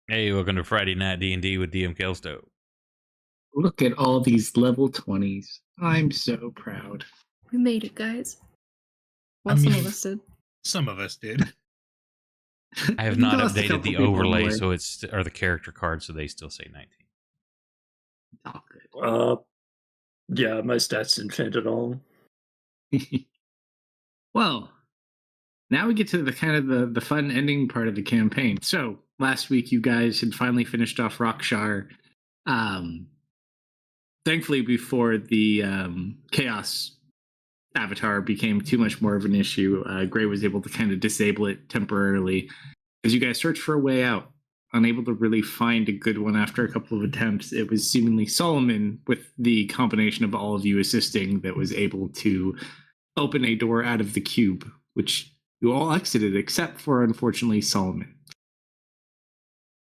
Hey, welcome to Friday Night D&D with DM Kalsto. Look at all these level 20s. I'm so proud. We made it, guys. Well, I mean, some of us did. Some of us did. I have not Lost a updated couple the people overlay, more. so it's or the character card, so they still say 19. All good. Yeah, my stats didn't change at all. Well, now we get to the kind of the fun ending part of the campaign. So last week you guys had finally finished off Rockshar. Thankfully, before the Chaos Avatar became too much more of an issue, Gray was able to kind of disable it temporarily as you guys searched for a way out. Unable to really find a good one after a couple of attempts, it was seemingly Solomon, with the combination of all of you assisting, that was able to open a door out of the cube, which you all exited except for, unfortunately, Solomon.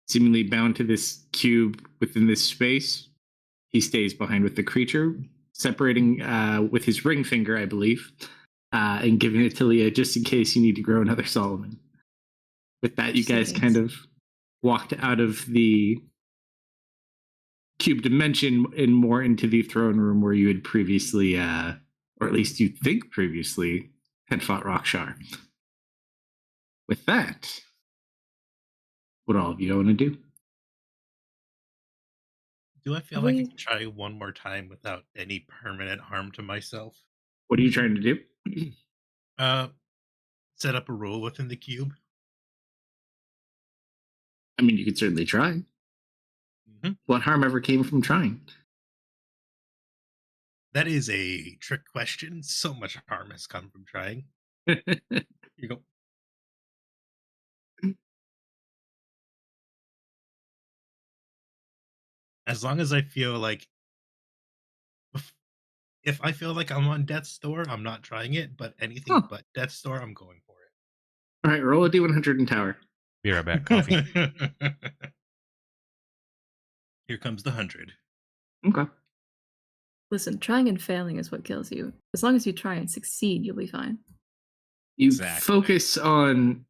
Seemingly bound to this cube within this space, he stays behind with the creature, separating with his ring finger, I believe, and giving it to Leah just in case you need to grow another Solomon. With that, you guys kind of walked out of the cube dimension and more into the throne room where you had previously, or at least you think previously, had fought Rockshar. With that, what all of you want to do? Do I feel like I can try one more time without any permanent harm to myself? What are you trying to do? Set up a rule within the cube. I mean, you could certainly try. Mm-hmm. What harm ever came from trying? That is a trick question. So much harm has come from trying. You go. As long as I feel like, if I feel like I'm on death's door, I'm not trying it, but anything but death's door, I'm going for it. All right, roll a D100 in tower. Be right back, coffee. Here comes the 100. Okay. Listen, trying and failing is what kills you. As long as you try and succeed, you'll be fine. You focus on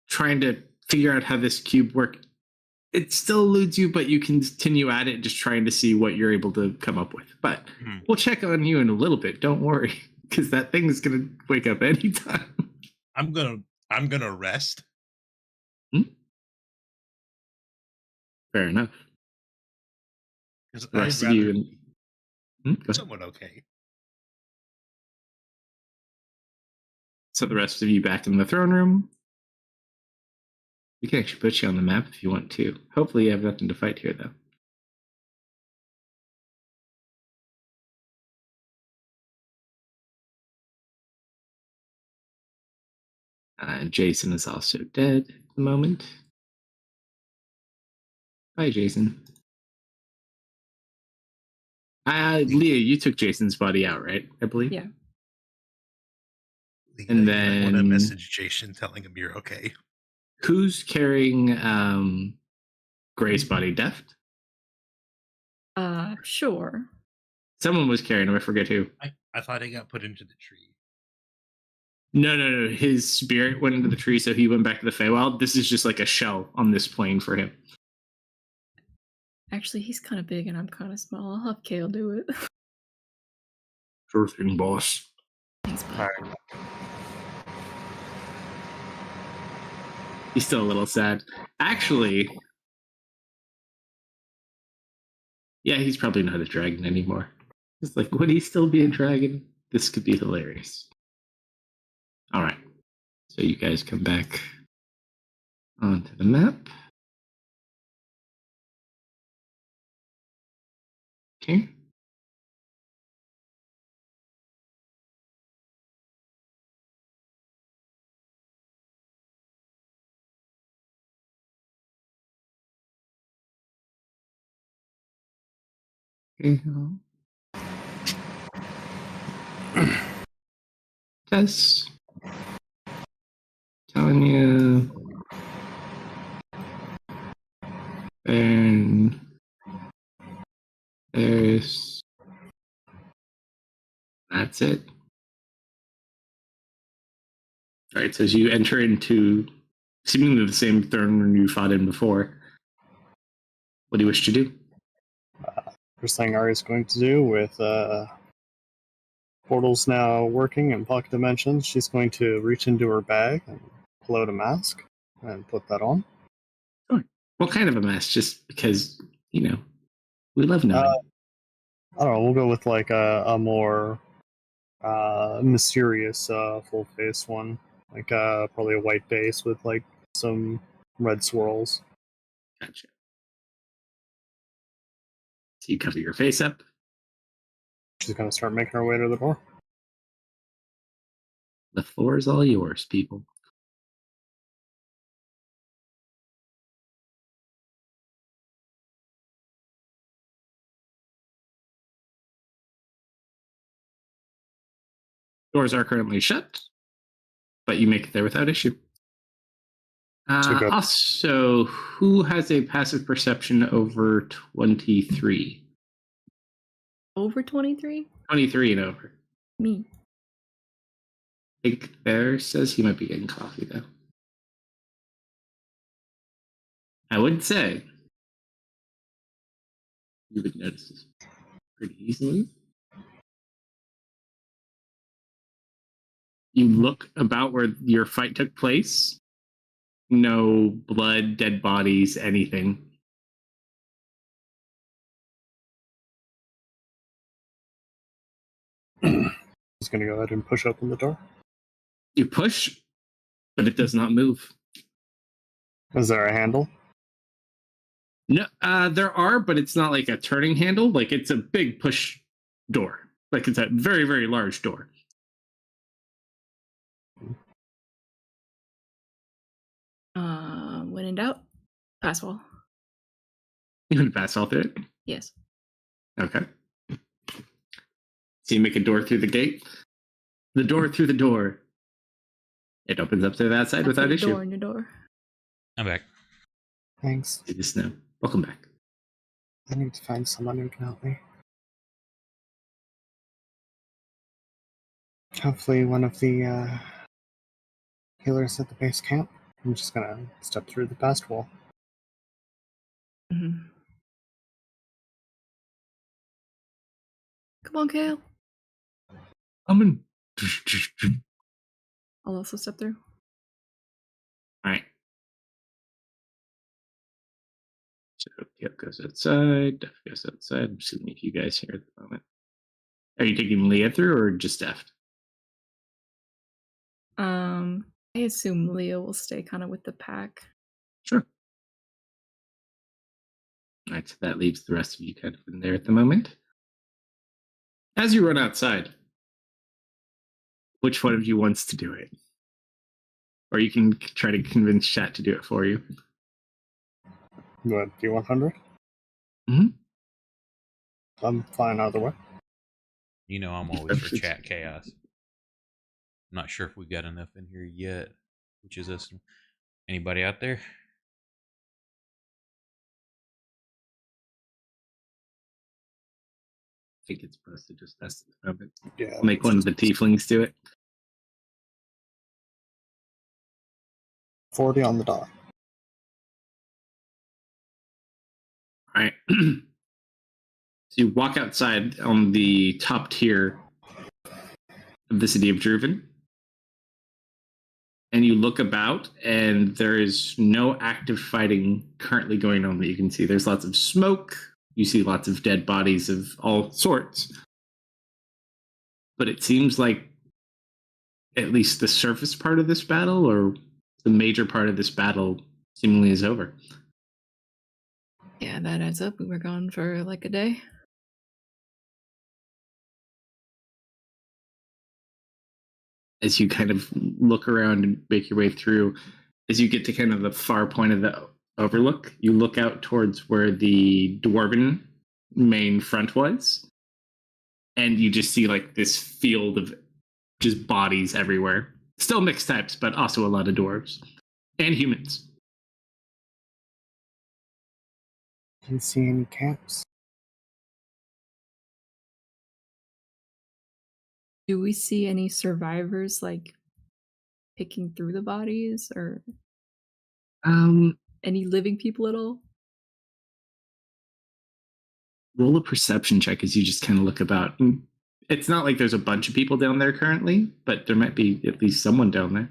trying to figure out how this cube works. It still eludes you, but you continue at it, just trying to see what you're able to come up with. But we'll check on you in a little bit. Don't worry, because that thing is gonna wake up anytime. I'm gonna rest. Fair enough. Because the rest of you somewhat okay. So the rest of you back in the throne room. We can actually put you on the map if you want to. Hopefully you have nothing to fight here, though. Jason is also dead at the moment. Bye, Jason. Leah, you took Jason's body out, right? I believe. Yeah. Leah, and then I want to message Jason telling him you're okay. Who's carrying Gray's body? Deft? Sure. Someone was carrying him. I forget who. I thought he got put into the tree. No. His spirit went into the tree, so he went back to the Feywild. This is just like a shell on this plane for him. Actually, he's kind of big and I'm kind of small. I'll have Kale do it. Sure thing, boss. Thanks, bud. He's still a little sad. Actually, yeah, he's probably not a dragon anymore. It's like, would he still be a dragon? This could be hilarious. All right. So you guys come back onto the map. Okay. Tess. Telling you. And there's. That's it. All right, so as you enter into seemingly the same throne room you fought in before, What do you wish to do? First thing Ari's going to do with portals now working in pocket dimensions, she's going to reach into her bag and pull out a mask and put that on. Sure. What kind of a mask? Just because, we love knowing. I don't know, we'll go with like a more mysterious full face one. Like probably a white base with like some red swirls. Gotcha. So you cover your face up. She's going to start making her way to the door. The floor is all yours, people. Doors are currently shut, but you make it there without issue. Go. Also, who has a passive perception over 23? Over 23? 23 and over. Me. I think Bear says he might be getting coffee, though. I would say you would notice this pretty easily. You look about where your fight took place. No blood, dead bodies, anything. She's going to go ahead and push open the door. You push, but it does not move. Is there a handle? No, there are, but it's not like a turning handle. Like it's a big push door. Like it's a very, very large door. When in doubt, pass wall. You want to pass all through it? Yes. Okay. So you make a door through the gate. The door through the door. It opens up to that side without issue. Door in your door. I'm back. Thanks. You just know. Welcome back. I need to find someone who can help me. Hopefully one of the healers at the base camp. I'm just going to step through the past wall. Mm-hmm. Come on, Kale. I'm in. I'll also step through. All right. So Kale goes outside. Def goes outside. I'm just leaving you guys here at the moment. Are you taking Leah through or just Def? I assume Leah will stay kind of with the pack. Sure. All right, so that leaves the rest of you kind of in there at the moment. As you run outside, which one of you wants to do it? Or you can try to convince chat to do it for you. What, D100? Mm-hmm. I'm fine either way. You know I'm always for chat chaos. I'm not sure if we got enough in here yet, which is us. Anybody out there? I think it's posted just us at the moment. Yeah. I'll make one of the tieflings do it. 40 on the dot. All right. So you walk outside on the top tier of the city of Druven. And you look about, and there is no active fighting currently going on that you can see. There's lots of smoke. You see lots of dead bodies of all sorts. But it seems like at least the surface part of this battle, or the major part of this battle, seemingly is over. Yeah, that adds up. We were gone for like a day. As you kind of look around and make your way through, as you get to kind of the far point of the overlook, you look out towards where the dwarven main front was, and you just see like this field of just bodies everywhere. Still mixed types, but also a lot of dwarves and humans. Didn't see any camps. Do we see any survivors like picking through the bodies or any living people at all? roll a perception check as you just kind of look about. It's not like there's a bunch of people down there currently, but there might be at least someone down there.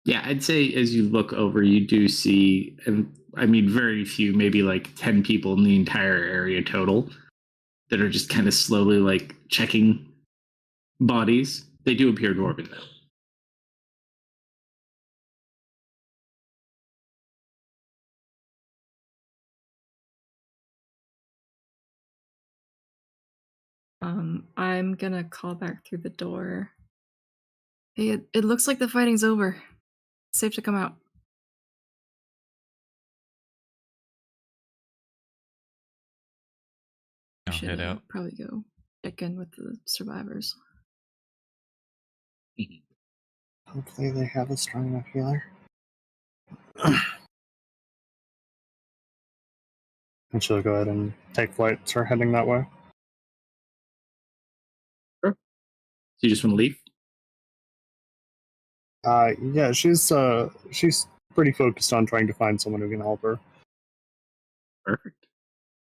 Yeah, I'd say as you look over, you do see, and I mean, very few, maybe like 10 people in the entire area total that are just kind of slowly like checking bodies. They do appear dwarven, though. I'm gonna call back through the door. Hey, it looks like the fighting's over. It's safe to come out. I'll head out. Probably go check in with the survivors. Hopefully they have a strong enough healer. And she'll go ahead and take flight, start heading that way. Sure. So you just want to leave? Yeah, she's pretty focused on trying to find someone who can help her. Perfect.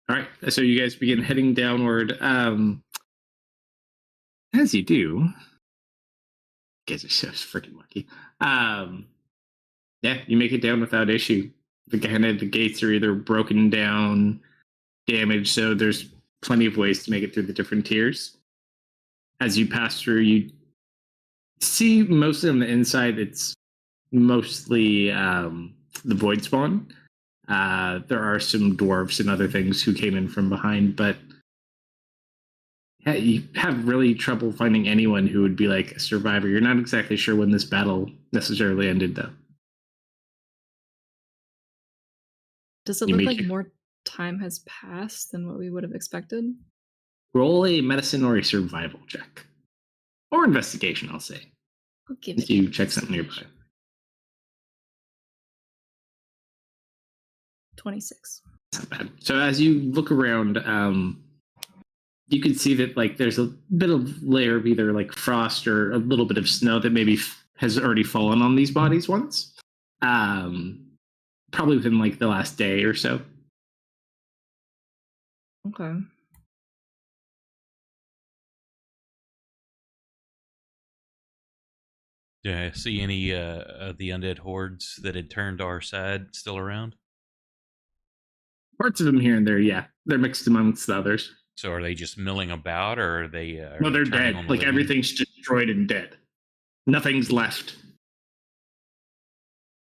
All right, so you guys begin heading downward. As you do, you guys are so freaking lucky. Yeah, you make it down without issue. The gates are either broken down, damaged, so there's plenty of ways to make it through the different tiers. As you pass through, you see mostly on the inside, it's mostly the void spawn. There are some dwarves and other things who came in from behind, but you have really trouble finding anyone who would be like a survivor. You're not exactly sure when this battle necessarily ended, though. Does it look like more time has passed than what we would have expected? Roll a medicine or a survival check. Or investigation, I'll say. I'll give it. You check something nearby. 26. Not bad. So as you look around, you can see that like there's a bit of layer of either like frost or a little bit of snow that maybe has already fallen on these bodies once. Probably within like the last day or so. Okay. Do I see any of the undead hordes that had turned to our side still around? Parts of them here and there, yeah. They're mixed amongst the others. So are they just milling about, or are they? No, they're dead. Like everything's destroyed and dead. Nothing's left.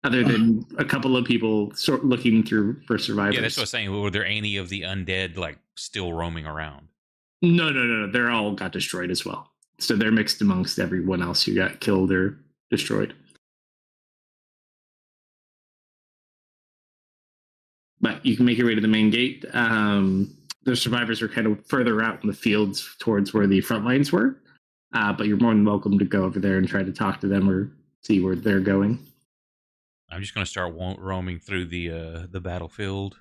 Other than a couple of people looking through for survivors. Yeah, that's what I was saying. Were there any of the undead like still roaming around? No. They're all got destroyed as well. So they're mixed amongst everyone else who got killed or destroyed. But you can make your way to the main gate. The survivors are kind of further out in the fields towards where the front lines were. But you're more than welcome to go over there and try to talk to them or see where they're going. I'm just going to start roaming through the battlefield,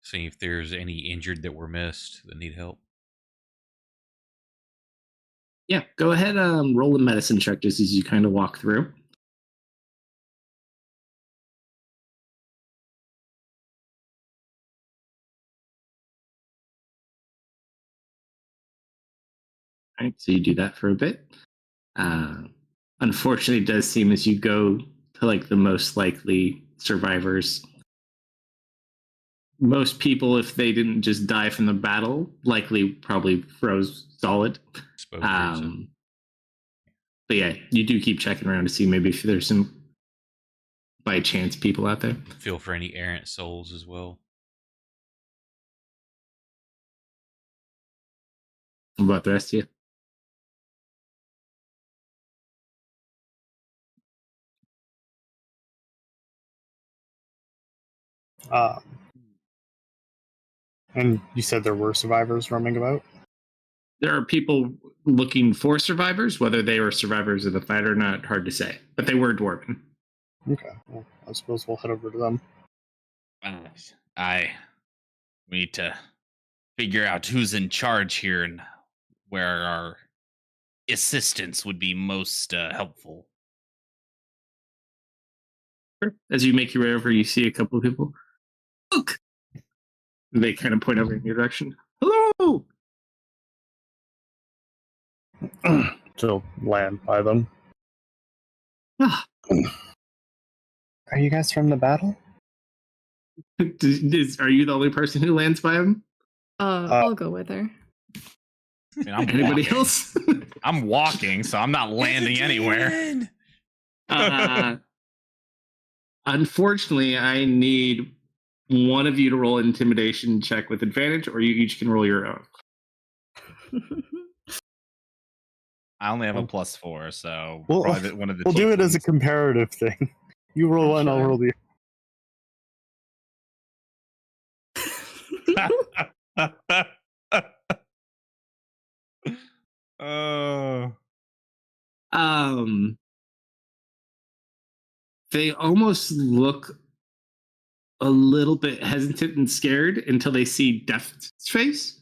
seeing if there's any injured that were missed that need help. Yeah, go ahead. Roll a medicine check just as you kind of walk through. All right, so you do that for a bit. Unfortunately, it does seem as you go to like the most likely survivors, most people, if they didn't just die from the battle, likely probably froze solid. But yeah, you do keep checking around to see maybe if there's some by chance people out there. Feel for any errant souls as well. What about the rest of you? And you said there were survivors roaming about? There are people looking for survivors. Whether they were survivors of the fight or not, hard to say. But they were dwarven. Okay, well, I suppose we'll head over to them. We need to figure out who's in charge here and where our assistance would be most helpful. As you make your way over, you see a couple of people. Look, They kind of point over in your direction. Hello! To land by them. Ah, Are you guys from the battle? are you the only person who lands by him? I'll go with her. I mean, I'm Anybody walking. else? I'm walking, so I'm not landing anywhere. Unfortunately, I need one of you to roll an intimidation check with advantage, or you each can roll your own. I only have a +4, so We'll- probably one of the We'll do it as a tieflings. comparative thing. You roll one, I'll Sure. roll the. Oh. They almost look a little bit hesitant and scared until they see Death's face.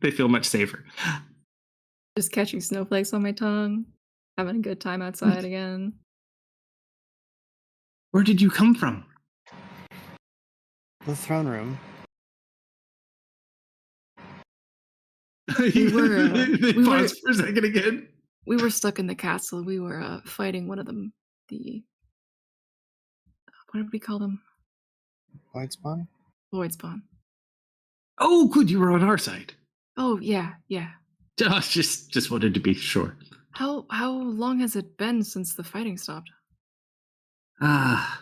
They feel much safer. Just catching snowflakes on my tongue, having a good time outside again. Where did you come from? The throne room. We were, They we pause were- for a second again. We were stuck in the castle. We were fighting one of them. What did we call them? Void spawn? Void spawn. Oh, good, you were on our side. Oh yeah. Just wanted to be sure. How long has it been since the fighting stopped? I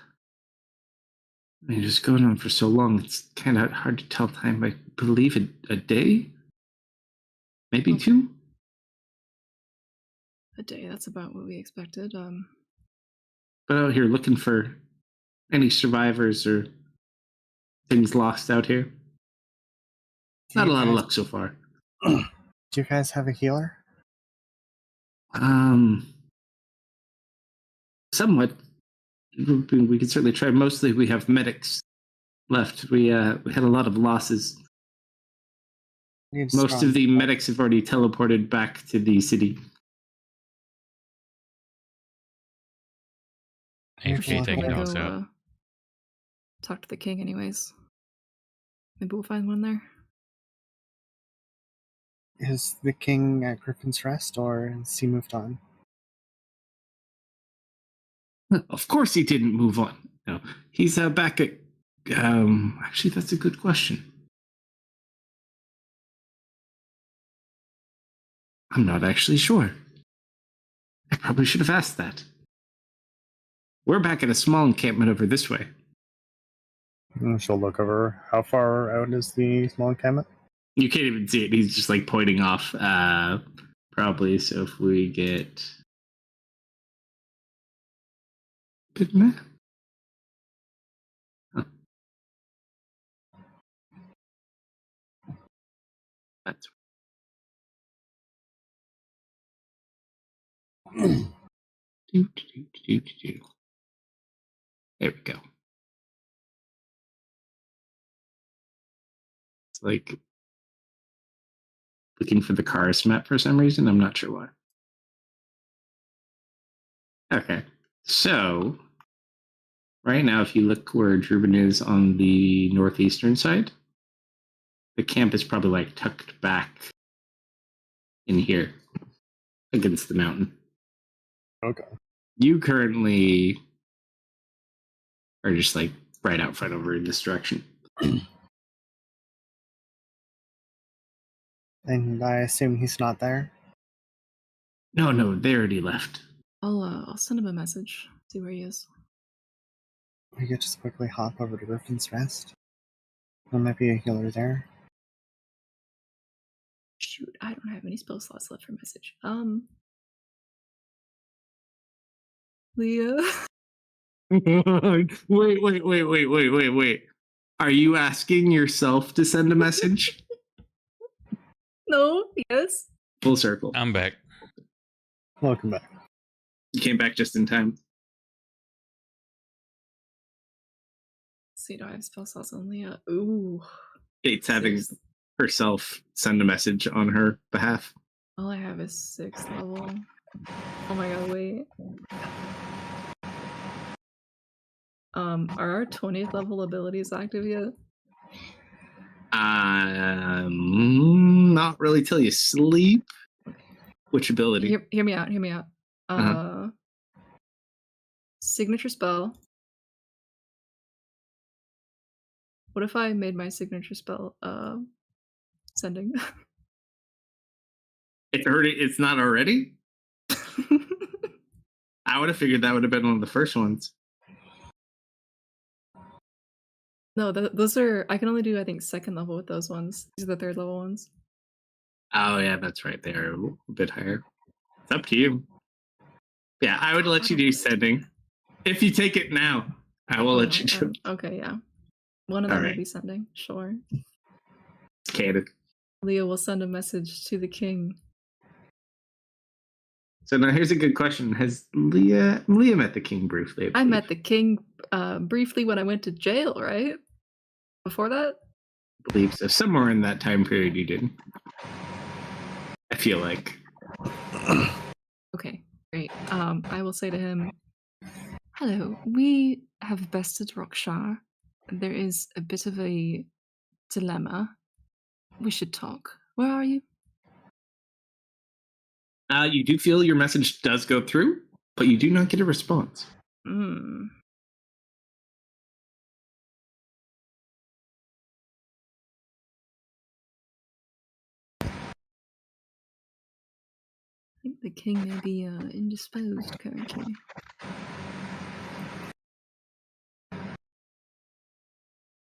mean, it's going on for so long. It's kind of hard to tell time. I believe a day, maybe Okay. 2. A day. That's about what we expected. But out here looking for any survivors or things lost out here. Do Not a you lot of guys- luck so far. Do you guys have a healer? Somewhat. We could certainly try. Mostly, we have medics left. We had a lot of losses. Need Most strong- of the medics have already teleported back to the city. HG I'm taking gonna notes out. Talk to the king, anyways. Maybe we'll find one there. Is the king at Griffin's Rest, or has he moved on? Of course, he didn't move on. No, he's back at. Actually, that's a good question. I'm not actually sure. I probably should have asked that. We're back at a small encampment over this way. She'll look over. How far out is the small encampment? You can't even see it. He's just like pointing off. Probably. So if we get good map. Huh. That's There we go. It's like looking for the Karis map for some reason. I'm not sure why. Okay. So right now, if you look where Druban is on the northeastern side, the camp is probably like tucked back in here against the mountain. Okay. You currently are just like right out front over in this direction. And I assume he's not there? No, they already left. I'll send him a message. See where he is. We could just quickly hop over to Griffin's Rest. There might be a healer there. Shoot, I don't have any spell slots left for message. Leah. Wait. Are you asking yourself to send a message? No. Yes. Full circle. I'm back. Welcome back. You came back just in time. See, do I have spell slots on Leah? Ooh. Kate's having Six. herself send a message on her behalf. All I have is 6th level. Oh my god, wait. Are our 20th level abilities active yet? Not really till you sleep. Which ability? Hear me out. Hear me out. Signature spell. What if I made my signature spell sending? It's not already? I would have figured that would have been one of the first ones. No, those are. I can only do, I think, second level with those ones. These are the third level ones. Oh yeah, that's right. They're a bit higher. It's up to you. Yeah, I would let you do sending. If you take it now, I will let you do. Okay, yeah. One of them will be sending. Sure. It's canon. Leah will send a message to the king. So now here's a good question: Has Leah met the king briefly? I met the king briefly when I went to jail, right? Before that? I believe so. Somewhere in that time period you did. I feel like. Okay, great. I will say to him, hello, we have bested Rockshar. There is a bit of a dilemma. We should talk. Where are you? You do feel your message does go through, but you do not get a response. I think the king may be indisposed currently.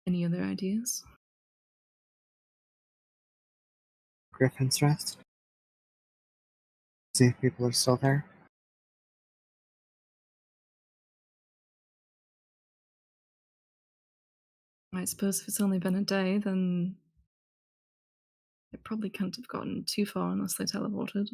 Any other ideas? Griffin's Rest. See if people are still there. I suppose if it's only been a day, then they probably can't have gotten too far unless they teleported.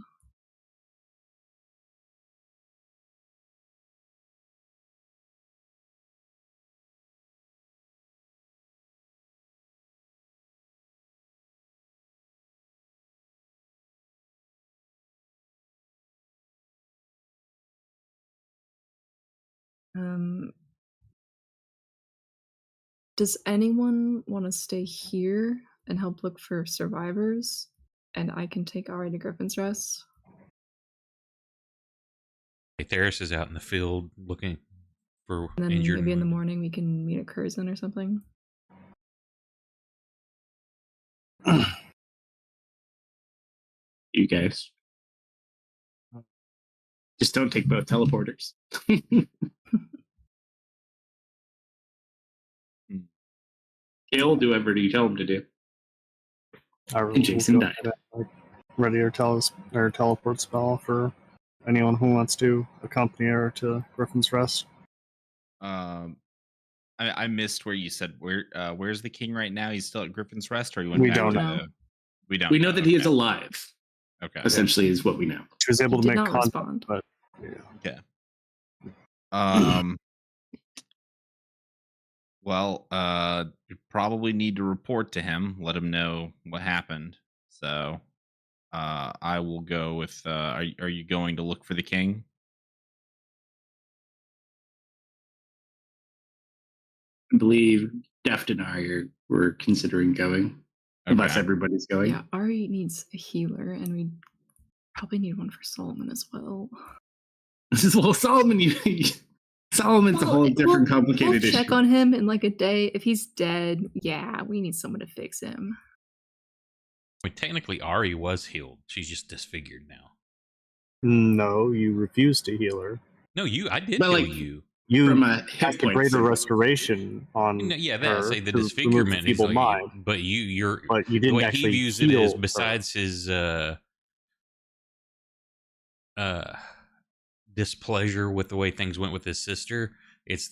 Does anyone want to stay here and help look for survivors? And I can take Ari to Griffin's Rest? Theris is out in the field looking for And then injured. maybe in the morning we can meet at Curzon or something? You guys. Just don't take both teleporters. He'll do whatever you tell him to do. And Jason died. Ready or teleport spell for anyone who wants to accompany her to Griffin's Rest. I missed where you said where's the king right now? He's still at Griffin's Rest, or you went We back don't to know. We don't. We know that he is alive. Okay. Essentially, is what we know. She was able He to did make not contact, respond. but yeah. Okay. Well, you probably need to report to him, let him know what happened. So, I will go with. Are you going to look for the king? I believe Deft and I were considering going, unless Okay. everybody's going. Yeah, Ari needs a healer, and we probably need one for Solomon as well. Well, Solomon's a whole different complicated we'll check issue. on him in like a day. If he's dead, yeah, we need someone to fix him. I mean, technically, Ari was healed. She's just disfigured now. No, you refused to heal her. No, I did But, heal like, you. You From a hit cast a point greater standpoint. restoration on No, yeah, her that say the to remove the disfigurement is feeble like, mind, but you're but you the didn't way he actually views it heal is her. besides his displeasure with the way things went with his sister, it's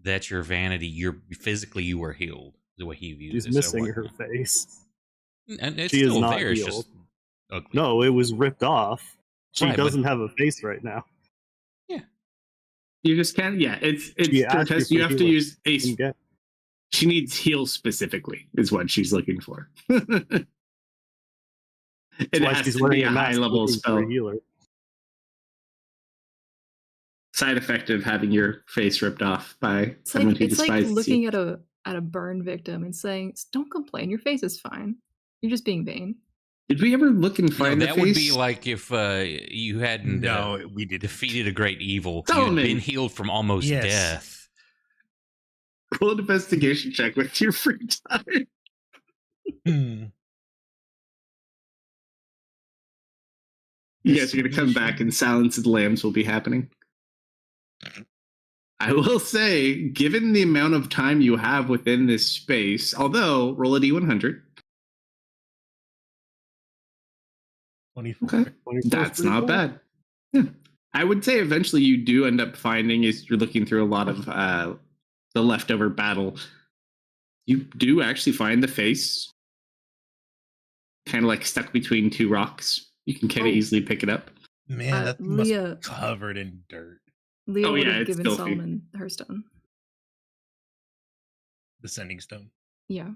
that's your vanity. You're physically you were healed the way he views She's it. missing So her face. and it's She is still not there. It's healed. just ugly. No, it was ripped off. She Right, but- doesn't have a face right now. You just can't. Yeah, it's She asked Dortez, you you for have to healer. use a. Didn't get- She needs heal specifically, is what she's looking for. It That's why has she's to wearing be a a high mask level looking for spell. a healer. side effect of having your face ripped off by It's someone like who it's like despises looking you. at a burn victim and saying, "Don't complain. Your face is fine. You're just being vain." Did we ever look and You know, find the that face? would be like if you hadn't No, we didn't. defeated a great evil. Solomon. You'd been healed from almost Yes. death. Roll an investigation check with your free time. Hmm. You guys are going to come back and Silence of the Lambs will be happening. I will say, given the amount of time you have within this space, although roll a d100. 24. Okay. 24 's That's pretty not cool. bad. Yeah. I would say eventually you do end up finding, as you're looking through a lot of the leftover battle, you do actually find the face kind of like stuck between two rocks. You can kind of Oh. easily pick it up. Man, that thing must Leah be covered in dirt. Leah Oh, would yeah, have it's given filthy. Solomon her stone. The sending stone. Yeah.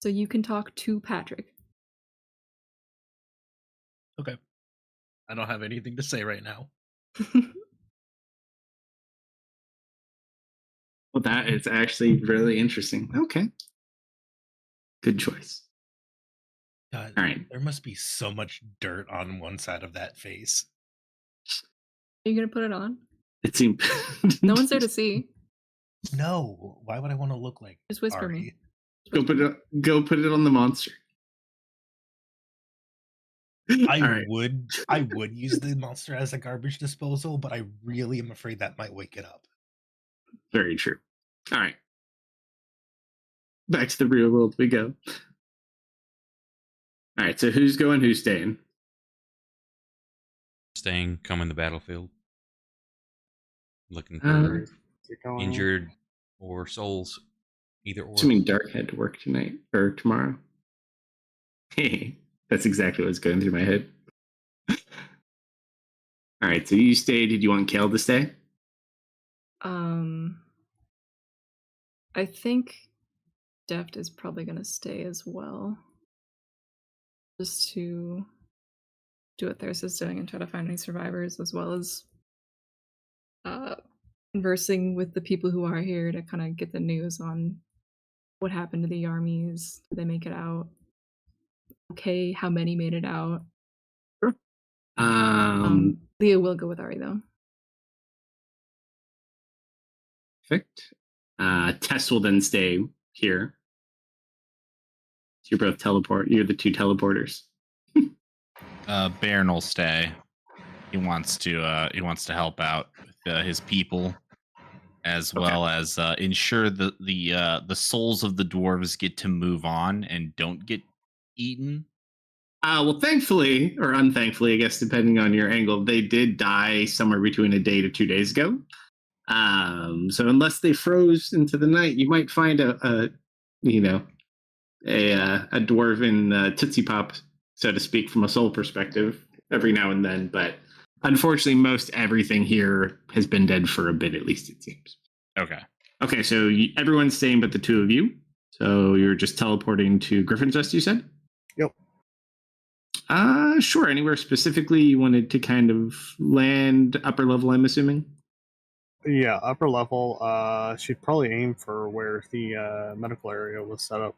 So you can talk to Patrick. Okay. I don't have anything to say right now. Well, that is actually really interesting. Okay. Good choice. God, All right. there must be so much dirt on one side of that face. Are you gonna put it on? It seemed No one's there to see. No, why would I want to look like Just whisper me. Ari? Go put it on the monster. I All right. would use the monster as a garbage disposal, but I really am afraid that might wake it up. Very true. All right. Back to the real world we go. All right. So who's going? Who's staying? Staying, come in the battlefield. Looking Uh, for Is it going- injured or souls. Either or. Assuming Dark had to work tonight or tomorrow. Hey, that's exactly what's going through my head. All right. So you stay. Did you want Kale to stay? I think Deft is probably gonna stay as well. Just to do what Thyrsis is doing and try to find any survivors, as well as conversing with the people who are here to kind of get the news on what happened to the armies. Did they make it out? Okay, how many made it out? Leah will go with Ari though. Perfect. Tess will then stay here. So you're both teleport. You're the two teleporters. Baron will stay. He wants to help out with his people, as well as ensure that the souls of the dwarves get to move on and don't get eaten. Well, thankfully, or unthankfully, I guess, depending on your angle, they did die somewhere between a day to 2 days ago. So unless they froze into the night, you might find a dwarven Tootsie Pop, so to speak, from a soul perspective, every now and then. But unfortunately, most everything here has been dead for a bit, at least it seems. Okay. Okay, so everyone's staying but the two of you. So you're just teleporting to Griffin's Rest, you said? Yep. Sure. Anywhere specifically you wanted to kind of land upper level, I'm assuming? Yeah, upper level. She'd probably aim for where the medical area was set up.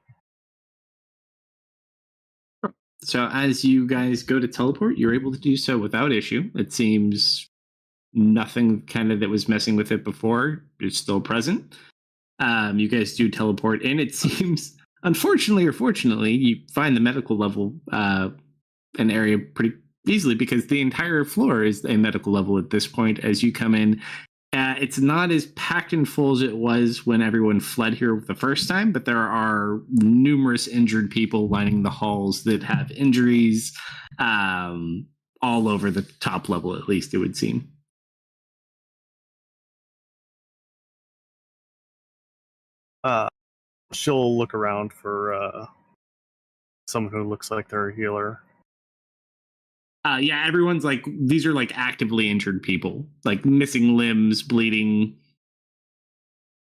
So as you guys go to teleport, you're able to do so without issue. It seems nothing kind of that was messing with it before is still present. You guys do teleport in. It seems, unfortunately or fortunately, you find the medical level an area pretty easily because the entire floor is a medical level at this point as you come in. It's not as packed and full as it was when everyone fled here the first time, but there are numerous injured people lining the halls that have injuries all over the top level, at least it would seem. She'll look around for someone who looks like they're a healer. Yeah, everyone's like, these are like actively injured people, like missing limbs, bleeding.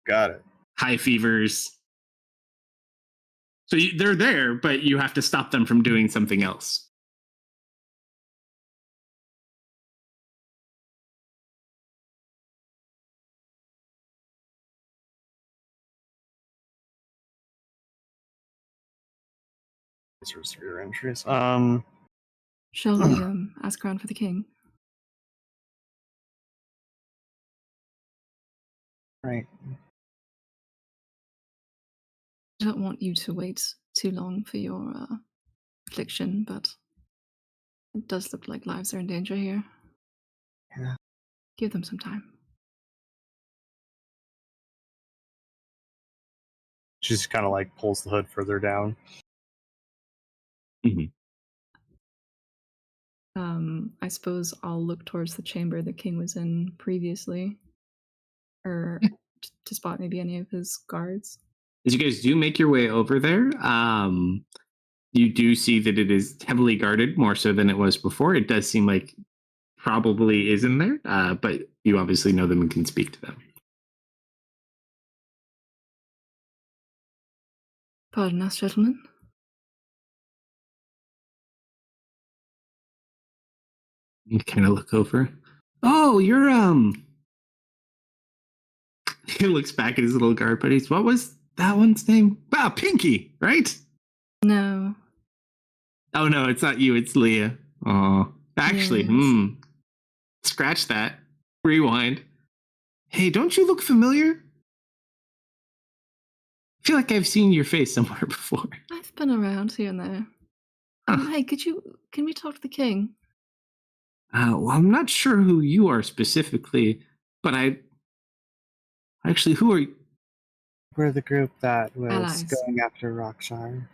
Got it. High fevers. So they're there, but you have to stop them from doing something else. Severe injuries. Shall we ask around for the king? Right. I don't want you to wait too long for your affliction, but it does look like lives are in danger here. Yeah. Give them some time. She just kind of like pulls the hood further down. I suppose I'll look towards the chamber the king was in previously, or to spot maybe any of his guards. As you guys do make your way over there, you do see that it is heavily guarded, more so than it was before. It does seem like probably is in there, but you obviously know them and can speak to them. Pardon us, gentlemen. You kind of look over. Oh, you're He looks back at his little guard buddies. What was that one's name? Wow, Pinky, right? No. Oh no, it's not you. It's Leah. Oh, actually, Yes. Scratch that. Rewind. Hey, don't you look familiar? I feel like I've seen your face somewhere before. I've been around here and there. Huh. Hey, can we talk to the king? Well, I'm not sure who you are specifically, but who are you? We're the group that was Allies. going after Rockshire.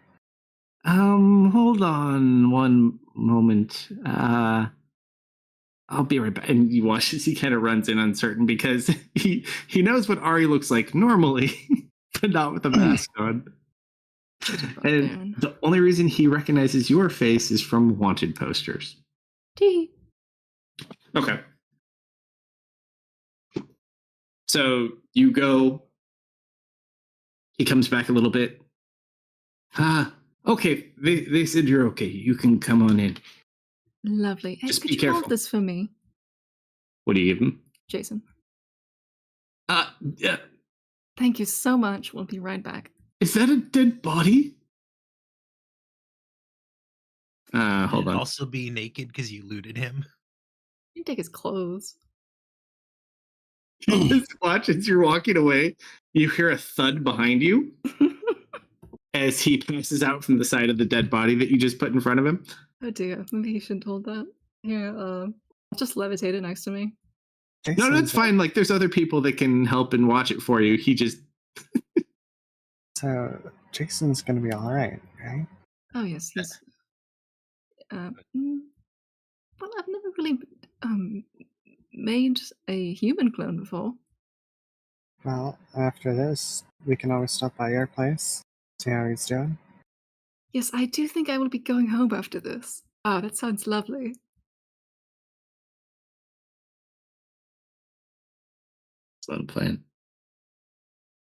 Hold on one moment. I'll be right back. And you watch as he kind of runs in uncertain because he knows what Ari looks like normally, but not with a mask on. And the only reason he recognizes your face is from wanted posters. Tee. Okay. So you go. He comes back a little bit. Okay. They said you're okay. You can come on in. Lovely. Hey, Just could be you careful. hold this for me, What do you give him? Jason? Yeah. Thank you so much. We'll be right back. Is that a dead body? Hold Could on. also be naked because you looted him. You take his clothes. Just watch as you're walking away. You hear a thud behind you as he passes out from the side of the dead body that you just put in front of him. Oh dear, maybe he shouldn't hold that. Here, I'll just levitate it next to me. No, that's fine. Like, there's other people that can help and watch it for you. He just. So Jason's gonna be all right, right? Oh yes, he's. Well, I've never really made a human clone before. Well, after this, we can always stop by your place, see how he's doing. Yes, I do think I will be going home after this. Ah, that sounds lovely. It's not a plan.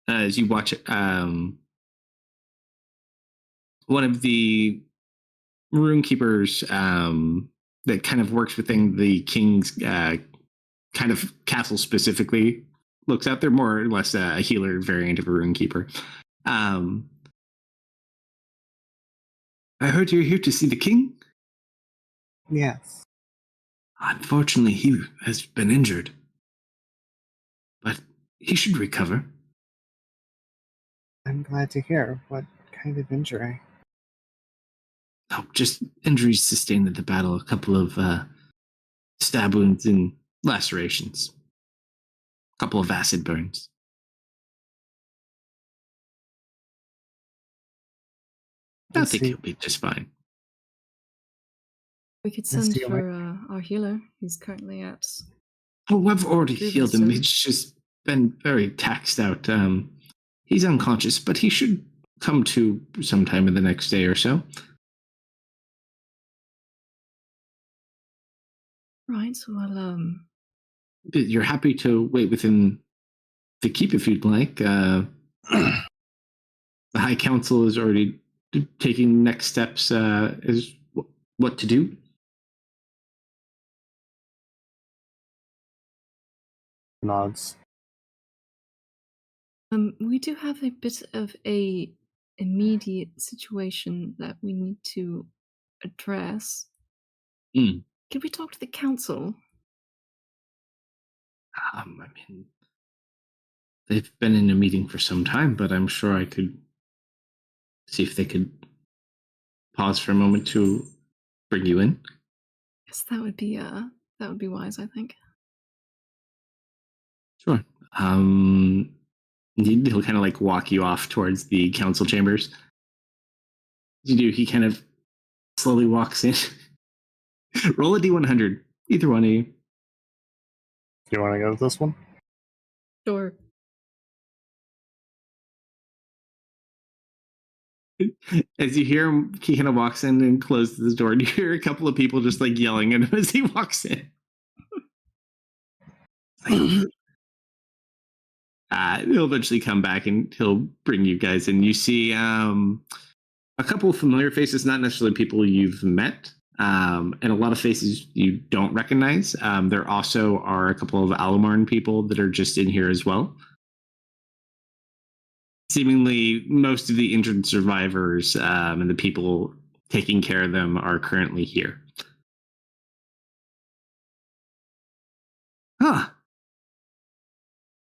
As you watch it, one of the room keepers that kind of works within the king's kind of castle specifically looks out. They're more or less a healer variant of a rune keeper. I heard you're here to see the king? Yes. Unfortunately, he has been injured. But he should recover. I'm glad to hear. What kind of injury? Oh, just injuries sustained at the battle. A couple of stab wounds and lacerations. A couple of acid burns. I think he'll be just fine. We could send for our healer. He's currently at. Oh, I've already healed him. Stone. He's just been very taxed out. He's unconscious, but he should come to sometime in the next day or so. Right. Well, You're happy to wait within the keep if you'd like. The High Council is already taking next steps as what to do. Nods. we do have a bit of a immediate situation that we need to address. Mm. Can we talk to the council? I mean, they've been in a meeting for some time, but I'm sure I could see if they could pause for a moment to bring you in. Yes, that would be wise, I think. Sure. He'll kind of like walk you off towards the council chambers. As you do, he kind of slowly walks in. Roll a d100. Either one of you. Do you want to go with this one? Sure. As you hear him, he kind of walks in and closes the door. And you hear a couple of people just like yelling at him as he walks in. He'll eventually come back and he'll bring you guys in. You see a couple of familiar faces, not necessarily people you've met, and a lot of faces you don't recognize. There also are a couple of Alamarn people that are just in here as well. Seemingly, most of the injured survivors and the people taking care of them are currently here. Huh.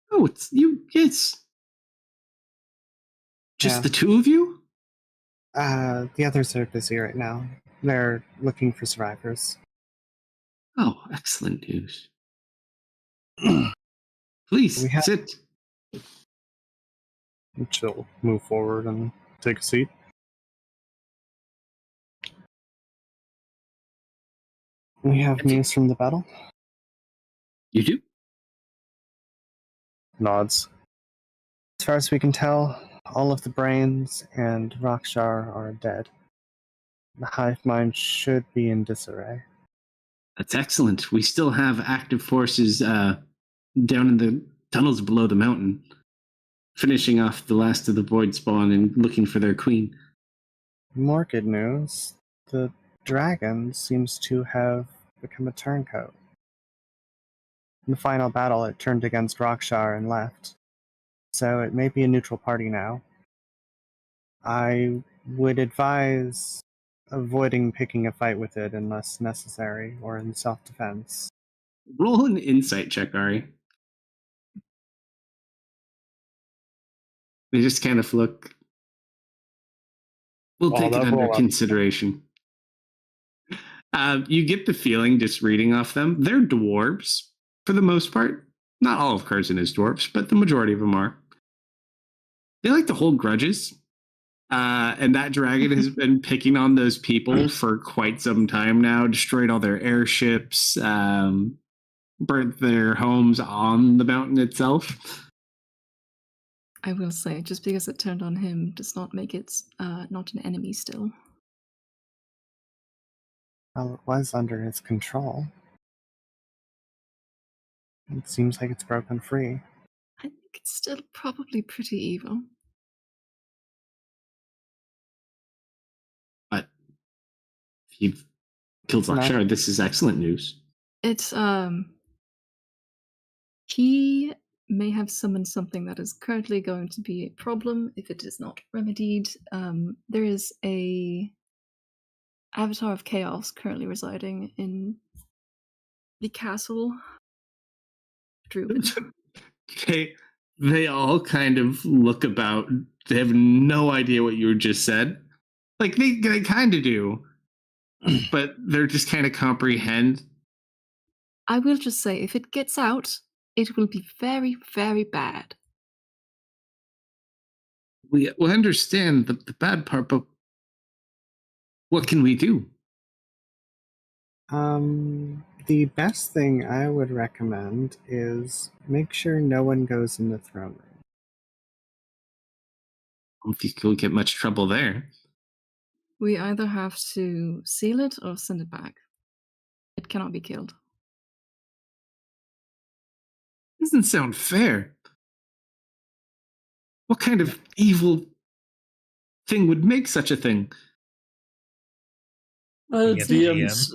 Oh, it's you. Yes. Just Yeah. the two of you? The others are busy right now. They're looking for survivors. Oh, excellent news. Please, We have- sit. She'll move forward and take a seat. We have news from the battle. You do? Nods. As far as we can tell, all of the brains and Rakshar are dead. The hive mind should be in disarray. That's excellent. We still have active forces down in the tunnels below the mountain, finishing off the last of the void spawn and looking for their queen. More good news. The dragon seems to have become a turncoat. In the final battle, it turned against Rakshar and left. So it may be a neutral party now. I would advise avoiding picking a fight with it unless necessary or in self-defense. Roll an insight check, Ari. They just kind of look. We'll take it under consideration. You get the feeling just reading off them. They're dwarves for the most part. Not all of Curzon is dwarves, but the majority of them are. They like to hold grudges. And that dragon has been picking on those people for quite some time now, destroyed all their airships, burnt their homes on the mountain itself. I will say, just because it turned on him does not make it not an enemy still. Well, it was under his control. It seems like it's broken free. I think it's still probably pretty evil. But if you've killed Lakshar, this is excellent news. It's he may have summoned something that is currently going to be a problem if it is not remedied. There is a avatar of chaos currently residing in the castle. Druid. They all kind of look about. They have no idea what you just said. Like they kind of do, but they're just kind of comprehend. I will just say, if it gets out, it will be very, very bad. We understand the bad part, but what can we do? The best thing I would recommend is make sure no one goes in the throne room. I don't think you'll get much trouble there. We either have to seal it or send it back. It cannot be killed. Doesn't sound fair. What kind of evil thing would make such a thing? DMs.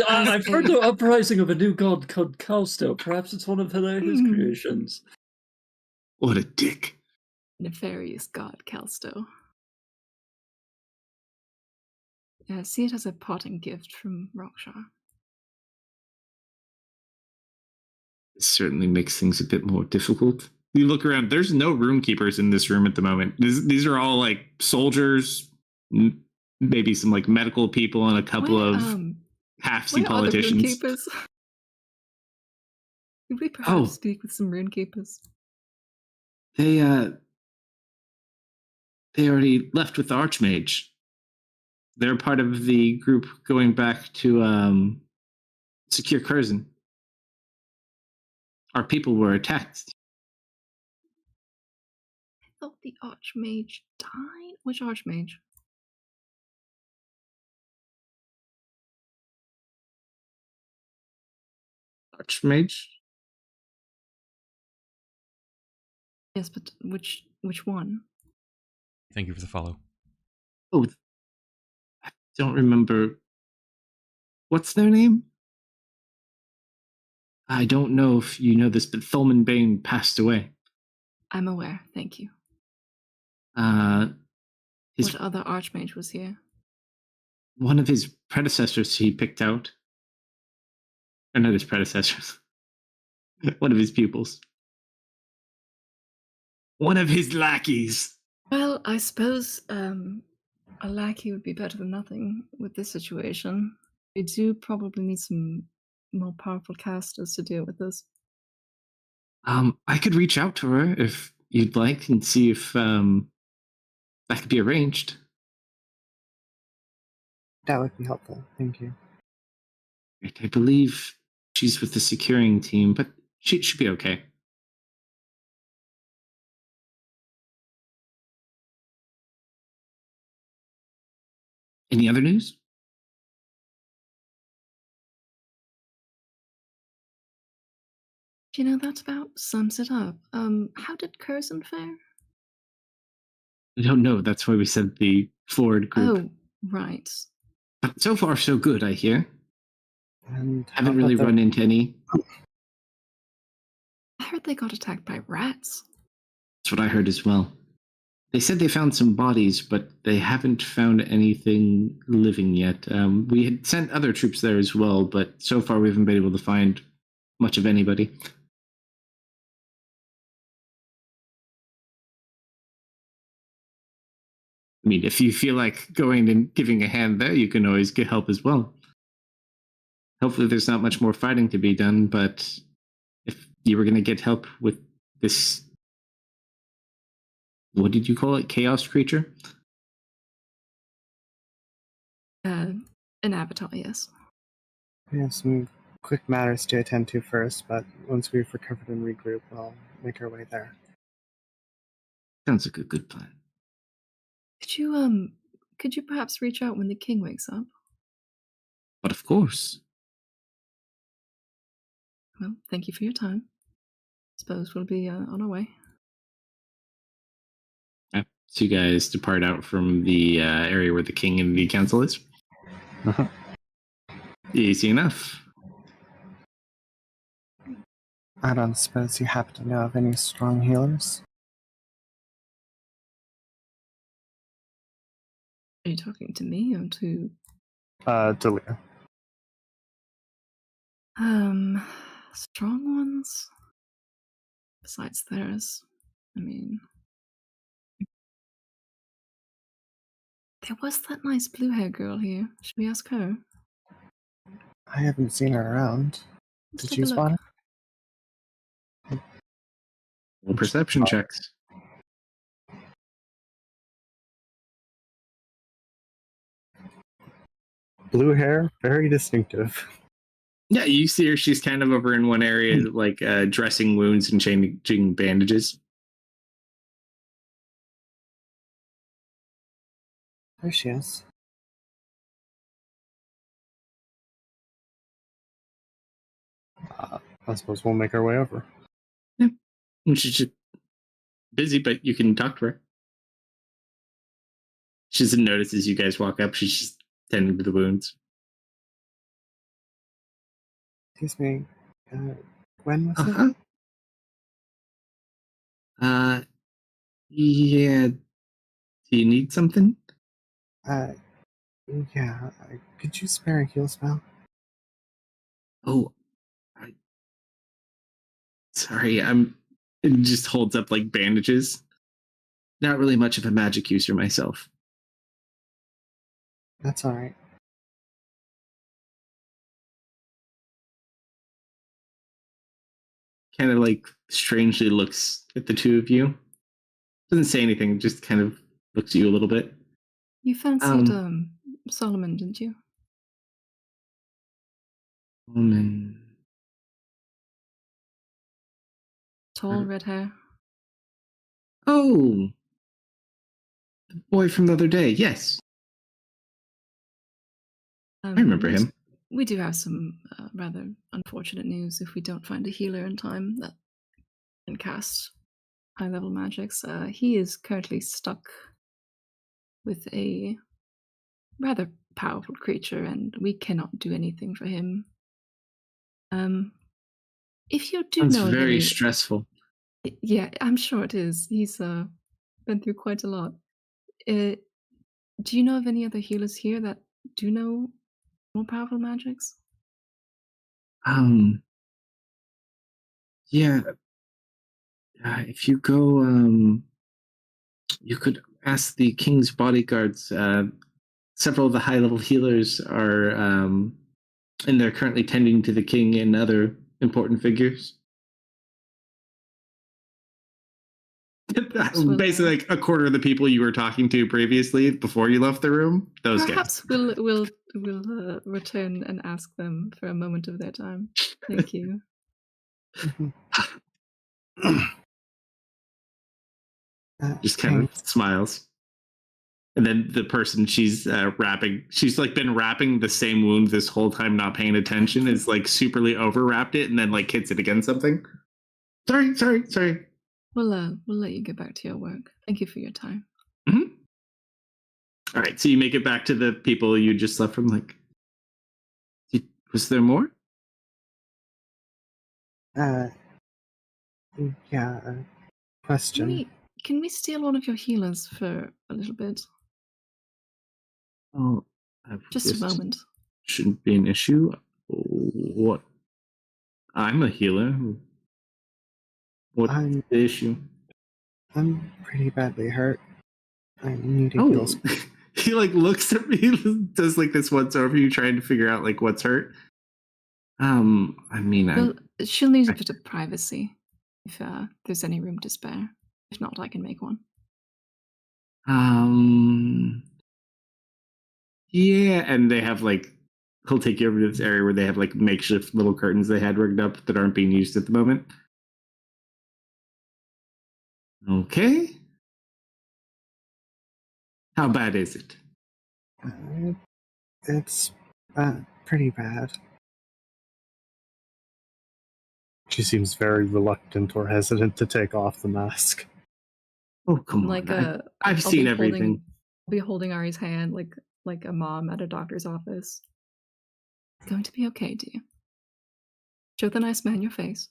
I've heard the uprising of a new god called Kalsto. Perhaps it's one of his creations. What a dick. nefarious god Kalsto. See it as a parting gift from Rockshar. It certainly makes things a bit more difficult. You look around, there's no room keepers in this room at the moment. These are all like soldiers, maybe some like medical people, and a couple of half-sea where are the politicians. runekeepers? Could we perhaps speak with some runekeepers? They already left with the Archmage. They're part of the group going back to secure Curzon. Our people were attacked. I thought the Archmage died. Which Archmage? Archmage? Yes, but which one? Thank you for the follow. Oh, I don't remember. What's their name? I don't know if you know this, but Thulman Bane passed away. I'm aware, thank you. His, what other Archmage was here? One of his predecessors he picked out. Or not his predecessors. One of his pupils. One of his lackeys. Well, I suppose a lackey would be better than nothing with this situation. We do probably need some more powerful casters to deal with this. I could reach out to her if you'd like and see if that could be arranged. That would be helpful. Thank you. I believe she's with the securing team, but she should be okay. Any other news? You know, that about sums it up. How did Curzon fare? I don't know. That's why we sent the forward group. Oh, right. But so far, so good, I hear. And haven't really run into any. I heard they got attacked by rats. That's what I heard as well. They said they found some bodies, but they haven't found anything living yet. We had sent other troops there as well, but so far we haven't been able to find much of anybody. I mean, if you feel like going and giving a hand there, you can always get help as well. Hopefully there's not much more fighting to be done, but if you were going to get help with this, what did you call it? Chaos creature? An avatar, yes. We have some quick matters to attend to first, but once we've recovered and regroup, we'll make our way there. Sounds like a good plan. Could you perhaps reach out when the king wakes up? But of course. Well, thank you for your time. Suppose we'll be on our way. So you guys depart out from the area where the king and the council is. Easy enough. I don't suppose you happen to know of any strong healers? Are you talking to me or to... Delia. Strong ones? Besides theirs, I mean... There was that nice blue-haired girl here. Should we ask her? I haven't seen her around. Let's Did take you a look. spot her? Well, perception checks. Blue hair, very distinctive. Yeah, you see her. She's kind of over in one area, like dressing wounds and changing bandages. There she is. I suppose we'll make our way over. Yeah. She's just busy, but you can talk to her. She doesn't notice as you guys walk up. She's just tending to the wounds. Excuse me. When was Uh-huh. Yeah. Do you need something? Yeah. Could you spare a heal spell? Oh, sorry. It just holds up like bandages. Not really much of a magic user myself. That's all right. Kind of like strangely looks at the two of you. Doesn't say anything, just kind of looks at you a little bit. You fancied Solomon, didn't you? Tall, red hair. Oh, the boy from the other day. Yes, I remember him. We do have some rather unfortunate news if we don't find a healer in time that can cast high-level magics. He is currently stuck with a rather powerful creature, and we cannot do anything for him. If you do Sounds know of very any, stressful. yeah, I'm sure it is. He's been through quite a lot. Do you know of any other healers here that do know more powerful magics? Yeah. If you go, you could ask the king's bodyguards. Several of the high-level healers are, and they're currently tending to the king and other important figures. Basically, like a quarter of the people you were talking to previously before you left the room. Those Perhaps guys. we'll return and ask them for a moment of their time. Thank you. Just kind of smiles. And then the person she's wrapping, she's like been wrapping the same wound this whole time, not paying attention, is like superly overwrapped it and then like hits it against something. Sorry. We'll let you get back to your work. Thank you for your time. Mm-hmm. All right, so you make it back to the people you just left from. Like, was there more? Yeah. Question. Can we steal one of your healers for a little bit? Oh, just a moment. Shouldn't be an issue. What? I'm a healer. What's the issue? I'm pretty badly hurt. I need a heal spell. He like looks at me, he does like this once over you, trying to figure out like what's hurt. I mean, well, she'll need a bit of privacy if there's any room to spare. If not, I can make one. Yeah, and they have like, he'll take you over to this area where they have like makeshift little curtains they had rigged up that aren't being used at the moment. Okay. How bad is it? It's pretty bad. She seems very reluctant or hesitant to take off the mask. Oh, come on. I've seen everything. I'll be holding Ari's hand like a mom at a doctor's office. It's going to be okay, dear. Show the nice man your face.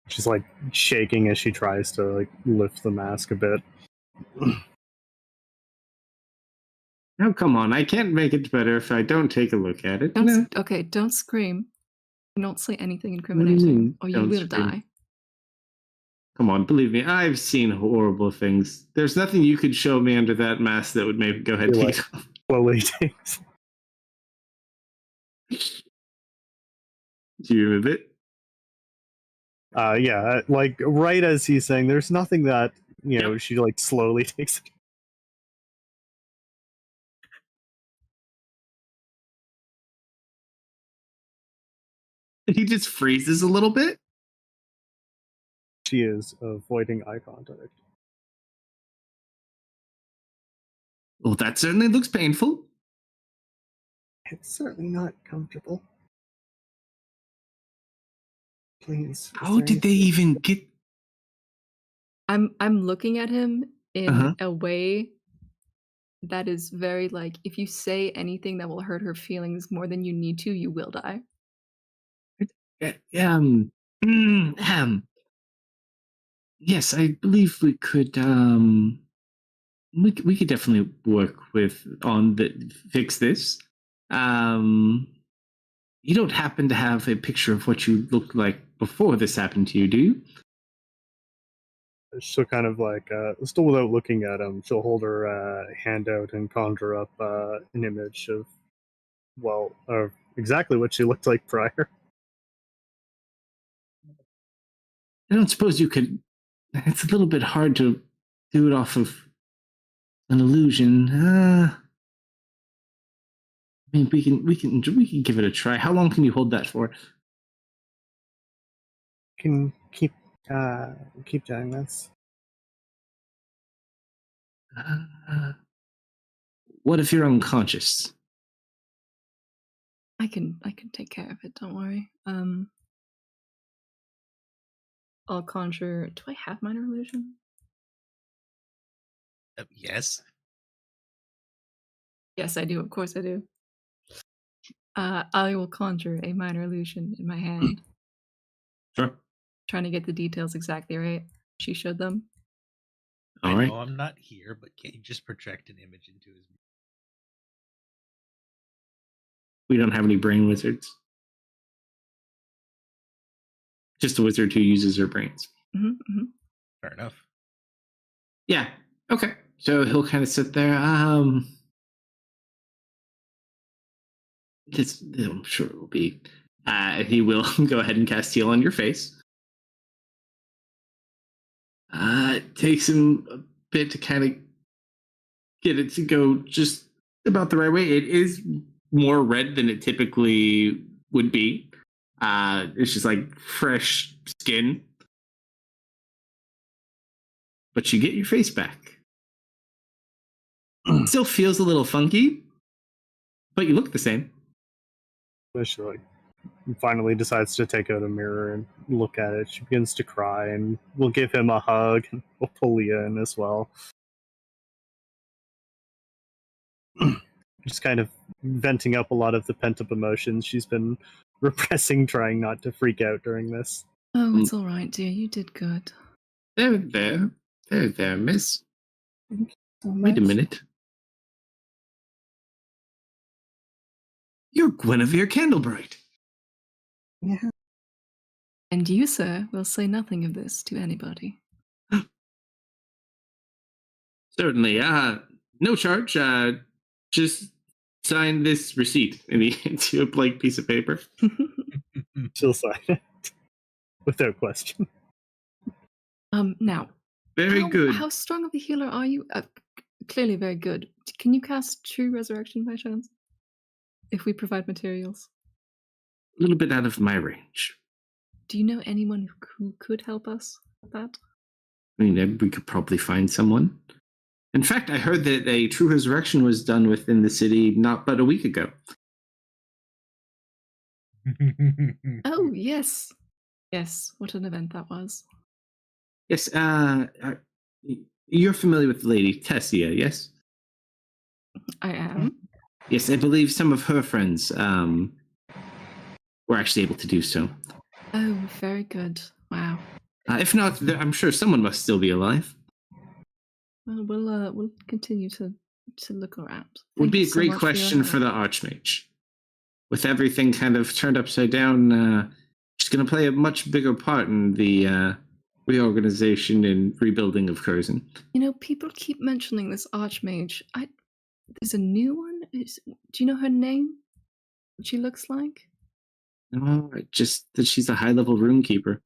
She's like shaking as she tries to like lift the mask a bit. Oh, come on. I can't make it better if I don't take a look at it. Okay, don't scream. Don't say anything incriminating, or you will die. Come on, believe me, I've seen horrible things. There's nothing you could show me under that mask that would make go ahead and take it off. Slowly takes. Do you remove it? Yeah, like right as he's saying, there's nothing that, you know, she like slowly takes it. He just freezes a little bit. She is avoiding eye contact. Well, that certainly looks painful. It's certainly not comfortable. Please. How did they even get? I'm looking at him in a way that is very like, if you say anything that will hurt her feelings more than you need to, you will die. Yes, I believe we could. We could definitely work fix this. You don't happen to have a picture of what you looked like before this happened to you, do you? She'll kind of like, still without looking at him, she'll hold her hand out and conjure up an image of, exactly what she looked like prior. I don't suppose you could. It's a little bit hard to do it off of an illusion. I mean, we can give it a try. How long can you hold that for? Can keep doing this. What if you're unconscious? I can take care of it. Don't worry. I'll conjure. Do I have minor illusion? Yes. Yes, I do. Of course, I do. I will conjure a minor illusion in my hand. Sure. Trying to get the details exactly right. She showed them. All I right. know I'm not here, but can't you just project an image into his? We don't have any brain wizards. Just a wizard who uses her brains. Fair enough. Yeah. Okay. So he'll kind of sit there. I'm sure it will be. He will go ahead and cast Heal on your face. It takes him a bit to kind of get it to go just about the right way. It is more red than it typically would be. It's just like fresh skin. But you get your face back. Still feels a little funky, but you look the same. She like finally decides to take out a mirror and look at it. She begins to cry, and we'll give him a hug, and we'll pull Leah in as well. Just kind of venting up a lot of the pent-up emotions she's been repressing, trying not to freak out during this. Oh, it's all right, dear. You did good. There, miss. Thank you so much. Wait a minute. You're Guinevere Candlebright. Yeah. And you, sir, will say nothing of this to anybody. Certainly. No charge. Just sign this receipt. And he hands you a blank piece of paper. She'll sign it without question. Now. Very good. How strong of a healer are you? Clearly very good. Can you cast True Resurrection by chance? If we provide materials. A little bit out of my range. Do you know anyone who could help us with that? I mean, we could probably find someone. In fact, I heard that a True Resurrection was done within the city not but a week ago. Oh, yes. Yes, what an event that was. Yes, you're familiar with the lady, Tessia, yes? I am. Yes, I believe some of her friends were actually able to do so. Oh, very good. Wow. If not, I'm sure someone must still be alive. Well, we'll continue to look around. Would be a great question for the Archmage. With everything kind of turned upside down, she's going to play a much bigger part in the reorganization and rebuilding of Curzon. You know, people keep mentioning this Archmage. There's a new one. Do you know her name? What she looks like? No, just that she's a high-level runekeeper.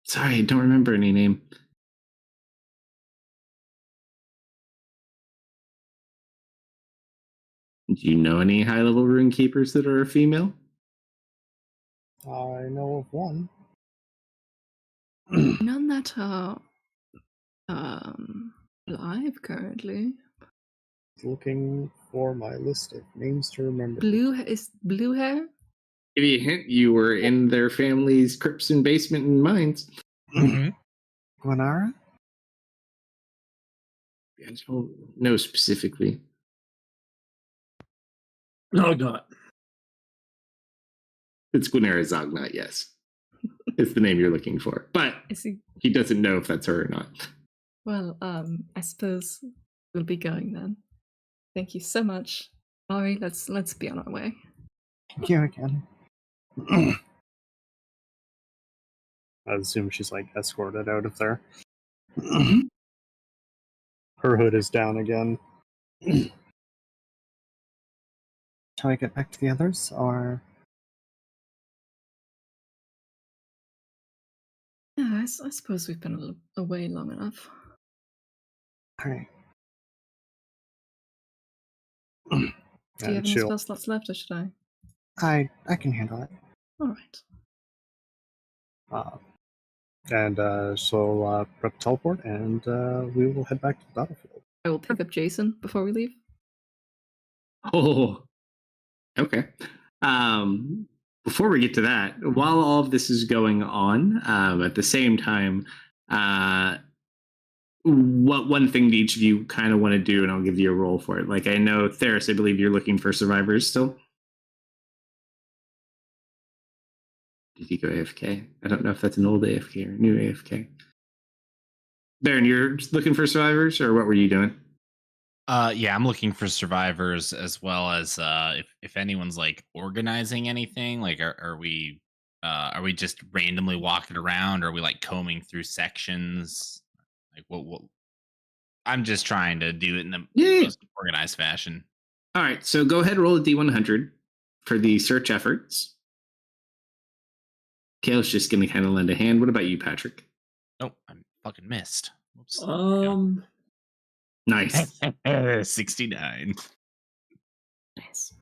Sorry, I don't remember any name. Do you know any high-level runekeepers that are female? I know of one. None that are alive currently. Looking for my list of names to remember. Blue hair? Give you a hint, you were in their family's crypts and basement and mines. Gwenara? I don't know specifically. Zognot. It's Gwenera Zognot, yes. It's the name you're looking for. But Is he? he doesn't know if that's her or not. Well, I suppose we'll be going then. Thank you so much, Ari. Let's be on our way. Thank you again. I assume she's like escorted out of there. Her hood is down again. Shall I get back to the others, or? Yeah, I suppose we've been away long enough. Alright. Do you have any spell slots left, or should I? I can handle it. All right. She'll prep teleport, and we will head back to the battlefield. I will pick up Jason before we leave. Oh, okay. Before we get to that, while all of this is going on, at the same time, what one thing each of you kind of want to do, and I'll give you a roll for it. Like, I know, Theris, I believe you're looking for survivors still. Did he go AFK? I don't know if that's an old AFK or a new AFK. Baron, you're looking for survivors, or what were you doing? Yeah, I'm looking for survivors, as well as if anyone's like organizing anything. Like, are we just randomly walking around, or are we like combing through sections? Like, what? I'm just trying to do it in the most organized fashion. All right, so go ahead and roll a D100 for the search efforts. Kale's just going to kind of lend a hand. What about you, Patrick? Oh, I fucking missed. Whoops. Nice. 69. Nice.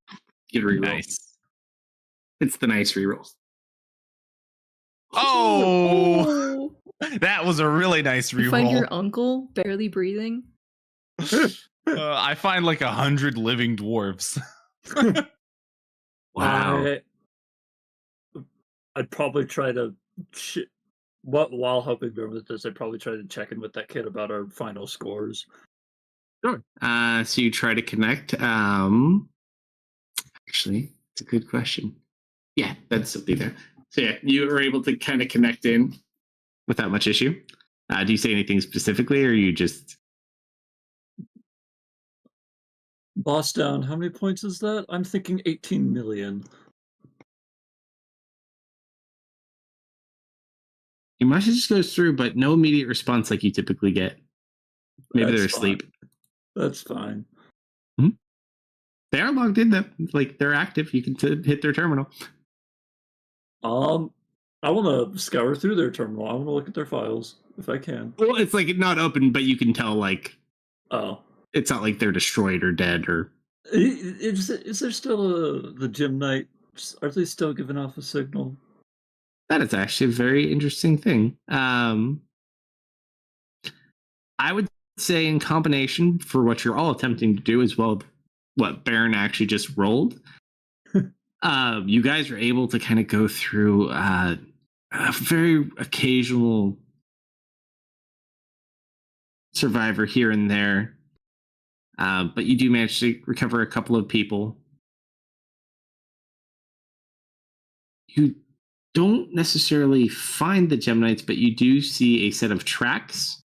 Good reroll. Nice. It's the nice reroll. Oh, that was a really nice reroll. You find your uncle barely breathing. I find like 100 living dwarves. Wow. I'd probably try to, while helping them with this, I'd probably try to check in with that kid about our final scores. Sure. So you try to connect. Actually, it's a good question. Yeah, that's something there. So yeah, you were able to kind of connect in without much issue. Do you say anything specifically, or you just... Boss down, how many points is that? I'm thinking 18 million. Your message just goes through, but no immediate response like you typically get. Maybe they're asleep. That's fine. Mm-hmm. They are logged in, though. Like, they're active. You can hit their terminal. I want to scour through their terminal. I want to look at their files if I can. Well, it's like not open, but you can tell, like, oh, it's not like they're destroyed or dead or... Is there still the gym night? Are they still giving off a signal? That is actually a very interesting thing. I would say in combination for what you're all attempting to do as well, what Baron actually just rolled, you guys are able to kind of go through a very occasional survivor here and there. But you do manage to recover a couple of people. You don't necessarily find the Gem Knights, but you do see a set of tracks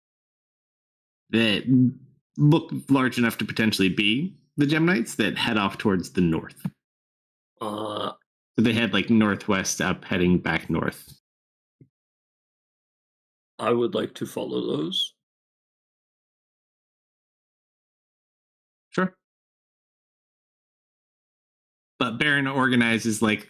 that look large enough to potentially be the Gem Knights that head off towards the north. So they head like northwest up, heading back north. I would like to follow those. Sure. But Baron organizes like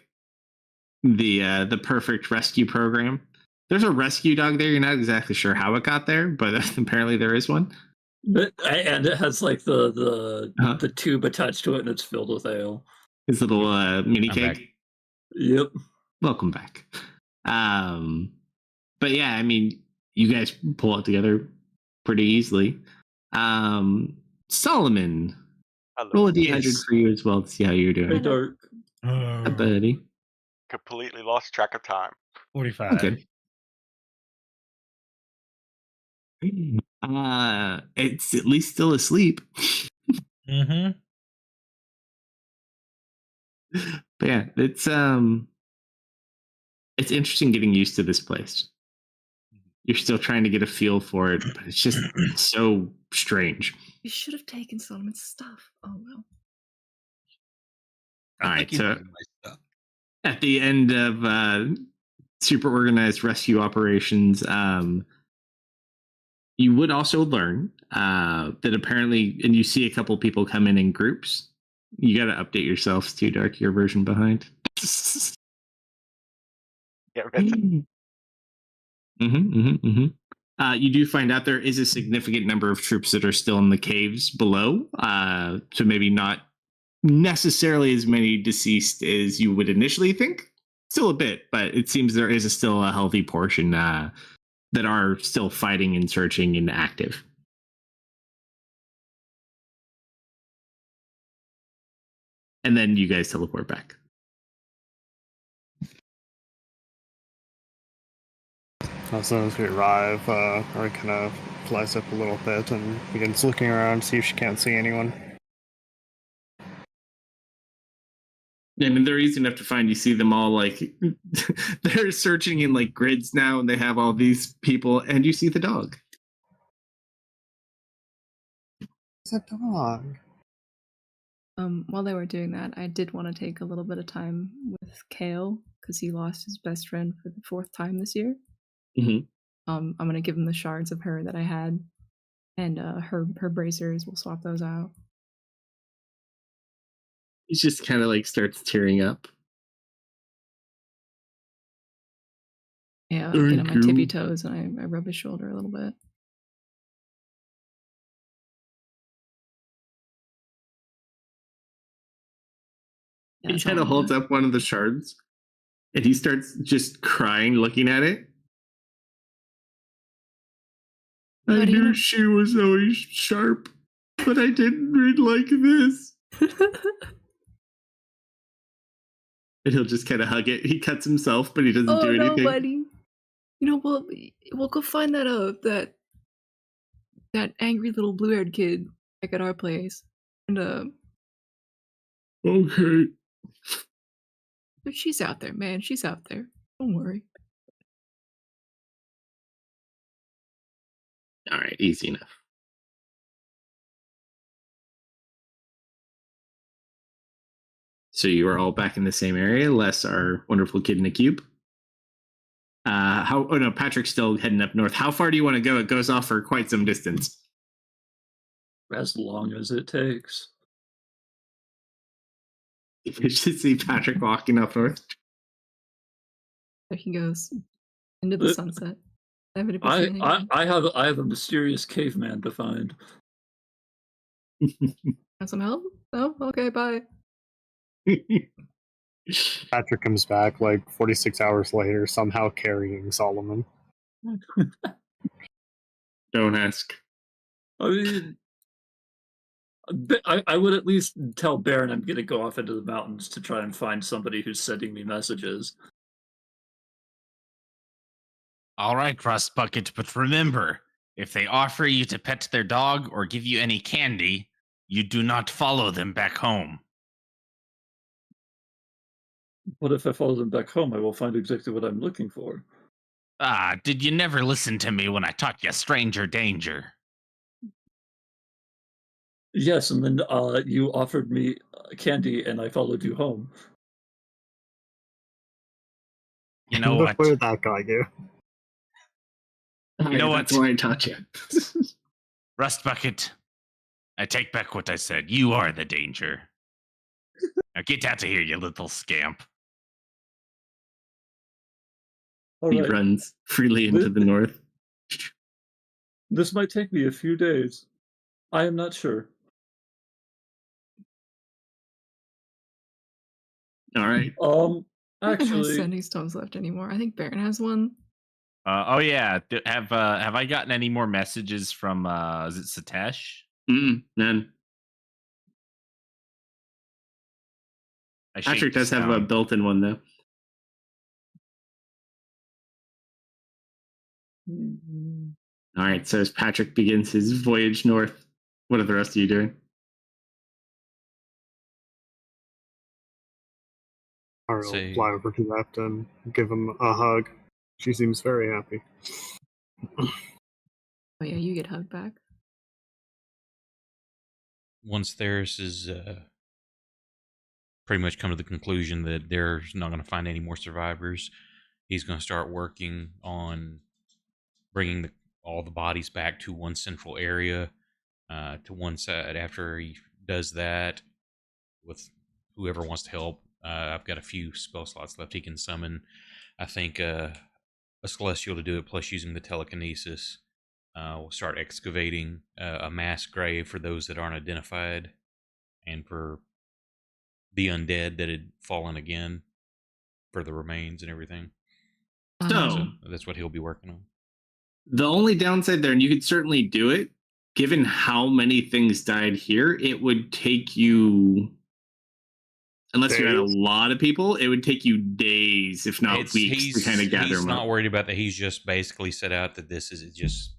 the perfect rescue program. There's a rescue dog there. You're not exactly sure how it got there, but apparently there is one. And it has like the tube attached to it, and it's filled with ale. His little mini cake. Back. Yep. Welcome back. But yeah, I mean, you guys pull it together pretty easily. Solomon, roll a D100 for you as well to see how you're doing. Hey, Dark. Hi, buddy. Completely lost track of time. 45. Okay. It's at least still asleep. Mm-hmm. But yeah, it's interesting getting used to this place. You're still trying to get a feel for it, but it's just so strange. You should have taken Solomon's stuff. Oh well. All I right, think you so needed my stuff. at the end of super organized rescue operations, you would also learn that apparently, and you see a couple people come in groups. You got to update yourselves too, Dark. Your version behind. Get rid You do find out there is a significant number of troops that are still in the caves below. So maybe not necessarily as many deceased as you would initially think. Still a bit, but it seems there is still a healthy portion that are still fighting and searching and active. And then you guys teleport back. As soon as we arrive, Ori kind of flies up a little bit and begins looking around, see if she can't see anyone. I mean, they're easy enough to find. You see them all like they're searching in like grids now, and they have all these people, and you see the dog. It's a dog. While they were doing that, I did want to take a little bit of time with Kale because he lost his best friend for the 4th time this year. Mm-hmm. I'm gonna give him the shards of her that I had, and her bracers. We'll swap those out. He just kind of like starts tearing up. Yeah, I get on my tippy toes and I rub his shoulder a little bit. He kind of holds up one of the shards, and he starts just crying, looking at it. I knew she was always sharp, but I didn't read like this. And he'll just kind of hug it. He cuts himself, but he doesn't do anything. No, buddy. You know, we'll go find that angry little blue-haired kid back at our place, and Okay. But she's out there, man. She's out there. Don't worry. All right, easy enough. So you are all back in the same area, less our wonderful kid in the cube. Oh no, Patrick's still heading up north. How far do you want to go? It goes off for quite some distance. As long as it takes. You should see Patrick walking up north. There he goes into the sunset. I have a mysterious caveman to find. Want some help? Oh, okay, bye. Patrick comes back like 46 hours later, somehow carrying Solomon. Don't ask. I mean, I would at least tell Baron I'm going to go off into the mountains to try and find somebody who's sending me messages. All right, Rust Bucket, but remember, if they offer you to pet their dog or give you any candy, you do not follow them back home. What if I follow them back home? I will find exactly what I'm looking for. Ah, did you never listen to me when I taught you stranger danger? Yes, and then you offered me candy and I followed you home. You know Look what? where that got you. You know what? That's why I taught you. Rust Bucket, I take back what I said. You are the danger. Now get out of here, you little scamp. He runs freely into the north. This might take me a few days. I am not sure. All right. I don't have Actually, sending stones left anymore. I think Baron has one. Oh yeah. Have I gotten any more messages from is it Satesh? None. Patrick does have a built-in one though. All right, so as Patrick begins his voyage north, what are the rest of you doing? I'll Say- fly over to that and give him a hug. She seems very happy. Oh yeah, you get hugged back. Once theirs is pretty much come to the conclusion that they're not going to find any more survivors, he's going to start working on bringing all the bodies back to one central area, to one side. After he does that, with whoever wants to help, I've got a few spell slots left. He can summon, I think, a celestial to do it, plus using the telekinesis. We'll start excavating a mass grave for those that aren't identified, and for the undead that had fallen again, for the remains and everything. So That's what he'll be working on. the only downside there, and you could certainly do it, given how many things died here, it would take you, unless you had a Days? lot of people, it would take you days, if not weeks, to kind of gather He's them not up. worried about that. He's just basically set out that this is just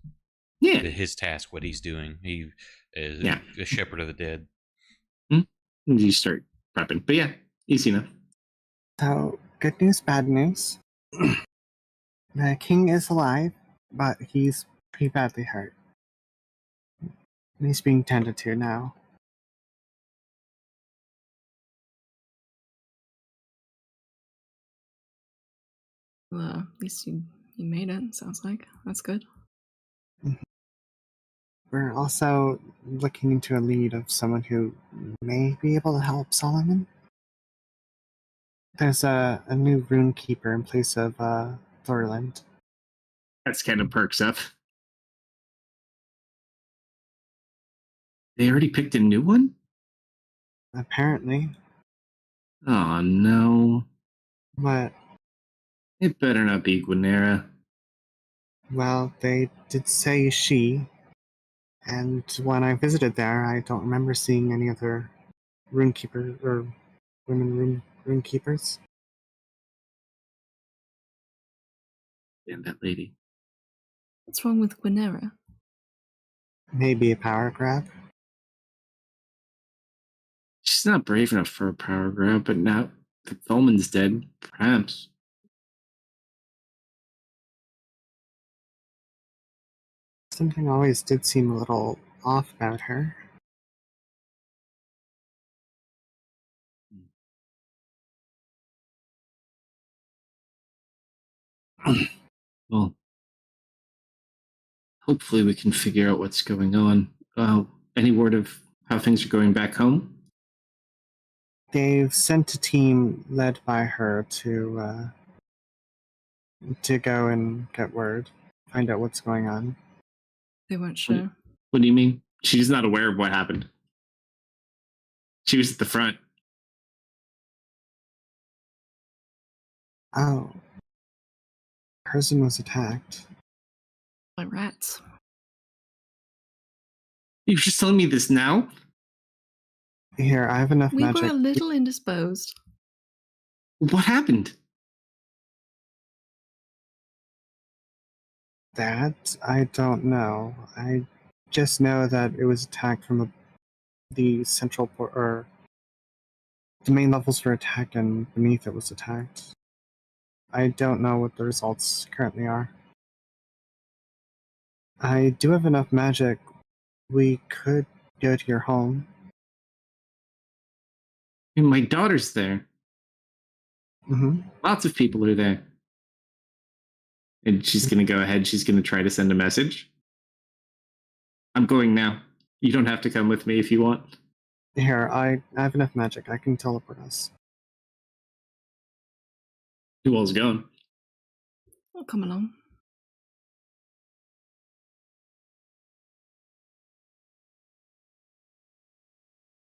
Yeah. his task, what he's doing. He is Yeah. a shepherd of the dead. You start prepping. But yeah, easy enough. So, good news, bad news. The king is alive, but he's pretty badly hurt. He's being tended to now. Well, at least you made it. Sounds like that's good. We're also looking into a lead of someone who may be able to help Solomon. There's a new rune keeper in place of Thorland. That's kind of perks up. They already picked a new one? Apparently. Oh no. But, It better not be Gwenera. well, they did say she. And when I visited there, I don't remember seeing any other rune keeper or women rune keepers. Damn that lady. What's wrong with Gwenera? Maybe a power grab. She's not brave enough for a power grab, but now that Tholman's dead, perhaps. Something always did seem a little off about her. Well, hopefully we can figure out what's going on. Any word of how things are going back home? They've sent a team led by her to go and get word, find out what's going on. They weren't sure. What do you mean? She's not aware of what happened. She was at the front. Oh. Person was attacked. By rats. You're just telling me this now? Here, I have enough We magic. were a little indisposed. What happened? That I don't know. I just know that it was attacked from the central or the main levels were attacked and beneath it was attacked. I don't know what the results currently are. I do have enough magic. We could go to your home. And my daughter's there. Mm-hmm. Lots of people are there. And she's going to go ahead. She's going to try to send a message. I'm going now. You don't have to come with me if you want. Here, I have enough magic. I can teleport us. Who all's going? I'll come along.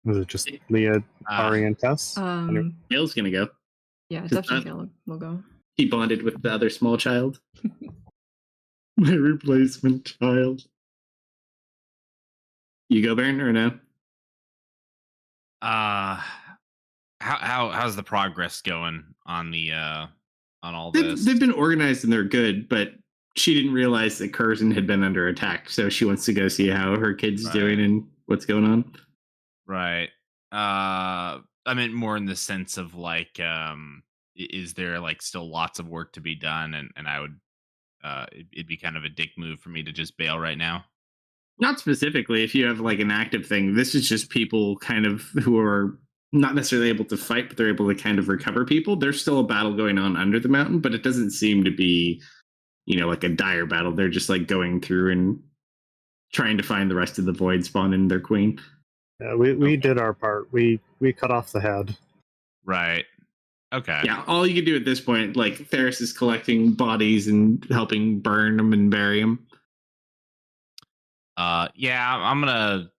Was it just Leah, Ari, and Tess? Gail's going to go. Yeah, Just definitely we'll go. He bonded with the other small child. My replacement child. You go, Baron, or no? How's the progress going on the on all They've, this? they've been organized and they're good, but she didn't realize that Curzon had been under attack, so she wants to go see how her kid's doing and what's going on. Right. I meant more in the sense of like, is there like still lots of work to be done, and I would, it'd be kind of a dick move for me to just bail right now. Not specifically if you have like an active thing. This is just people kind of who are not necessarily able to fight, but they're able to kind of recover people. There's still a battle going on under the mountain, but it doesn't seem to be, like a dire battle. They're just like going through and trying to find the rest of the void spawn and their queen. Yeah, we did our part. We cut off the head. Right. Okay. Yeah, all you can do at this point, like Theris is collecting bodies and helping burn them and bury them. Yeah, I'm gonna.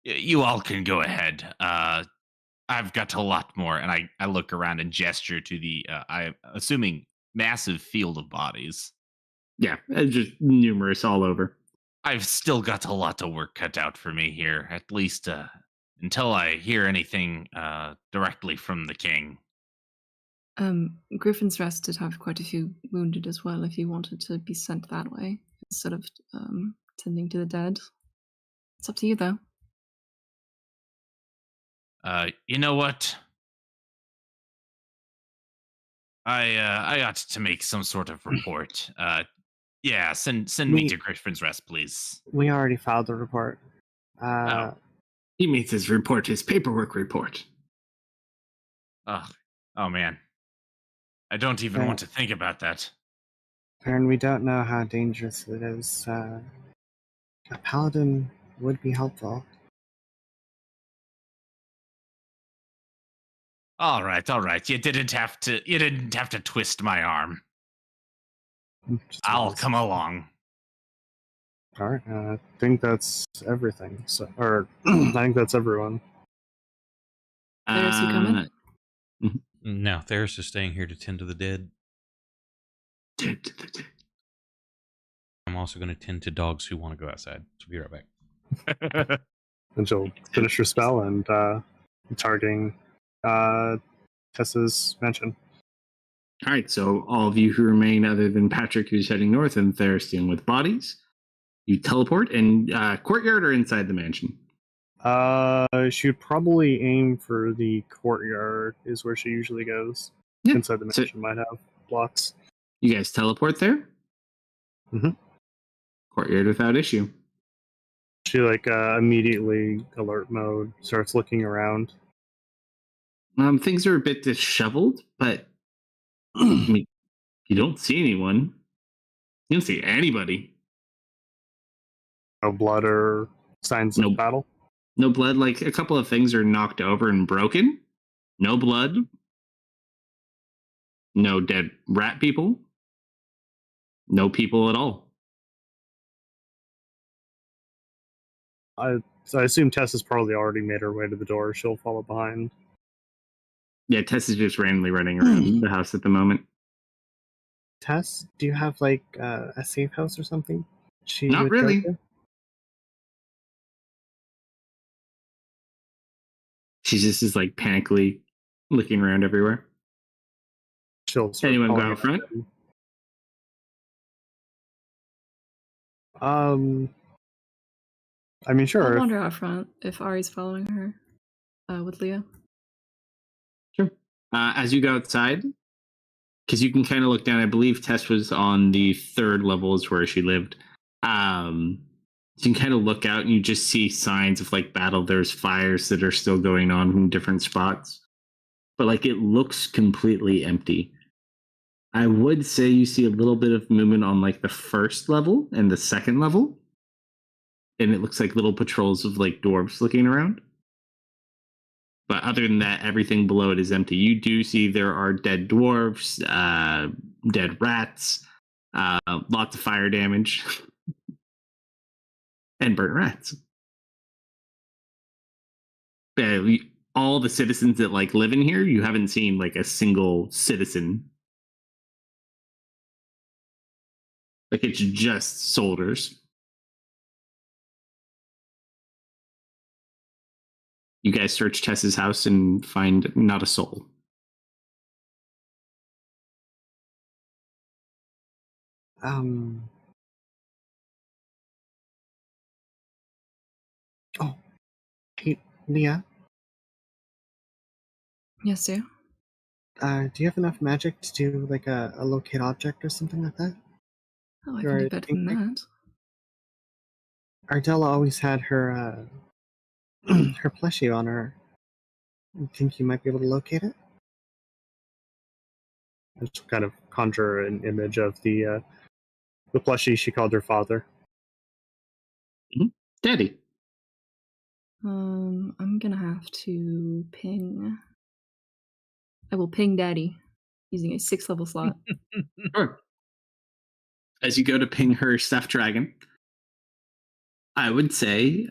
You all can go ahead. I've got a lot more, and I look around and gesture to the, I'm assuming massive field of bodies. Yeah, just numerous all over. I've still got a lot of work cut out for me here, at least until I hear anything directly from the king. Griffin's Rest did have quite a few wounded as well, if you wanted to be sent that way, instead of tending to the dead. It's up to you, though. You know what? I ought to make some sort of report. Yeah, send me to Griffin's Rest, please. We already filed the report. He means his report, his paperwork report. Oh man. I don't even want to think about that. And we don't know how dangerous it is. A paladin would be helpful. All right. You didn't have to twist my arm. I'll come along. All right. I think that's everything. So, I think that's everyone. Theris, you coming? No, Theris is staying here to tend to the dead. I'm also going to tend to dogs who want to go outside. So be right back. And she'll finish her spell and targeting Tessa's mansion. All right, so all of you who remain, other than Patrick, who's heading north, and Theris dealing with bodies, you teleport and courtyard or inside the mansion? She would probably aim for the courtyard, is where she usually goes. Yeah. Inside the mansion might have blocks. You guys teleport there? Mm-hmm. Courtyard without issue. She immediately alert mode, starts looking around. Things are a bit disheveled, but I mean, you don't see anyone. You don't see anybody. No blood or signs of battle? No blood. Like, a couple of things are knocked over and broken. No blood. No dead rat people. No people at all. I assume Tess has probably already made her way to the door. She'll follow behind. Yeah, Tess is just randomly running around the house at the moment. Tess, do you have a safe house or something? Not really. She just is panically looking around everywhere. Anyone go out front? I mean, sure. I'll wander out front if Ari's following her with Leah. Sure. As you go outside, because you can kind of look down, I believe Tess was on the 3rd level is where she lived. You can kind of look out and you just see signs of battle. There's fires that are still going on from different spots. But it looks completely empty. I would say you see a little bit of movement on the 1st level and the 2nd level. And it looks like little patrols of dwarves looking around. But other than that, everything below it is empty. You do see there are dead dwarves, dead rats, lots of fire damage, and burnt rats. All the citizens that live in here, you haven't seen a single citizen. It's just soldiers. You guys search Tess's house and find not a soul. Um. Oh, hey, Leah. Yes, sir. Do you have enough magic to do like a locate object or something like that? Oh, I can You're do a better pink than pick? that. Ardella always had her her plushie on her. You think you might be able to locate it? I just kind of conjure an image of the plushie she called her father. Daddy. I'm gonna have to ping. I will ping Daddy using a 6th level slot. Sure. As you go to ping her stuffed dragon, I would say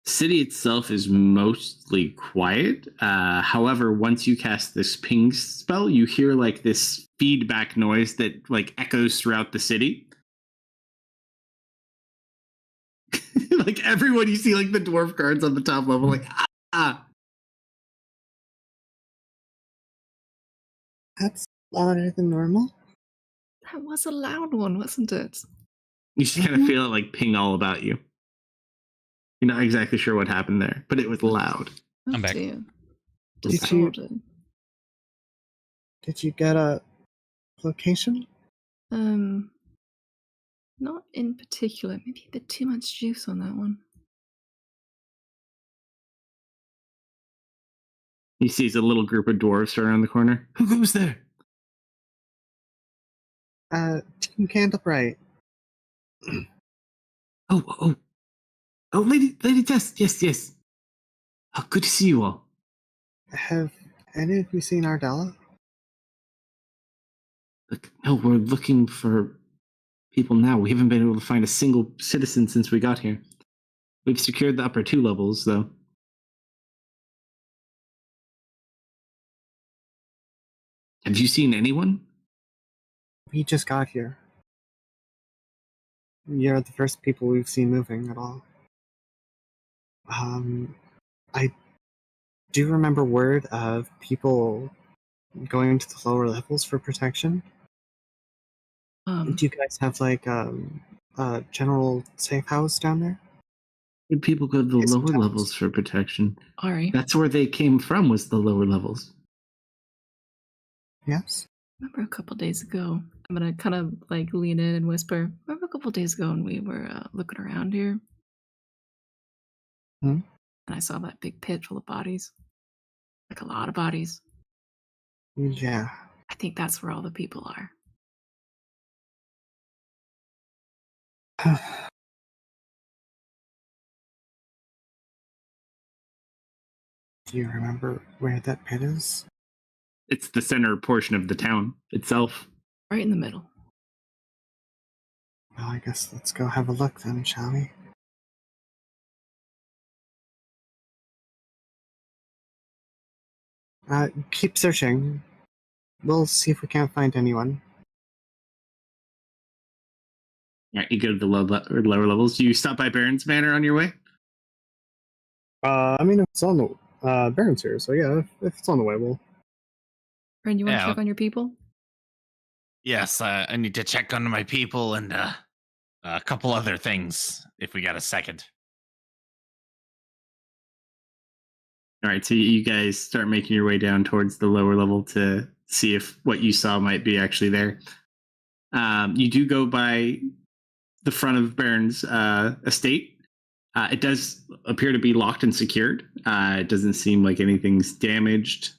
city itself is mostly quiet. However, once you cast this ping spell, you hear like this feedback noise that like echoes throughout the city. Like everyone, you see like the dwarf guards on the top level, like ah. That's louder than normal. That was a loud one, wasn't it? You just kind of feel it like ping all about you. You're not exactly sure what happened there, but it was loud. Oh I'm back. dear. Did you- Distorted. Did you get a location? Not in particular. Maybe a bit too much juice on that one. He sees a little group of dwarves around the corner. Who goes there? Team Candlebright. Oh, Lady Tess. Yes. Oh, good to see you all. Have any of you seen Ardella? Look, no, we're looking for people now. We haven't been able to find a single citizen since we got here. We've secured the upper 2 levels, though. Have you seen anyone? We just got here. You're the first people we've seen moving at all. I do remember word of people going to the lower levels for protection. Do you guys have like a general safe house down there? Did people go to the Yes, lower sometimes. levels for protection? Ari, That's where they came from, was the lower levels. Yes. remember a couple days ago? I'm gonna kind of like lean in and whisper. Remember a couple days ago when we were looking around here? Hmm? And I saw that big pit full of bodies. Like a lot of bodies. Yeah. I think that's where all the people are. Do you remember where that pit is? It's the center portion of the town itself. Right in the middle. Well, I guess let's go have a look then, shall we? Keep searching. We'll see if we can't find anyone. All right, you go to the lower levels. Do you stop by Baron's Manor on your way? I mean, it's on the Baron's here, so yeah, if it's on the way, we'll. Friend, you want to Yeah. check on your people? Yes, I need to check on my people and a couple other things if we got a second. All right, so you guys start making your way down towards the lower level to see if what you saw might be actually there. You do go by the front of Baron's estate. It does appear to be locked and secured. It doesn't seem like anything's damaged.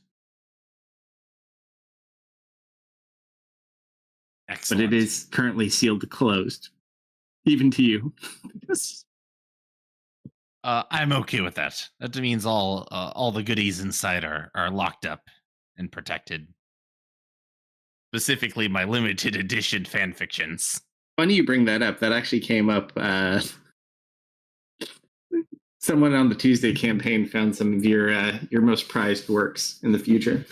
Excellent. But it is currently sealed closed, even to you. I'm okay with that. That means all the goodies inside are locked up and protected. Specifically, my limited edition fan fictions. Funny you bring that up. That actually came up. Someone on the Tuesday campaign found some of your most prized works in the future.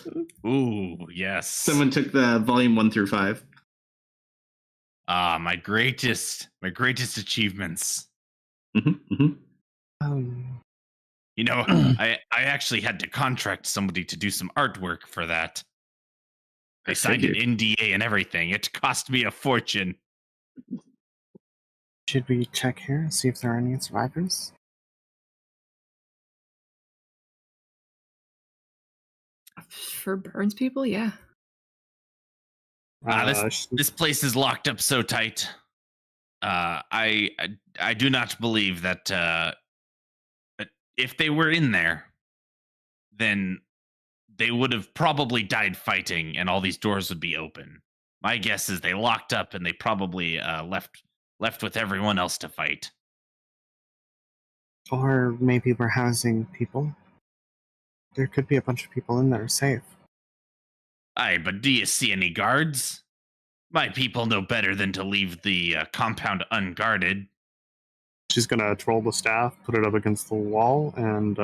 Ooh, yes. Someone took the volume 1 through 5. My greatest achievements. You know, I actually had to contract somebody to do some artwork for that. I signed an NDA and everything. It cost me a fortune. Should we check here and see if there are any survivors? For Burns people, yeah. This place is locked up so tight. I do not believe that if they were in there, then they would have probably died fighting, and all these doors would be open. My guess is they locked up, and they probably left with everyone else to fight. Or maybe we're housing people. There could be a bunch of people in there safe. Aye, but do you see any guards? My people know better than to leave the compound unguarded. She's gonna twirl the staff, put it up against the wall, and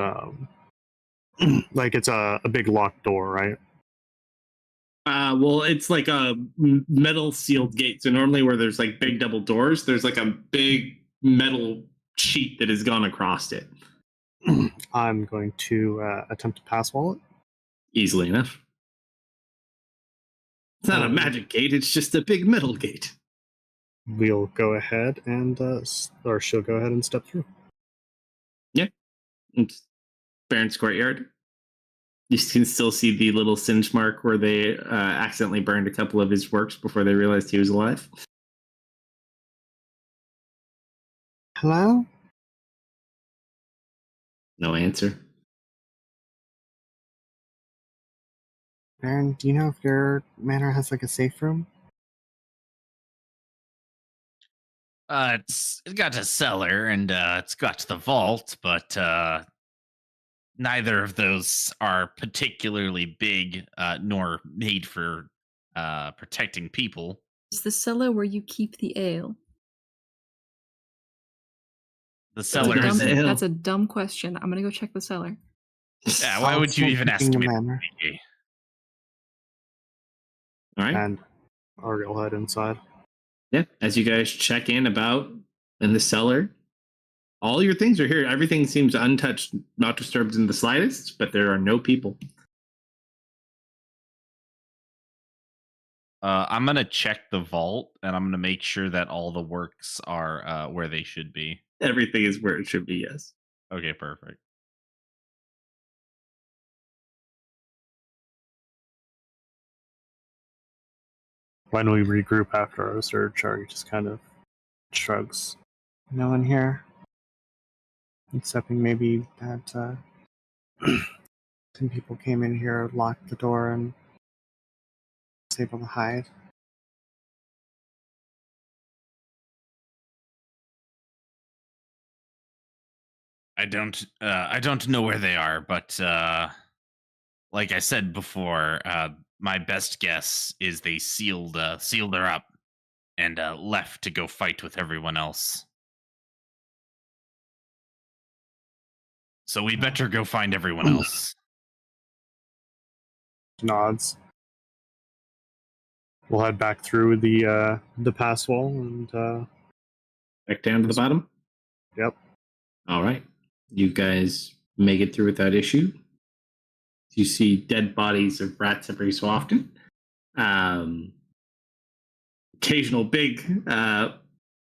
like it's a big locked door, right? Well, it's like a metal sealed gate. So normally where there's like big double doors, there's like a big metal sheet that has gone across it. I'm going to attempt to pass wall it. Easily enough. It's not a magic gate, it's just a big metal gate. We'll go ahead and, or she'll go ahead and step through. Yeah. It's Baron's courtyard. You can still see the little singe mark where they accidentally burned a couple of his works before they realized he was alive. Hello? No answer. Baron, do you know if your manor has like a safe room? It's got a cellar and it's got the vault, but neither of those are particularly big nor made for protecting people. Is the cellar where you keep the ale? The cellar Where's is. the ale? That's a dumb question. I'm gonna go check the cellar. Yeah, why would you even ask me? All right. And I'll head inside. Yeah. As you guys check in the cellar, all your things are here. Everything seems untouched, not disturbed in the slightest, but there are no people. I'm gonna check the vault, and I'm gonna make sure that all the works are where they should be. Everything is where it should be, yes. Okay, perfect. When we regroup after our search, Ari just kind of shrugs. No one here. Excepting maybe that some people came in here, locked the door, and was able to hide. I don't know where they are, but like I said before, my best guess is they sealed her up and left to go fight with everyone else. So we better go find everyone else. Nods. We'll head back through the pass wall and Back down to the bottom? Yep. All right. You guys make it through without issue. You see dead bodies of rats every so often. Occasional big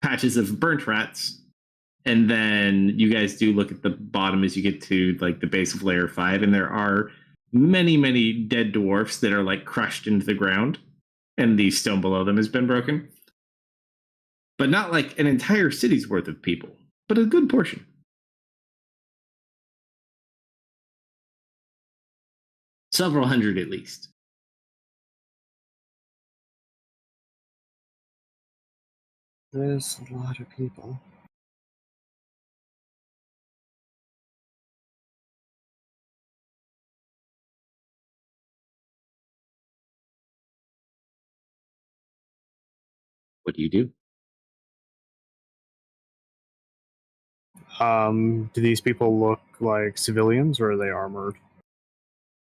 patches of burnt rats. And then you guys do look at the bottom as you get to like the base of layer 5, and there are many, many dead dwarfs that are like crushed into the ground, and the stone below them has been broken. But not like an entire city's worth of people, but a good portion. Several hundred at least. there's a lot of people. What do you do? Do these people look like civilians or are they armored?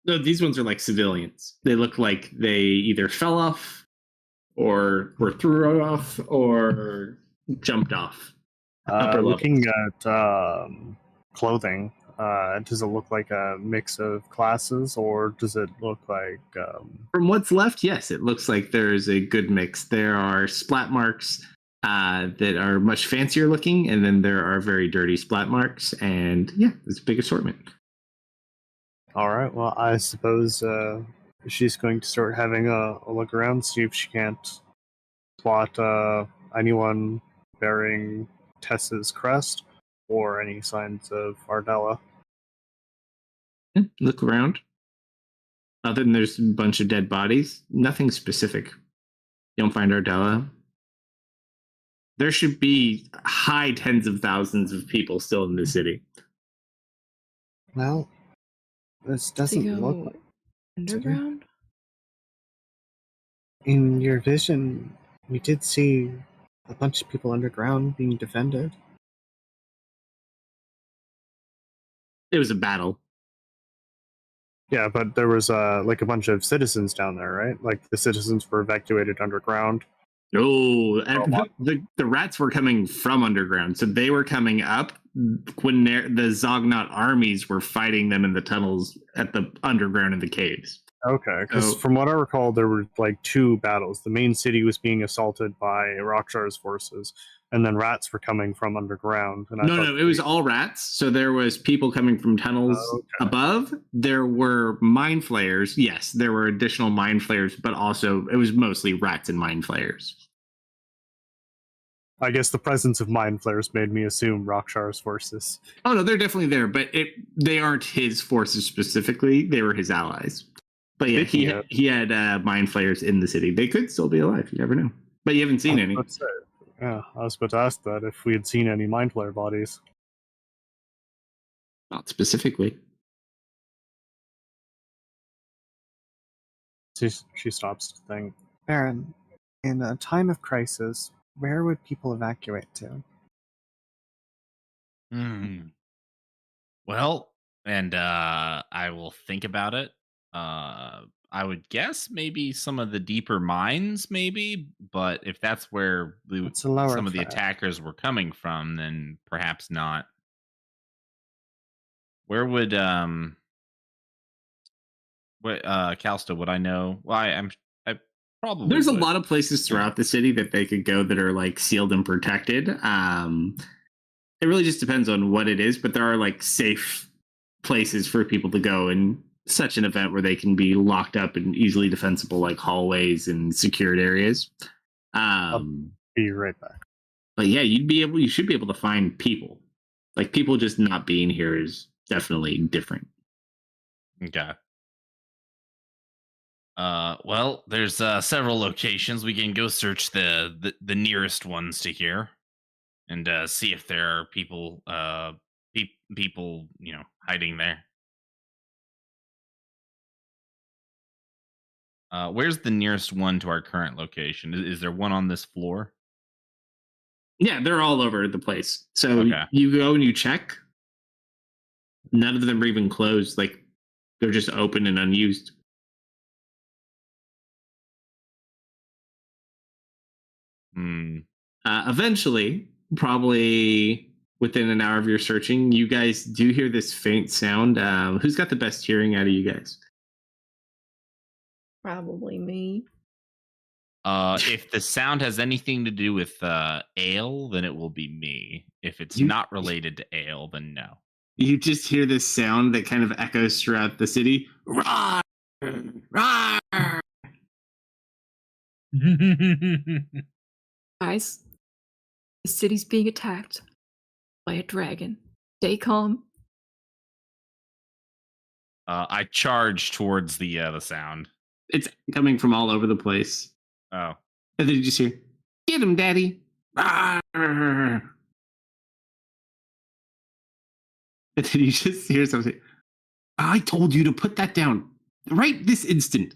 No, these ones are like civilians. They look like they either fell off or were thrown off or jumped off. Upper Looking at clothing, Does it look like a mix of classes, or does it look like... From what's left, yes, it looks like there's a good mix. There are splat marks that are much fancier looking, and then there are very dirty splat marks, and yeah, it's a big assortment. All right, well, I suppose she's going to start having a look around, see if she can't spot anyone bearing Tess's crest or any signs of Ardella. Look around. Other than there's a bunch of dead bodies, nothing specific. You don't find Ardella. There should be high tens of thousands of people still in the city. Well, this doesn't look like... underground. In your vision, we did see a bunch of people underground being defended. It was a battle. Yeah, but there was like a bunch of citizens down there, right? Like the citizens were evacuated underground. No, the rats were coming from underground, so they were coming up when the Zognot armies were fighting them in the tunnels at the underground in the caves. Okay, because from what I recall, there were like two battles. The main city was being assaulted by Rockshar's forces, and then rats were coming from underground. And No, it was all rats. So there was people coming from tunnels above. There were mind flayers. Yes, there were additional mind flayers, but also it was mostly rats and mind flayers. I guess the presence of mind flayers made me assume Rockshar's forces. Oh no, they're definitely there, but they aren't his forces specifically. They were his allies. But yeah, he had mind flayers in the city. They could still be alive. You never know. But you haven't seen any. Yeah, I was about to ask that if we had seen any mind flayer bodies. Not specifically. She stops to think. Baron, in a time of crisis, where would people evacuate to? Well, and I will think about it. I would guess maybe some of the deeper mines, maybe. But if that's where some of the attackers were coming from, then perhaps not. Where would Kalsto? Would I know? Well, I probably. There's a lot of places throughout the city that they could go that are like sealed and protected. It really just depends on what it is, but there are like safe places for people to go in such an event where they can be locked up in easily defensible like hallways and secured areas. I'll be right back. But yeah, you should be able to find people. Like people just not being here is definitely different. Okay. Well, there's several locations. We can go search the nearest ones to here, and see if there are people people hiding there. Where's the nearest one to our current location? Is there one on this floor? Yeah, they're all over the place. So Okay. you go and you check. None of them are even closed. Like they're just open and unused. Eventually, probably within an hour of your searching, you guys do hear this faint sound. Who's got the best hearing out of you guys? Probably me. If the sound has anything to do with ale, then it will be me. If it's not related to ale, then no. You just hear this sound that kind of echoes throughout the city. Rawr! Rawr! Guys, the city's being attacked by a dragon. Stay calm. I charge towards the sound. It's coming from all over the place. Oh. And then you just hear, "Get him, Daddy!" Rawr! And then you just hear something. "I told you to put that down right this instant."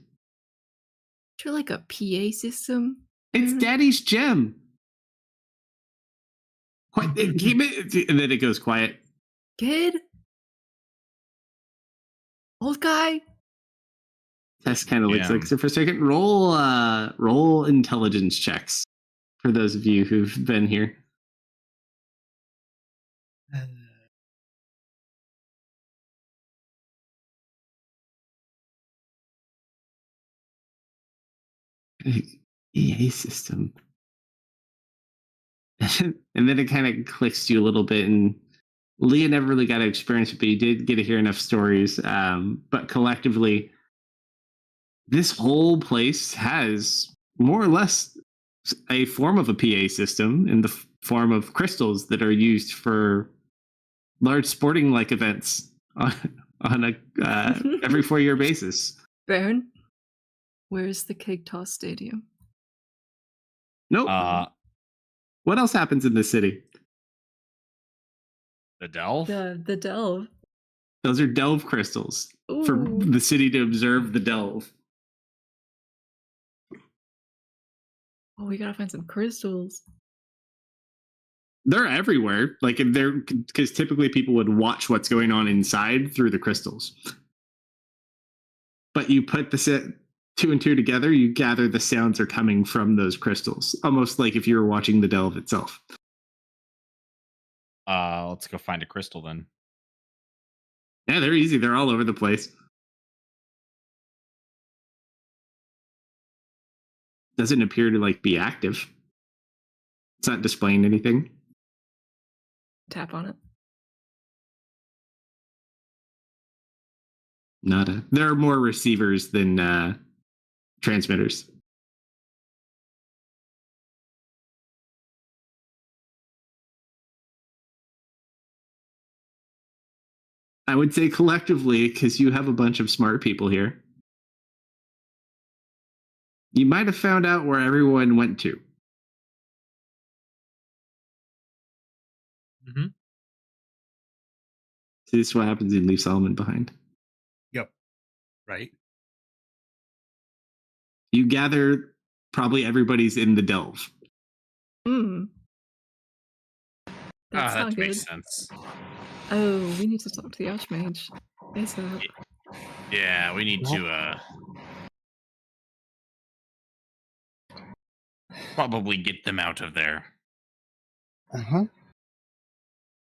You're like a PA system. It's Daddy's gem. And then it goes quiet. Kid? Old guy? Tess kind of looks like it for a second. Roll intelligence checks for those of you who've been here. EA system. And then it kind of clicks to you a little bit, and Leah never really got to experience it, but you did get to hear enough stories. But collectively, this whole place has more or less a form of a PA system in the form of crystals that are used for large sporting like events on a every 4-year basis. Baron, where's the cake toss stadium? Nope. What else happens in this city? The Delve? The delve. Those are delve crystals for Ooh. the city to observe the delve. Oh, we gotta find some crystals. They're everywhere. Like they're because typically people would watch what's going on inside through the crystals. But you put the set 2 and 2 together, you gather the sounds are coming from those crystals, almost like if you were watching the delve itself. Let's go find a crystal then. Yeah, they're easy. They're all over the place. Doesn't appear to like be active. It's not displaying anything. Tap on it. Nada. There are more receivers than transmitters. I would say collectively, because you have a bunch of smart people here, you might have found out where everyone went to. Mm-hmm. So this is what happens when you leave Solomon behind. Yep. Right. You gather probably everybody's in the delve. That's that not good. makes sense. Oh, we need to talk to the Archmage. ASAP. Yeah, we need to probably get them out of there.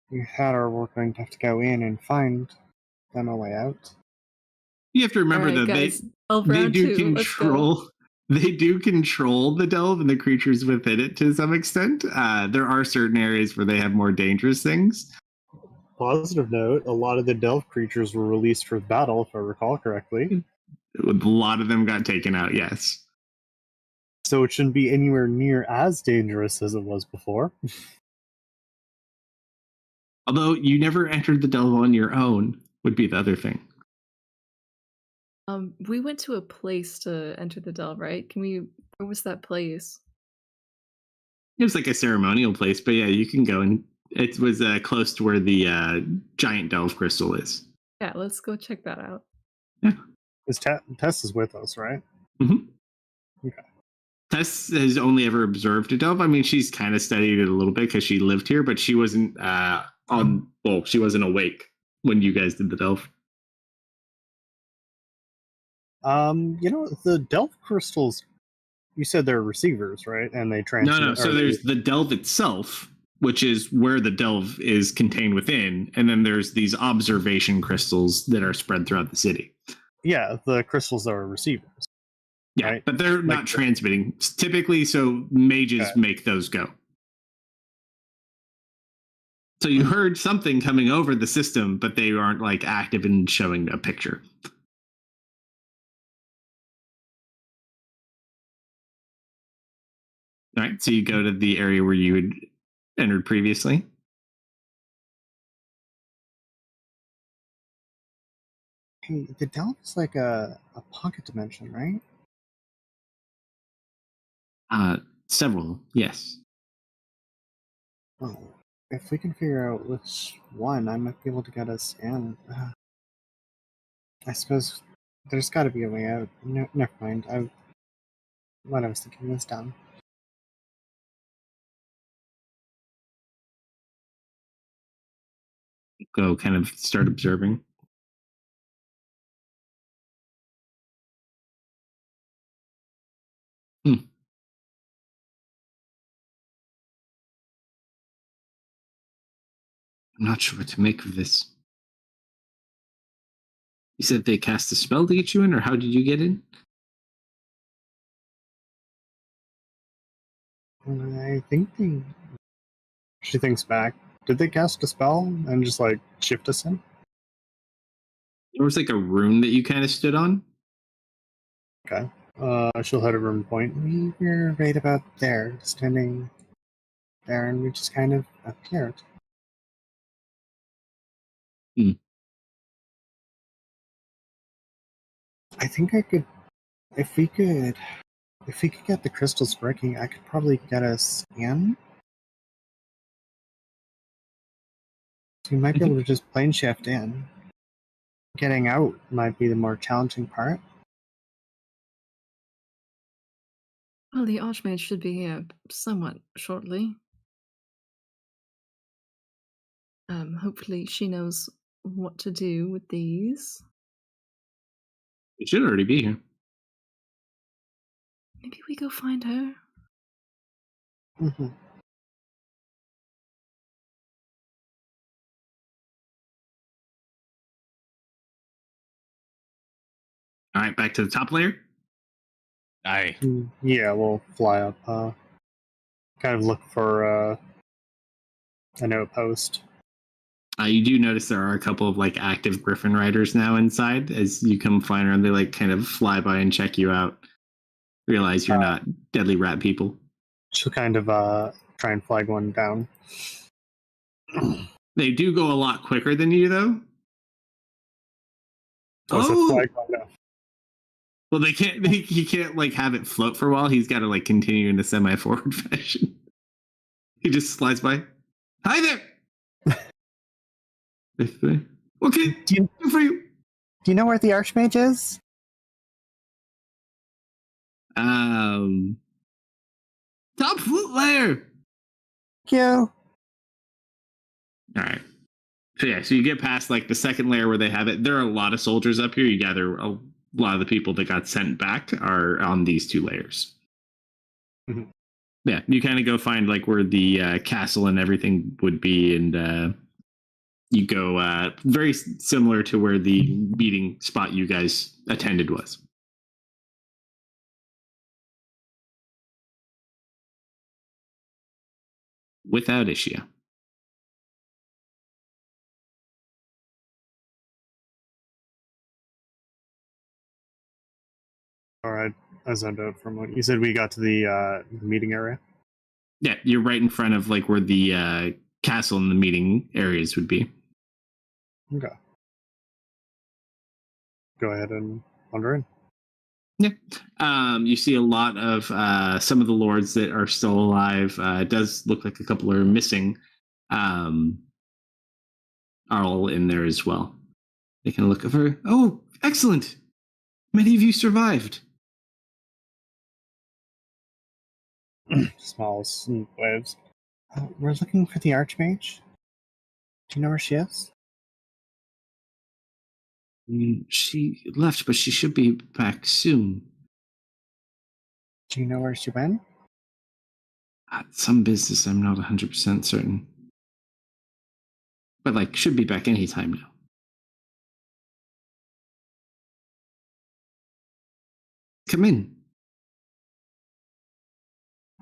We had our work going to have to go in and find them a way out. You have to remember Alright, that guys, they round do 2, let's go. control. They do control the delve and the creatures within it to some extent. There are certain areas where they have more dangerous things. Positive note, a lot of the delve creatures were released for battle, if I recall correctly. A lot of them got taken out, yes. So it shouldn't be anywhere near as dangerous as it was before. Although you never entered the delve on your own, would be the other thing. We went to a place to enter the delve, right? Where was that place? It was like a ceremonial place, but yeah, you can go, and it was close to where the giant delve crystal is. Yeah, let's go check that out. Yeah. Because Tess is with us, right? Mm-hmm. Okay. Tess has only ever observed a delve. I mean, she's kind of studied it a little bit because she lived here, but she wasn't she wasn't awake when you guys did the delve. The delve crystals, you said they're receivers, right? And they transmit. No. So there's the delve itself, which is where the delve is contained within, and then there's these observation crystals that are spread throughout the city. Yeah, the crystals are receivers. Yeah, right? but they're not transmitting typically, so mages make those go. So you heard something coming over the system, but they aren't like active and showing a picture. All right, so you go to the area where you had entered previously. Hey, the delve is like a pocket dimension, right? Several, yes. Oh, if we can figure out which one, I might be able to get us in. I suppose there's got to be a way out. No, never mind. What I was thinking was dumb. Go kind of start observing. I'm not sure what to make of this. You said they cast a spell to get you in, or how did you get in? I think they. She thinks back. Did they cast a spell and just like shift us in? There was like a room that you kind of stood on. Okay. She'll hit a room point. We were right about there, standing there, and we just kind of appeared. I think I could, if we could get the crystals working, I could probably get us in. So we might be able to just plane shift in. Getting out might be the more challenging part. Well, the Archmage should be here somewhat shortly. Hopefully she knows what to do with these. It should already be here. Maybe we go find her. Mm-hmm. All right, back to the top layer. Aye. Yeah, we'll fly up. Kind of look for an outpost. You do notice there are a couple of like active Griffin riders now inside. As you come flying around, they like kind of fly by and check you out. Realize you're not deadly rat people. She'll kind of try and flag one down. They do go a lot quicker than you, though. So flag one down. Well, they can't. He can't like have it float for a while. He's got to like continue in a semi-forward fashion. He just slides by. Hi there. What can I do for you? Do you know where the Archmage is? Top flute layer. Thank you. All right. So yeah, so you get past like the second layer where they have it. There are a lot of soldiers up here. You gather a lot of the people that got sent back are on these two layers. Mm-hmm. Yeah, you kind of go find like where the castle and everything would be, and you go very similar to where the meeting spot you guys attended was. Without issue. All right, I zoned out from what you said. We got to the meeting area. Yeah, you're right in front of like where the castle and the meeting areas would be. Okay. Go ahead and wander in. Yeah. You see a lot of some of the lords that are still alive. It does look like a couple are missing. Are all in there as well. They can look over. Oh, excellent! Many of you survived. Smalls and waves. We're looking for the Archmage. Do you know where she is? She left, but she should be back soon. Do you know where she went? Some business, I'm not 100% certain. But, like, should be back anytime now. Come in.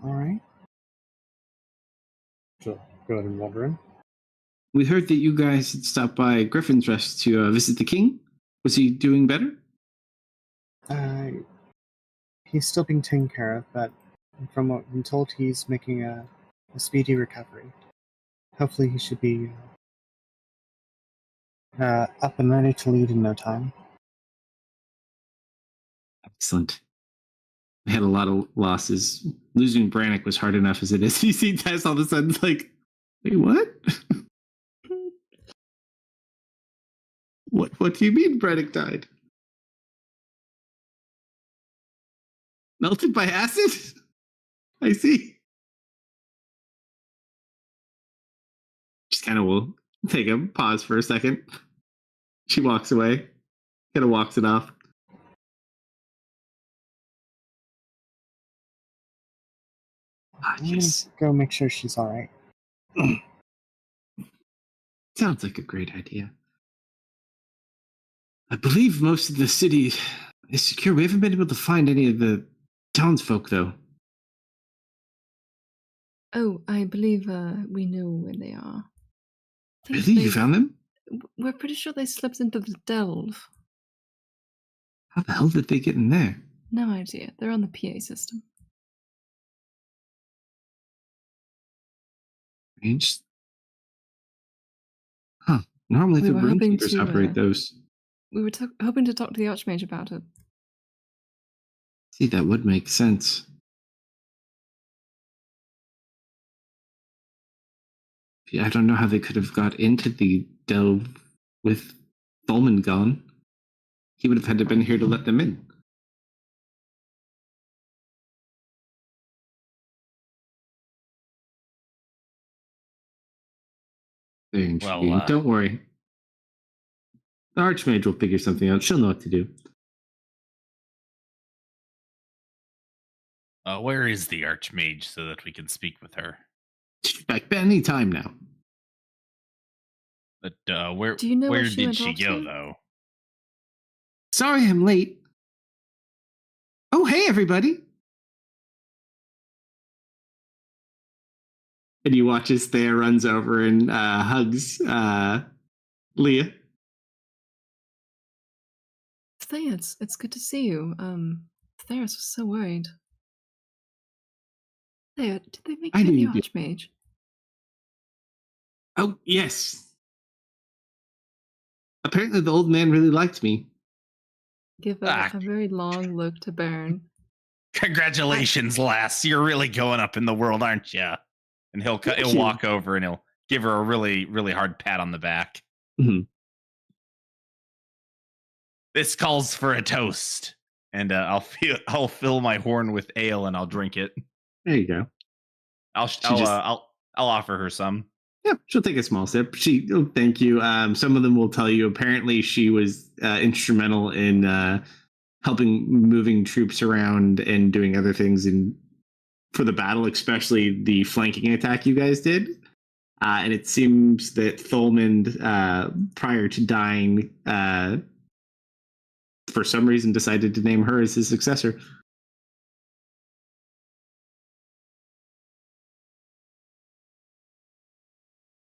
All right. So go ahead and wander in. We heard that you guys had stopped by Griffin's Rest to visit the king. Was he doing better? He's still being taken care of, but from what I'm told, he's making a speedy recovery. Hopefully he should be up and ready to lead in no time. Excellent. I had a lot of losses. Losing Brannick was hard enough as it is. You see Tess all of a sudden like, wait, what? What do you mean Brannick died? Melted by acid? I see. Just kind of will take a pause for a second. She walks away, kind of walks it off. Yes. Go make sure she's all right. Sounds like a great idea. I believe most of the city is secure. We haven't been able to find any of the townsfolk, though. Oh, I believe we know where they are. I think Really? You they've- found them? We're pretty sure they slipped into the delve. How the hell did they get in there? No idea. They're on the PA system. Strange. Huh. Normally We the were hoping roomkeepers to, operate those. We were hoping to talk to the Archmage about it. See, that would make sense. Yeah, I don't know how they could have got into the delve with Tholman gone. He would have had to been here to let them in. Very intriguing. Well, Don't worry. The Archmage will figure something out. She'll know what to do. where is the Archmage so that we can speak with her? She's back any time now. But where Do you know where where she did went she off go to? though? Sorry I'm late. Oh, hey, everybody. And you watch as Thea runs over and hugs Leah. Thea, it's good to see you. Theris was so worried. Thea, did they make I you the knew you did. Archmage? Oh, yes. Apparently the old man really liked me. Give a very long look to Baron. Congratulations, lass! You're really going up in the world, aren't you? And he'll walk over and he'll give her a really really hard pat on the back. Mm-hmm. This calls for a toast, and I'll fill my horn with ale and I'll drink it. There you go. I'll offer her some. Yeah, she'll take a small sip. Thank you. Some of them will tell you. Apparently, she was instrumental in helping moving troops around and doing other things for the battle, especially the flanking attack you guys did. And it seems that Tholman, prior to dying, for some reason decided to name her as his successor.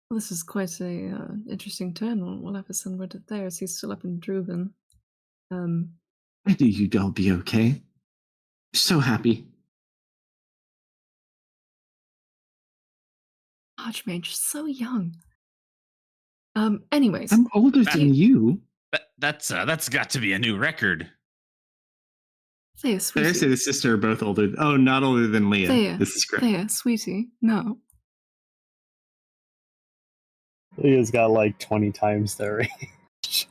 Well, this is quite a interesting turn. We'll have to send word to Theris. He's still up in Druven. I knew you'd all be okay. So happy. Archmage, so young. Anyways, I'm older than you. That's got to be a new record. Thea, sweetie. Theris and his sister are both older. Oh, not older than Leah. Thea, this is correct. Thea, sweetie. No. Leah's got like 20 times their age.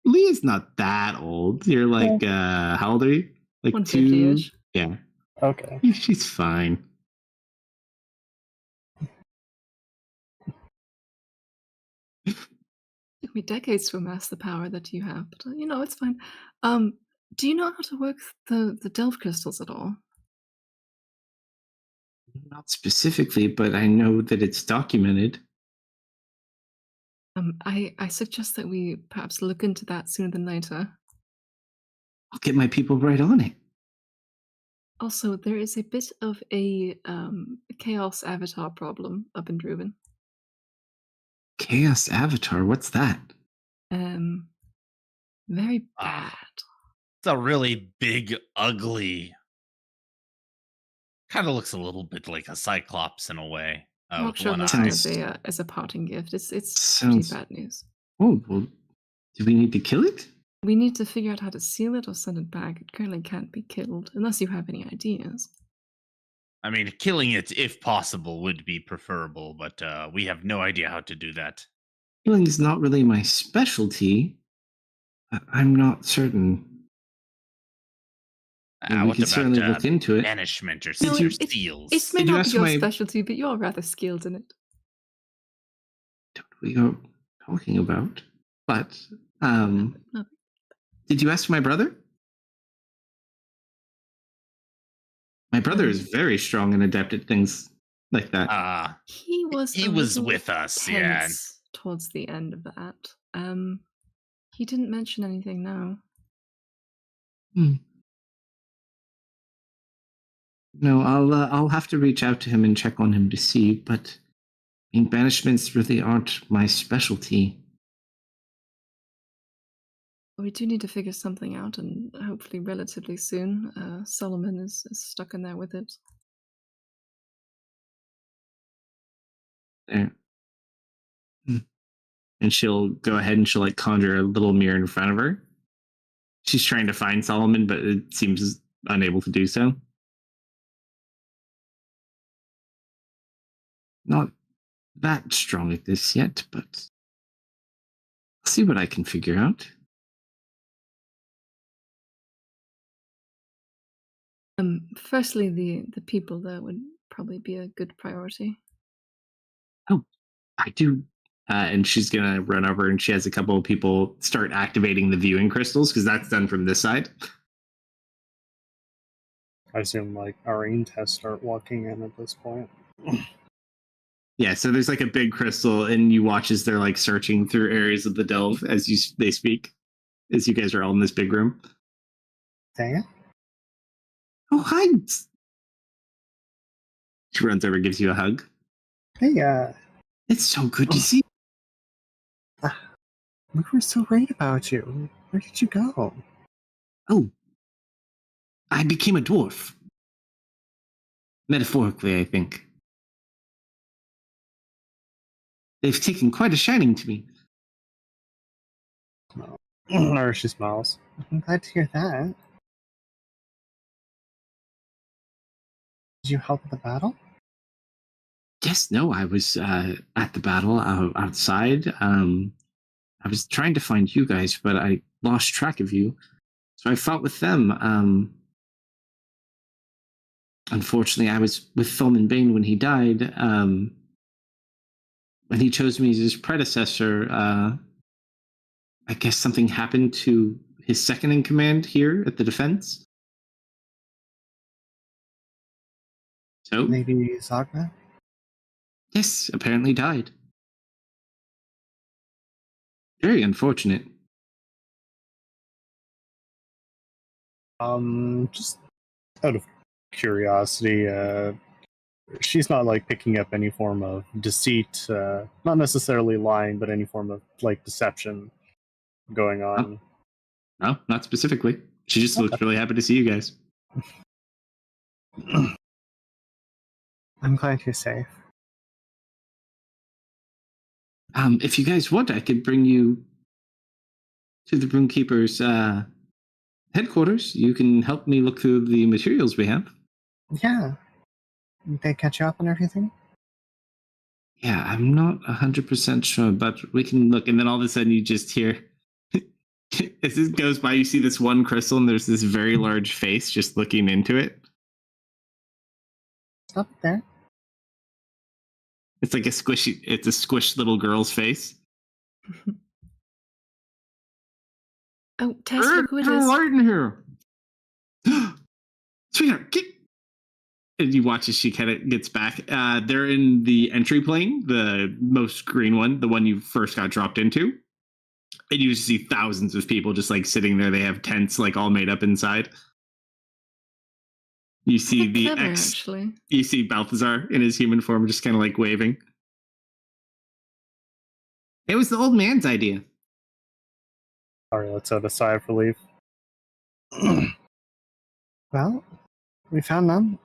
Leah's not that old. You're like, how old are you? Like 150-ish. 2? Yeah. Okay. She's fine. Took me decades to amass the power that you have, but it's fine. Do you know how to work the delve crystals at all? Not specifically, but I know that it's documented. I suggest that we perhaps look into that sooner than later. I'll get my people right on it. Also, there is a bit of a chaos avatar problem up in Druven. Chaos Avatar? What's that? Very bad. It's a really big, ugly. Kind of looks a little bit like a cyclops in a way. With one eye. As a parting gift. It's Sounds... pretty bad news. Oh, well, do we need to kill it? We need to figure out how to seal it or send it back. It currently can't be killed, unless you have any ideas. I mean, killing it, if possible, would be preferable, but we have no idea how to do that. Killing is not really my specialty. I'm not certain. We can certainly look into it. Banishment or seals. It may not be your specialty, but you're rather skilled in it. Don't we are talking about? But did you ask my brother? My brother is very strong and adept at things like that. He was with us, towards the end of that. He didn't mention anything now. No, I'll have to reach out to him and check on him to see, but banishments really aren't my specialty. We do need to figure something out, and hopefully relatively soon. Solomon is stuck in there with it. There. And she'll go ahead and she'll like conjure a little mirror in front of her. She's trying to find Solomon, but it seems unable to do so. Not that strong at this yet, but I'll see what I can figure out. Firstly, the people there would probably be a good priority. Oh, I do. And she's gonna run over, and she has a couple of people start activating the viewing crystals because that's done from this side. I assume like Arene has start walking in at this point. Yeah, so there's like a big crystal, and you watch as they're like searching through areas of the delve as they speak, as you guys are all in this big room. Dang it. Oh, hi. She runs over, gives you a hug. Hey, It's so good to see. we were so worried about you. Where did you go? Oh, I became a dwarf. Metaphorically, I think. They've taken quite a shining to me. Or she smiles. I'm glad to hear that. Did you help with the battle? Yes, no, I was at the battle outside. I was trying to find you guys, but I lost track of you. So I fought with them. Unfortunately, I was with Thoman Bane when he died. When he chose me as his predecessor, I guess something happened to his second in command here at the defense. So, Maybe Zagna? yes, apparently died. Very unfortunate. Just out of curiosity, she's not like picking up any form of deceit, not necessarily lying, but any form of like deception going on. No, not specifically. She just looked really happy to see you guys. I'm glad you're safe. If you guys want, I could bring you to the Runekeeper's headquarters. You can help me look through the materials we have. Yeah. They catch you up on everything? Yeah, I'm not 100% sure, but we can look. And then all of a sudden you just hear, as this goes by, you see this one crystal and there's this very large face just looking into it. Stop it there. It's like it's a squished little girl's face. Oh, Tess, look who it is. Right in here. Sweetheart, get. And you watch as she kind of gets back. They're in the entry plane, the most green one, the one you first got dropped into. And you see thousands of people just like sitting there. They have tents like all made up inside. You see the clever, actually. You see Balthazar in his human form just kind of like waving. It was the old man's idea. Alright, let's out a sigh of relief. Well, we found them.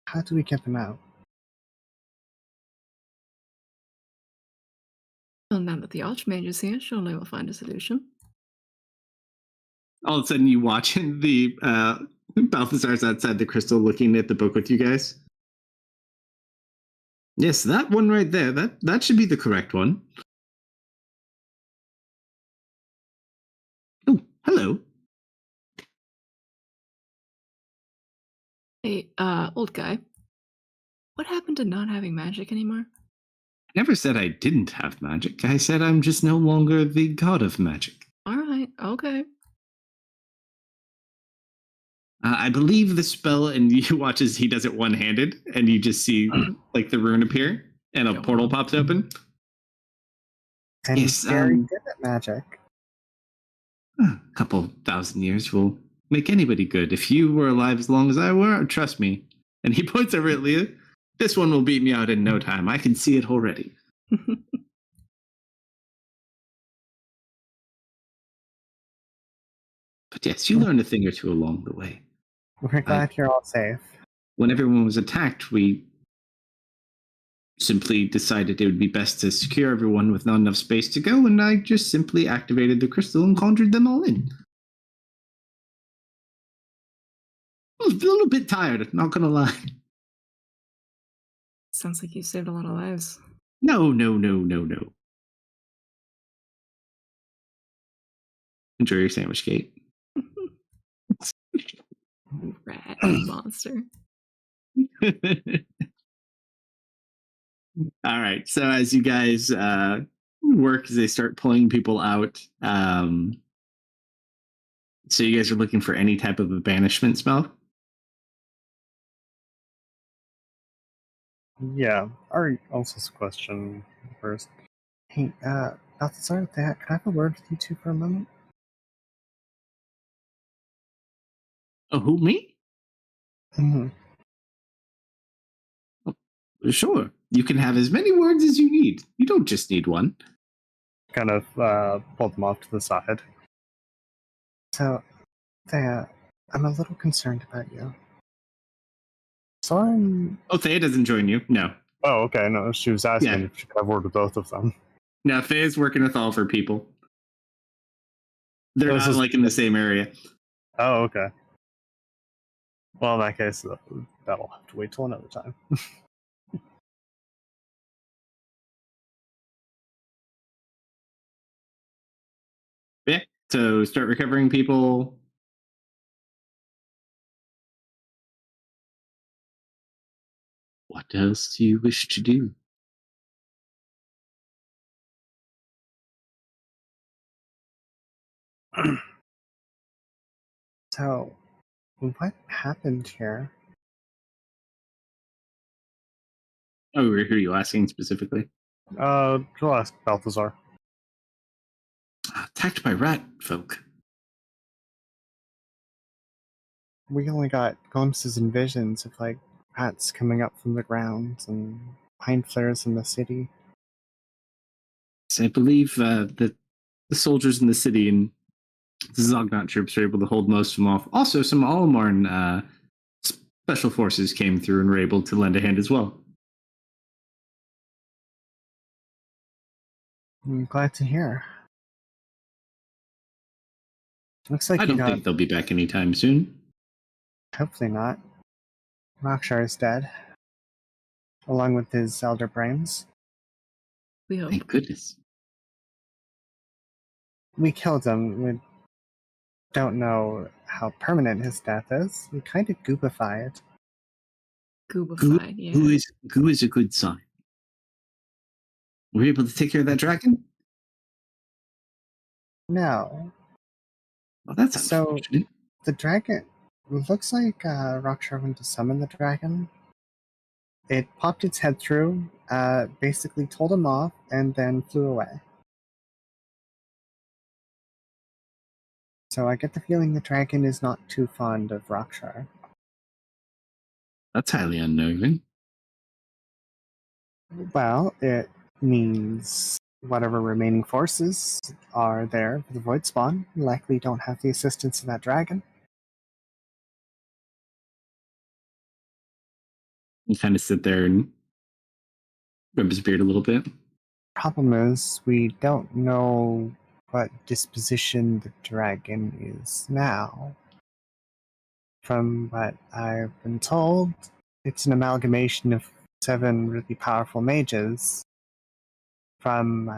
How do we get them out? Well, now that the Archmage is here, surely we'll find a solution. All of a sudden you watch the Balthazar's outside the crystal looking at the book with you guys. Yes, that one right there. That should be the correct one. Oh, hello. Hey, old guy. What happened to not having magic anymore? I never said I didn't have magic. I said I'm just no longer the god of magic. Alright, okay. I believe the spell, and you watch as he does it one-handed, and you just see like the rune appear, and a portal pops open. And Yes, very good at magic. A couple thousand years will make anybody good. If you were alive as long as I were, trust me, And he points over at Leah. This one will beat me out in no time. I can see it already. But yes, you learned a thing or two along the way. We're glad you're all safe. When everyone was attacked, we simply decided it would be best to secure everyone with not enough space to go, and I just simply activated the crystal and conjured them all in. I was a little bit tired, not gonna lie. Sounds like you saved a lot of lives. No. Enjoy your sandwich, Kate. Rat monster. All right. So as you guys work, as they start pulling people out, so you guys are looking for any type of a banishment spell? Yeah. Ari also has a question first. Hey, Balthazar, can I have a word with you two for a moment? Oh, who, me? Mm-hmm. Sure. You can have as many words as you need. You don't just need one. Kind of pull them off to the side. So, Thea, I'm a little concerned about you. So I'm... Oh, Thea doesn't join you. No. Oh, okay. No, she was asking if she could have a word with both of them. No, Thea's working with all of her people. They're This not is- like in the same area. Oh, okay. Well, in that case, that'll have to wait till another time. Yeah. So start recovering people. What else do you wish to do? So, what happened here? Oh, who are you asking specifically? Go ask Balthazar. Attacked by rat folk. We only got glimpses and visions of, like, rats coming up from the ground and pine flares in the city. So I believe the soldiers in the city and the Zognot troops were able to hold most of them off. Also, some Alamarn special forces came through and were able to lend a hand as well. I'm glad to hear. Looks like I don't think they'll be back anytime soon. Hopefully not. Rockshar is dead, along with his elder brains. We hope. Thank goodness. We killed him. We don't know how permanent his death is. We kind of goobified. Goobified, yeah. Goo is a good sign. Were you able to take care of that dragon? No. Well, that's So, unfortunate. the dragon... Looks like Rockshar went to summon the dragon. It popped its head through, basically told him off, and then flew away. So I get the feeling the dragon is not too fond of Rockshar. That's highly unnerving. Well, it means whatever remaining forces are there for the Void Spawn likely don't have the assistance of that dragon. You kind of sit there and rub his beard a little bit. Problem is, we don't know what disposition the dragon is now. From what I've been told, it's an amalgamation of 7 really powerful mages from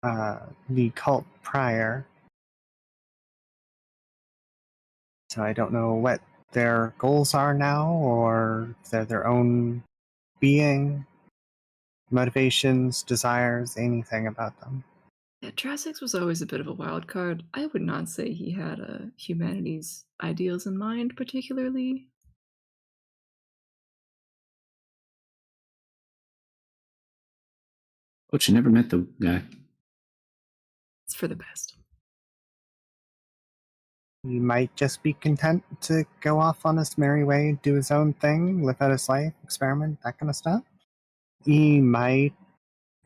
the cult prior. So I don't know what their goals are now, or if they're their own being, motivations, desires, anything about them. Yeah, Trassix was always a bit of a wild card. I would not say he had humanity's ideals in mind, particularly. Oh, you never met the guy. It's for the best. He might just be content to go off on his merry way, do his own thing, live out his life, experiment, that kind of stuff. He might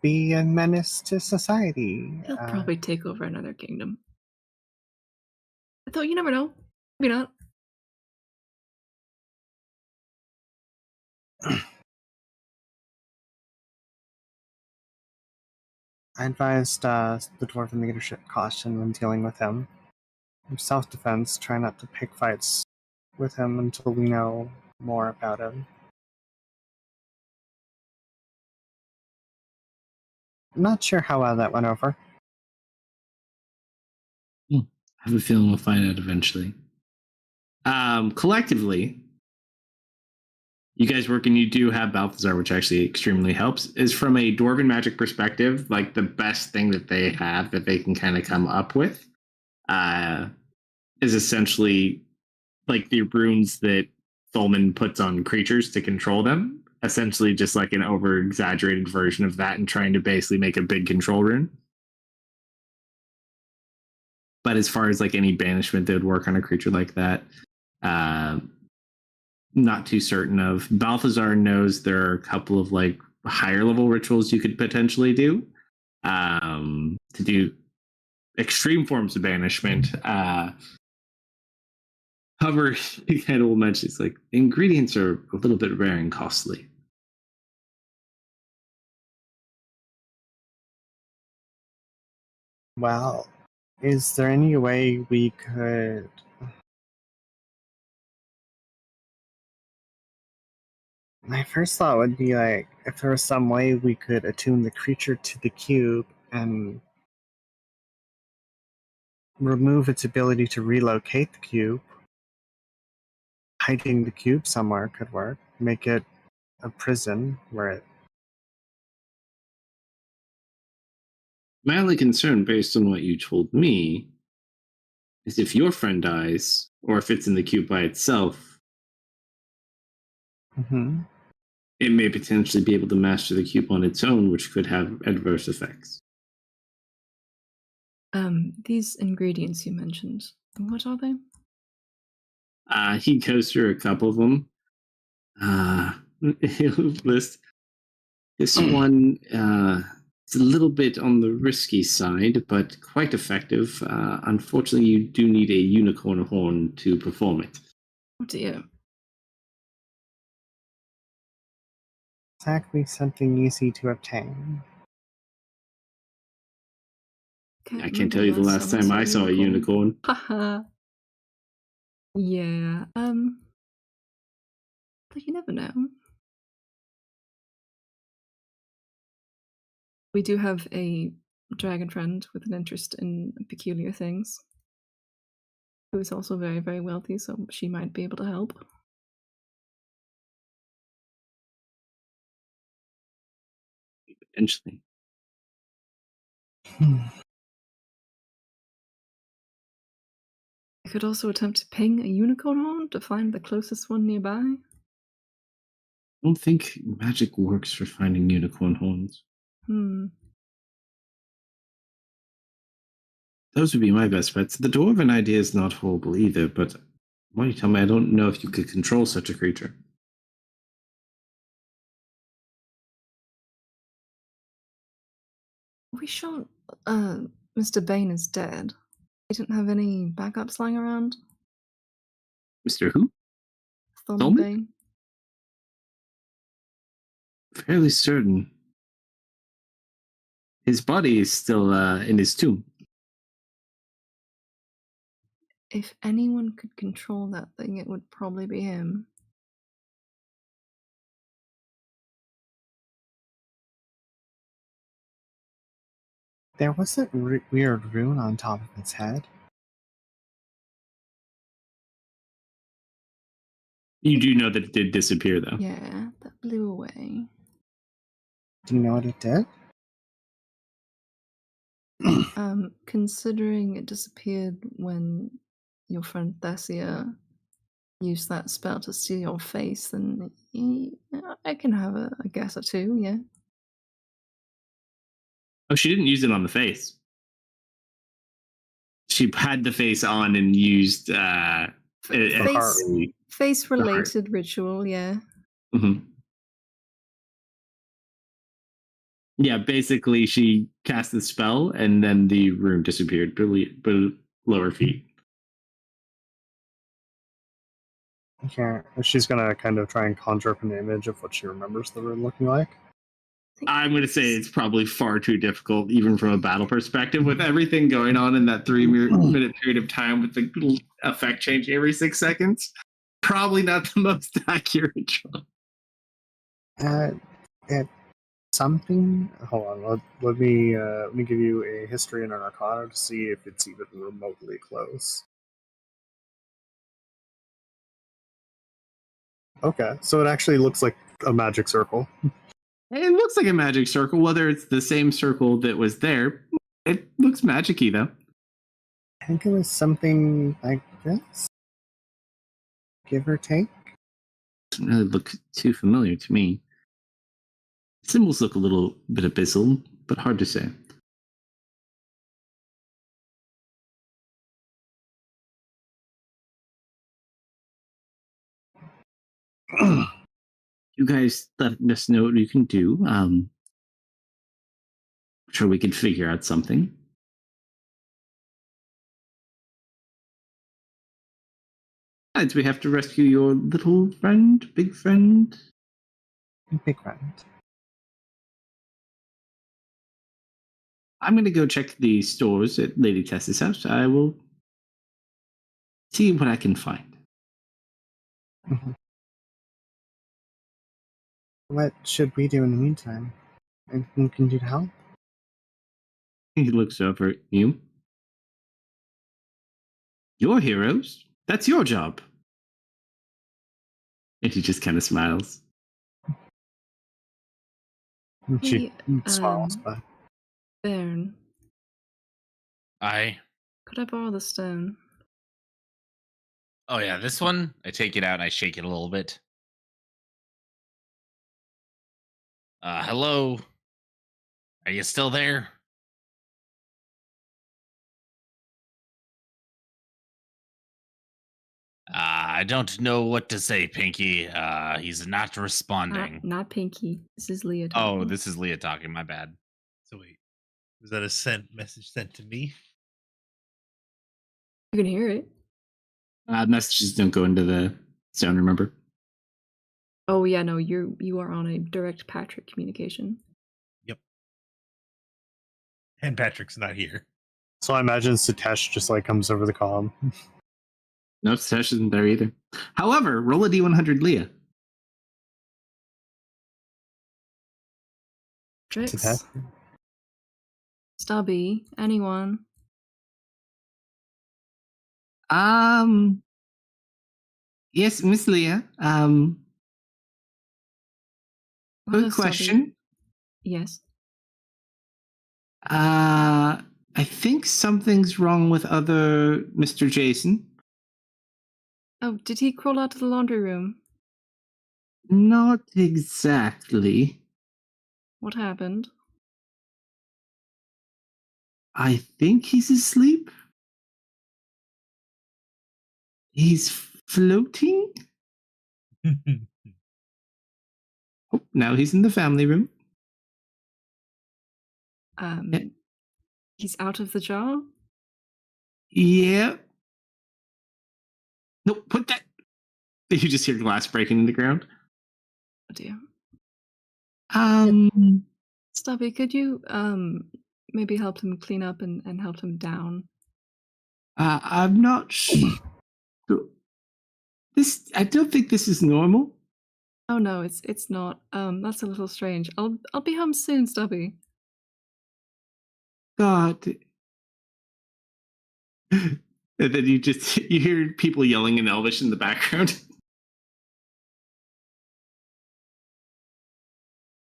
be a menace to society. He'll probably take over another kingdom. Though you never know. Maybe not. I advised the dwarven leadership caution when dealing with him. Self-defense, try not to pick fights with him until we know more about him. Not sure how well that went over. I have a feeling we'll find out eventually. Collectively, you guys work and you do have Balthazar, which actually extremely helps. Is from a dwarven magic perspective, like the best thing that they have that they can kind of come up with is essentially like the runes that Thulman puts on creatures to control them. Essentially just like an over exaggerated version of that and trying to basically make a big control rune. But as far as like any banishment that would work on a creature like that, not too certain of. Balthazar knows there are a couple of like higher level rituals you could potentially do to do extreme forms of banishment. However, he kind of will mention it's like the ingredients are a little bit rare and costly. Well, is there any way we could... My first thought would be like, if there was some way we could attune the creature to the cube and remove its ability to relocate the cube. Hiding the cube somewhere could work. Make it a prison where it... My only concern, based on what you told me, is if your friend dies, or if it's in the cube by itself, it may potentially be able to master the cube on its own, which could have adverse effects. These ingredients you mentioned, what are they? He goes through a couple of them. He'll list this one. It's a little bit on the risky side, but quite effective. Unfortunately, you do need a unicorn horn to perform it. Oh dear. Exactly something easy to obtain. I can't tell you the last time I saw a unicorn. Haha. Yeah. But you never know. We do have a dragon friend with an interest in peculiar things, who is also very, very wealthy, so she might be able to help. Potentially. I could also attempt to ping a unicorn horn to find the closest one nearby. I don't think magic works for finding unicorn horns. Those would be my best bets. The dwarven idea is not horrible either, but why you tell me I don't know if you could control such a creature. Are we sure Mr. Bane is dead? He didn't have any backups lying around? Mr. Who? Thulman Bane? Fairly certain. His body is still in his tomb. If anyone could control that thing, it would probably be him. There was that weird rune on top of its head. You do know that it did disappear, though. Yeah, that blew away. Do you know what it did? Considering it disappeared when your friend Thessia used that spell to steal your face, then I can have a guess or two, yeah. Oh, she didn't use it on the face. she had the face on and used Face related ritual, yeah. Mm-hmm. Yeah, basically she cast the spell and then the rune disappeared below her feet. Yeah, she's gonna kind of try and conjure up an image of what she remembers the room looking like. I'm going to say it's probably far too difficult, even from a battle perspective, with everything going on in that 3-minute period of time with the effect changing every 6 seconds. Probably not the most accurate job. Something. Hold on. Let me give you a history and an arcana to see if it's even remotely close. Okay, so it actually looks like a magic circle. It looks like a magic circle, whether it's the same circle that was there. It looks magic-y, though. I think it was something like this, give or take. Doesn't really look too familiar to me. Symbols look a little bit abyssal, but hard to say. You guys let us know what you can do. I'm sure we can figure out something. Besides, we have to rescue your little friend, big friend. Big friend. I'm going to go check the stores at Lady Tessa's house. I will see what I can find. Mm-hmm. What should we do in the meantime? Anything we can do to help? He looks over at you. You're heroes. That's your job. And he just kind of smiles. She smiles back. Baron, I. could I borrow the stone? Oh yeah, this one. I take it out and I shake it a little bit. Hello. Are you still there? I don't know what to say, Pinky. He's not responding. Not Pinky. This is Leah Oh, talking. this is Leah talking. My bad. So wait, was that a message sent to me? You can hear it. Messages don't go into the zone, remember? Oh yeah, no, you are on a direct Patrick communication. Yep. And Patrick's not here. So I imagine Sitesh just like comes over the comm. No, Sash isn't there either. However, roll a d100, Leah. Tricks. Stubby. Anyone? Yes, Miss Leah. Hello, Good Stubby. question. Yes. I think something's wrong with other Mr. Jason. Oh, did he crawl out to the laundry room? Not exactly. What happened? I think he's asleep. He's floating? Oh, now he's in the family room. He's out of the jar? Yeah. No, put that. You just hear glass breaking in the ground. Oh dear. Stubby, could you maybe help him clean up and help him down? I'm not sure. I don't think this is normal. Oh no, it's not. That's a little strange. I'll be home soon, Stubby. God. And then you hear people yelling in Elvish in the background.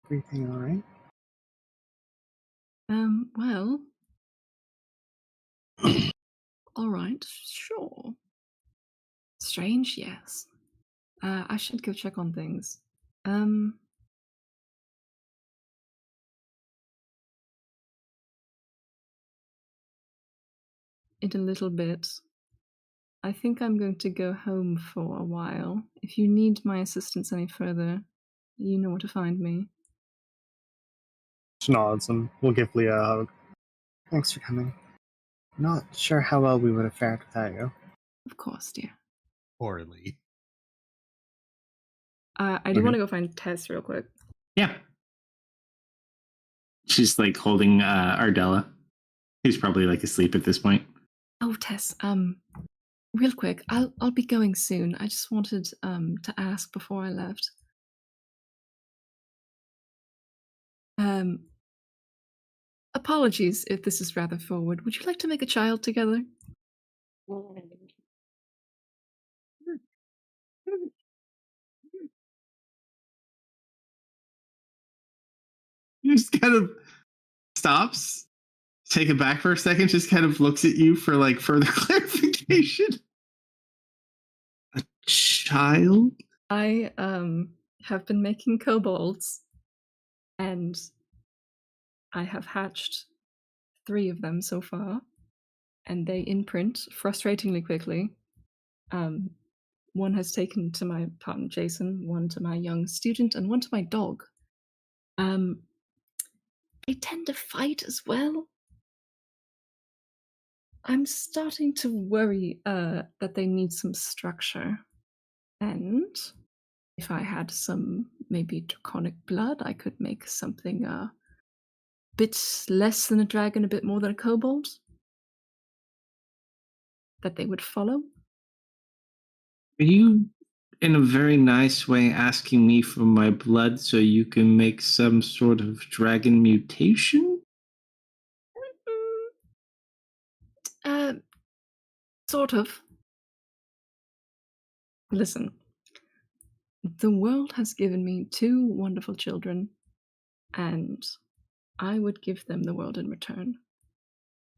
Everything all right? Well. All right, sure. Strange, yes. I should go check on things. in a little bit. I think I'm going to go home for a while. If you need my assistance any further, you know where to find me. She nods and we'll give Leah a hug. Thanks for coming. Not sure how well we would have fared without you. Of course, dear. Poorly. I do Okay. want to go find Tess real quick. Yeah. She's like holding Ardella, who's probably like asleep at this point. Oh, Tess, real quick, I'll be going soon. I just wanted to ask before I left. Apologies if this is rather forward. Would you like to make a child together? He just kind of stops, taken back for a second, just kind of looks at you for like further clarification. A child? I have been making kobolds, and I have hatched 3 of them so far, and they imprint frustratingly quickly. One has taken to my partner Jason, one to my young student, and one to my dog. They tend to fight as well. I'm starting to worry that they need some structure. And if I had some maybe draconic blood, I could make something a bit less than a dragon, a bit more than a kobold that they would follow. Are you, in a very nice way, asking me for my blood so you can make some sort of dragon mutation? Sort of. Listen, the world has given me 2 wonderful children, and I would give them the world in return.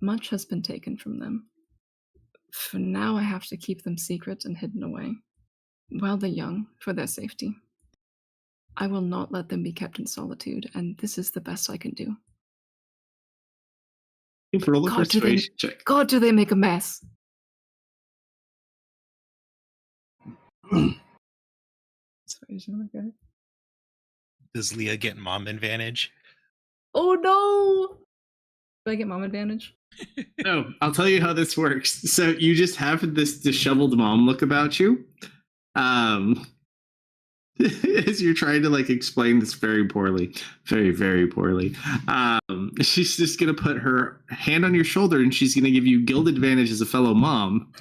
Much has been taken from them. For now, I have to keep them secret and hidden away, while they're young, for their safety. I will not let them be kept in solitude, and this is the best I can do. Roll a God, do persuasion check. God, do they make a mess? Persuasion, okay. Does Leah get mom advantage? Oh no! Do I get mom advantage? No, I'll tell you how this works. So you just have this disheveled mom look about you. As you're trying to like explain this very poorly, very, very poorly. She's just gonna put her hand on your shoulder and she's gonna give you guild advantage as a fellow mom.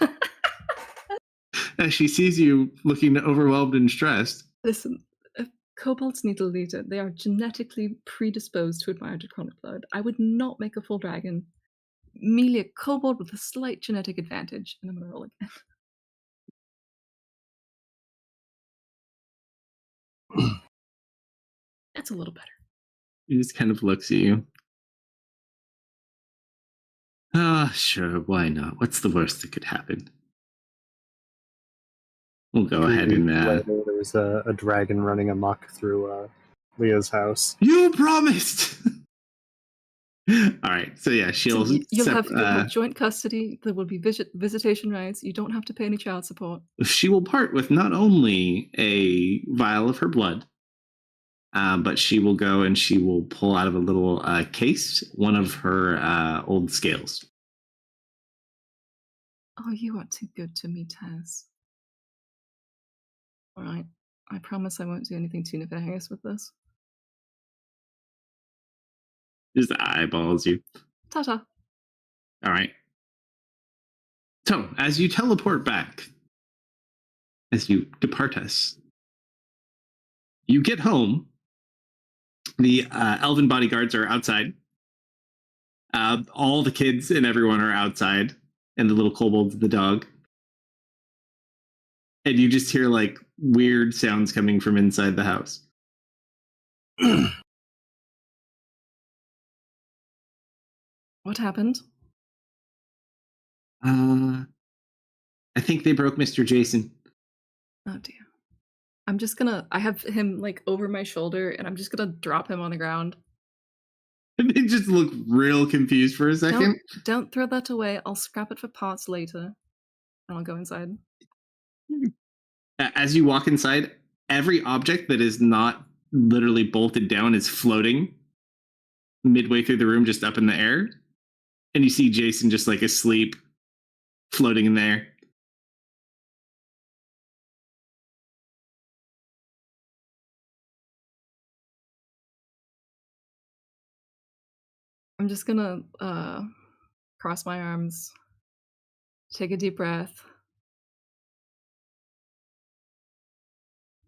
As she sees you looking overwhelmed and stressed. Listen, kobolds need a leader. They are genetically predisposed to admire draconic blood. I would not make a full dragon. Merely a kobold with a slight genetic advantage. And I'm gonna roll again. That's a little better. He just kind of looks at you. Ah, sure, why not? What's the worst that could happen? We'll go ahead and Later, there's a dragon running amok through Leah's house. You promised. All right, so yeah, she'll. So you'll have joint custody. There will be visitation rights. You don't have to pay any child support. She will part with not only a vial of her blood, but she will go and she will pull out of a little case one of her old scales. Oh, you are too good to me, Taz. All right, I promise I won't do anything too nefarious with this. Just eyeballs you. Ta-ta. All right. So, as you teleport back, as you depart us, you get home. The elven bodyguards are outside. All the kids and everyone are outside, and the little kobold, the dog. And you just hear like weird sounds coming from inside the house. What happened? I think they broke Mr. Jason. Oh dear. I have him like over my shoulder and I'm just gonna drop him on the ground. And they just look real confused for a second. Don't throw that away. I'll scrap it for parts later. And I'll go inside. As you walk inside, every object that is not literally bolted down is floating midway through the room, just up in the air. And you see Jason just like asleep, floating in there. I'm just gonna cross my arms, take a deep breath.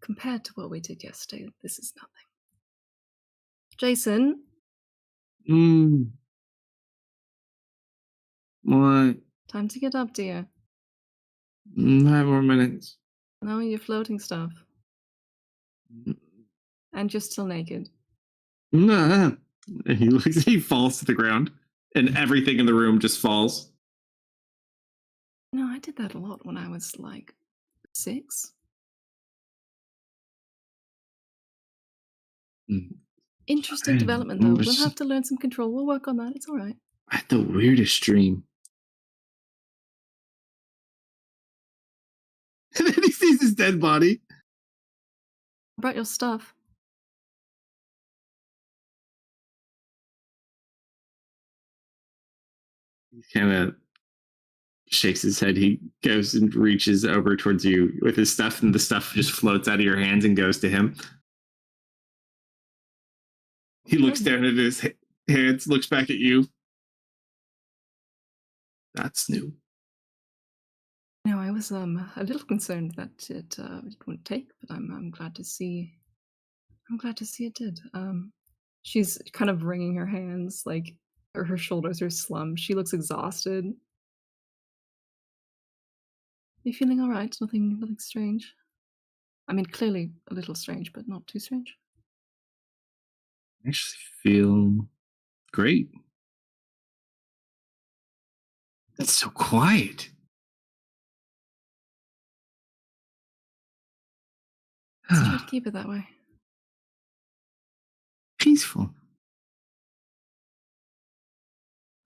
Compared to what we did yesterday, this is nothing. Jason, What? time to get up, dear. 5 more minutes. No, you're floating stuff. And you're still naked. Nah. He falls to the ground, and everything in the room just falls. No, I did that a lot when I was like 6. Interesting development, though. We'll have to learn some control. We'll work on that. It's all right. I had the weirdest dream. And then he sees his dead body. I brought your stuff. He kind of shakes his head. He goes and reaches over towards you with his stuff, and the stuff just floats out of your hands and goes to him. He looks down at his hands, looks back at you. That's new. No, I was a little concerned that it wouldn't take, but I'm glad to see. I'm glad to see it did. She's kind of wringing her hands, like her shoulders are slumped. She looks exhausted. You feeling all right? Nothing strange. I mean, clearly a little strange, but not too strange. I actually feel great. That's so quiet. Let's try to keep it that way. Peaceful.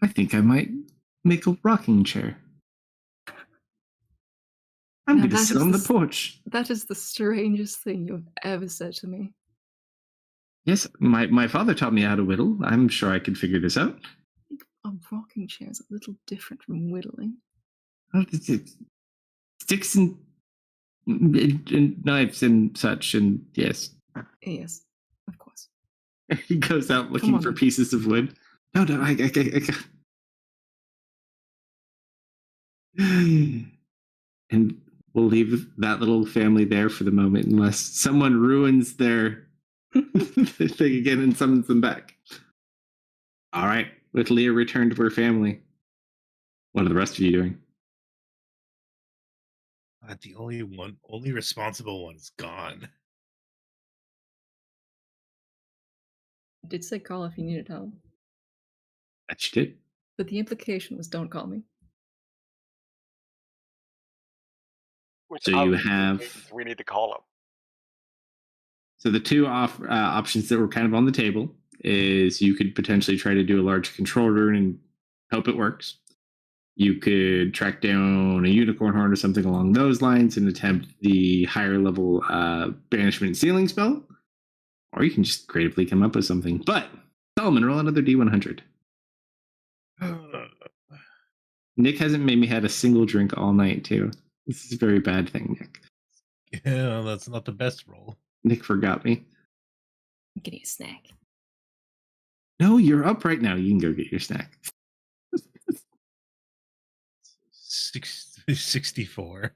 I think I might make a rocking chair. I'm Now going to that sit is on the the porch. That is the strangest thing you've ever said to me. Yes, my father taught me how to whittle. I'm sure I could figure this out. I think a rocking chair is a little different from whittling. Oh, it's sticks and knives and such, and yes. Yes, of course. He goes out looking for then. pieces of wood. No, I and we'll leave that little family there for the moment unless someone ruins their thing again and summons them back. All right, with Leah returned to her family, what are the rest of you doing? The only responsible one is gone. I did say call if you needed help, That you did. but the implication was don't call me. Which So you obviously have- means we need to call him. So the two options that were kind of on the table is you could potentially try to do a large control rune and hope it works. You could track down a unicorn horn or something along those lines and attempt the higher level banishment and sealing spell. Or you can just creatively come up with something. But Solomon, roll another D100. Nick hasn't made me had a single drink all night, too. This is a very bad thing, Nick. Yeah, that's not the best roll. Nick forgot me. I'm getting a snack. No, you're up right now. You can go get your snack. 64.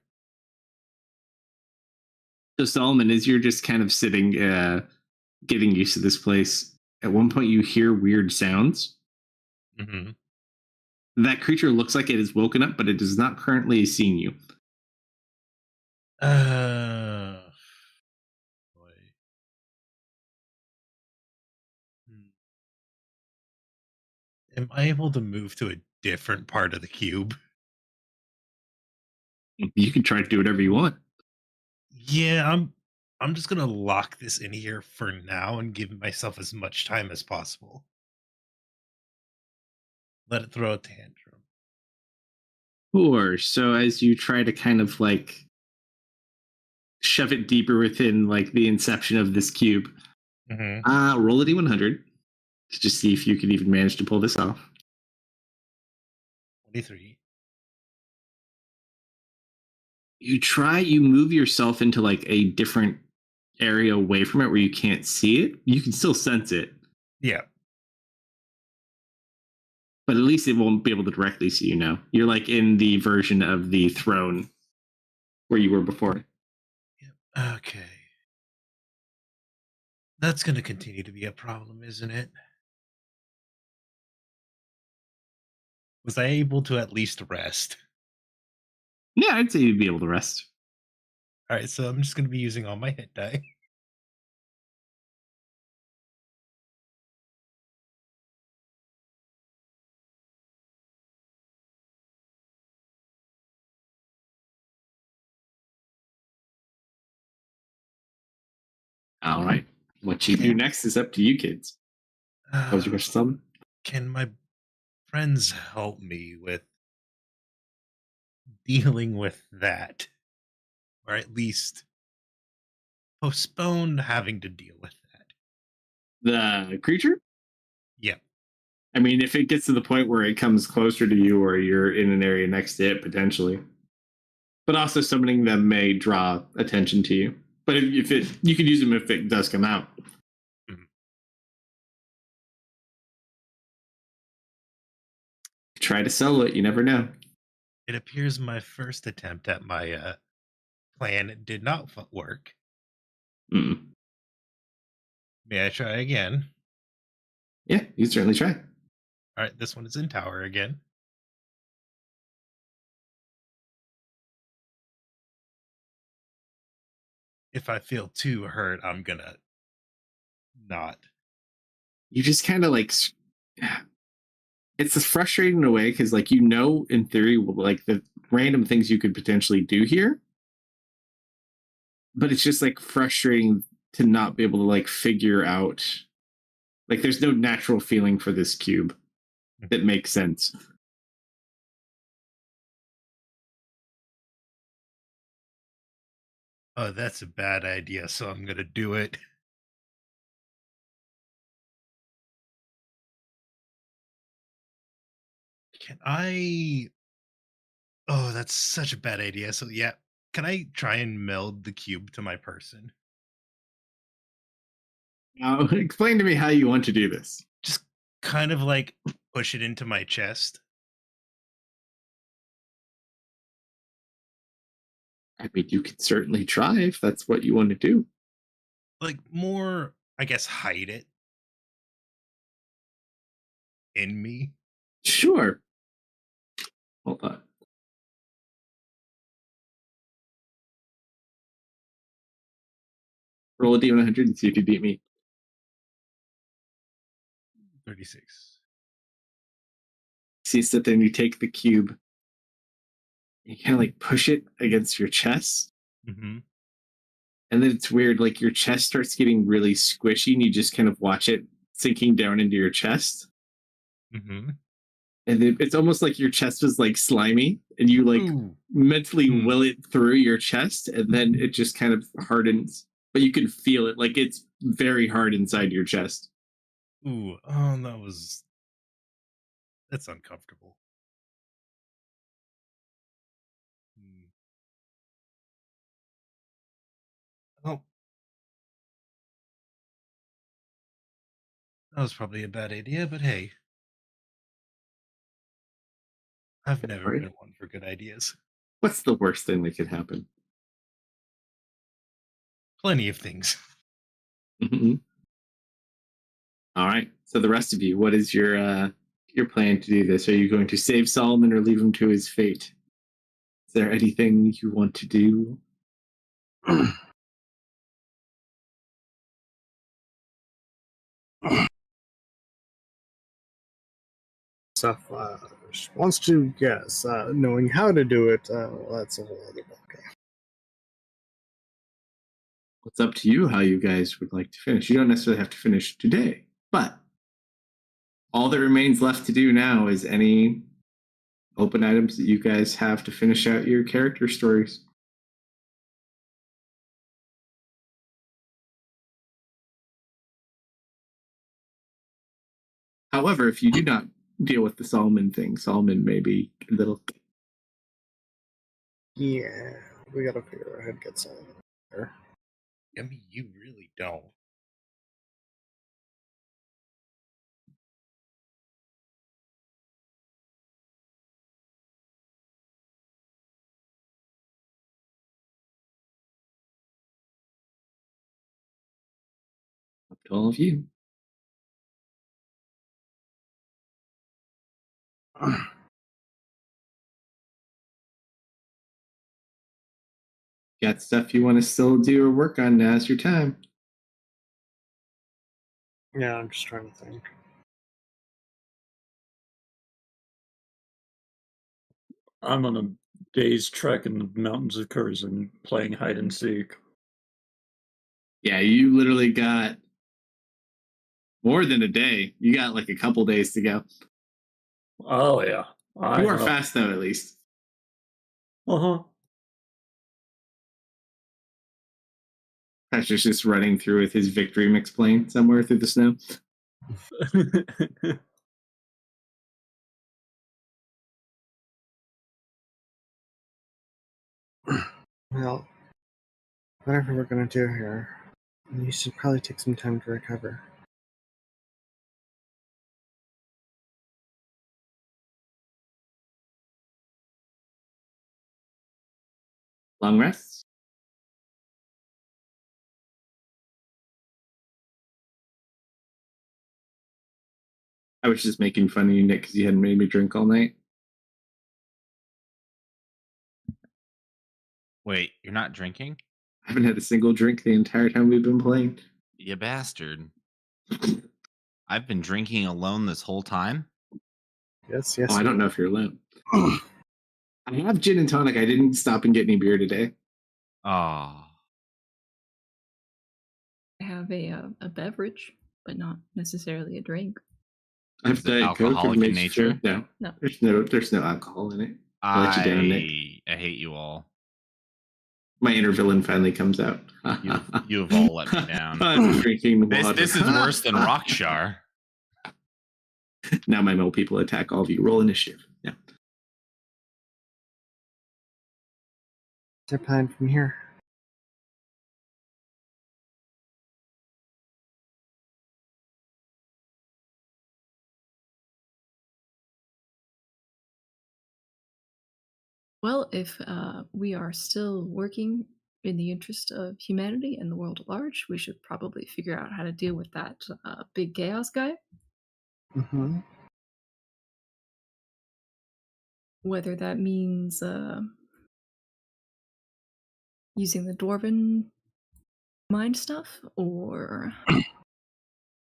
So Solomon, as you're just kind of sitting, getting used to this place, at one point you hear weird sounds. Mm-hmm. That creature looks like it is woken up, but it is not currently seeing you. Boy. Am I able to move to a different part of the cube? You can try to do whatever you want. Yeah, I'm just gonna lock this in here for now and give myself as much time as possible. let it throw a tantrum. Sure. So as you try to kind of like shove it deeper within like the inception of this cube, roll a d100 to just see if you can even manage to pull this off. 23. You move yourself into like a different area away from it where you can't see it. You can still sense it, Yeah. but at least it won't be able to directly see you now. You're like in the version of the throne where you were before. Okay. That's going to continue to be a problem, isn't it? Was I able to at least rest? Yeah, I'd say you'd be able to rest. All right, so I'm just going to be using all my hit die. All right. What you do next is up to you, kids. What was your question, Solomon? Can my friends help me with dealing with that? Or at least postpone having to deal with that? The creature? Yeah. I mean, if it gets to the point where it comes closer to you or you're in an area next to it, potentially. But also summoning them may draw attention to you. But if it, you could use them if it does come out. Try to solo it. You never know. It appears my first attempt at my plan did not work. Mm. May I try again? Yeah, you certainly try. All right, this one is in tower again. If I feel too hurt, I'm gonna not. You just kind of like, it's frustrating in a way because, like, you know, in theory, like the random things you could potentially do here, but it's just like frustrating to not be able to like figure out. Like, there's no natural feeling for this cube that makes sense. Oh, that's a bad idea, so I'm gonna do it. Can I? Oh, that's such a bad idea. So yeah, can I try and meld the cube to my person? Now, explain to me how you want to do this. Just kind of like push it into my chest. I mean, you can certainly try if that's what you want to do. Like more, I guess, hide it in me. Sure. Hold on. Roll a d100 and see if you beat me. 36. See, sit there and you take the cube. And you kind of like push it against your chest. Mm-hmm. And then it's weird, like your chest starts getting really squishy and you just kind of watch it sinking down into your chest. Mm-hmm. And it's almost like your chest was like slimy and you like mentally will it through your chest and then it just kind of hardens. But you can feel it, like it's very hard inside your chest. Ooh, oh, that's uncomfortable. Oh, that was probably a bad idea, but hey, I've never Right. been one for good ideas. What's the worst thing that could happen? Plenty of things. Mm-hmm. All right. So the rest of you, what is your plan to do this? Are you going to save Solomon or leave him to his fate? Is there anything you want to do? Stuff wants to guess. Knowing how to do it, well, that's a whole other ballgame. It's up to you how you guys would like to finish. You don't necessarily have to finish today, but all that remains left to do now is any open items that you guys have to finish out your character stories. However, if you do not deal with the Solomon thing, Solomon may be a little. Yeah, we gotta figure out how to get some there. I mean, you really don't. Up to all of you. Got stuff you want to still do or work on? Now's your time. Yeah, I'm just trying to think. I'm on a day's trek in the mountains of Curzon playing hide and seek. Yeah, you literally got more than a day. You got like a couple days to go. Oh, yeah. You are fast, though, at least. Uh-huh. Pressure's just running through with his victory mix playing somewhere through the snow. Well, whatever we're gonna do here, you should probably take some time to recover. Long rests? I was just making fun of you, Nick, because you hadn't made me drink all night. Wait, you're not drinking? I haven't had a single drink the entire time we've been playing. You bastard. I've been drinking alone this whole time? Yes. Oh, I don't know if you're alone. I have gin and tonic. I didn't stop and get any beer today. Oh. I have a beverage, but not necessarily a drink. I have Is it Diet Coke. alcoholic in It makes you nature? feel- No. There's no alcohol in it. I'll let you down, Nick. I hate you all. My inner villain finally comes out. You have all let me down. I'm drinking water. This is worse than Rockshar. Now my mole people attack all of you. Roll initiative. Yeah. What's our plan from here? Well, if we are still working in the interest of humanity and the world at large, we should probably figure out how to deal with that big chaos guy. Mm-hmm. Whether that means using the dwarven mind stuff or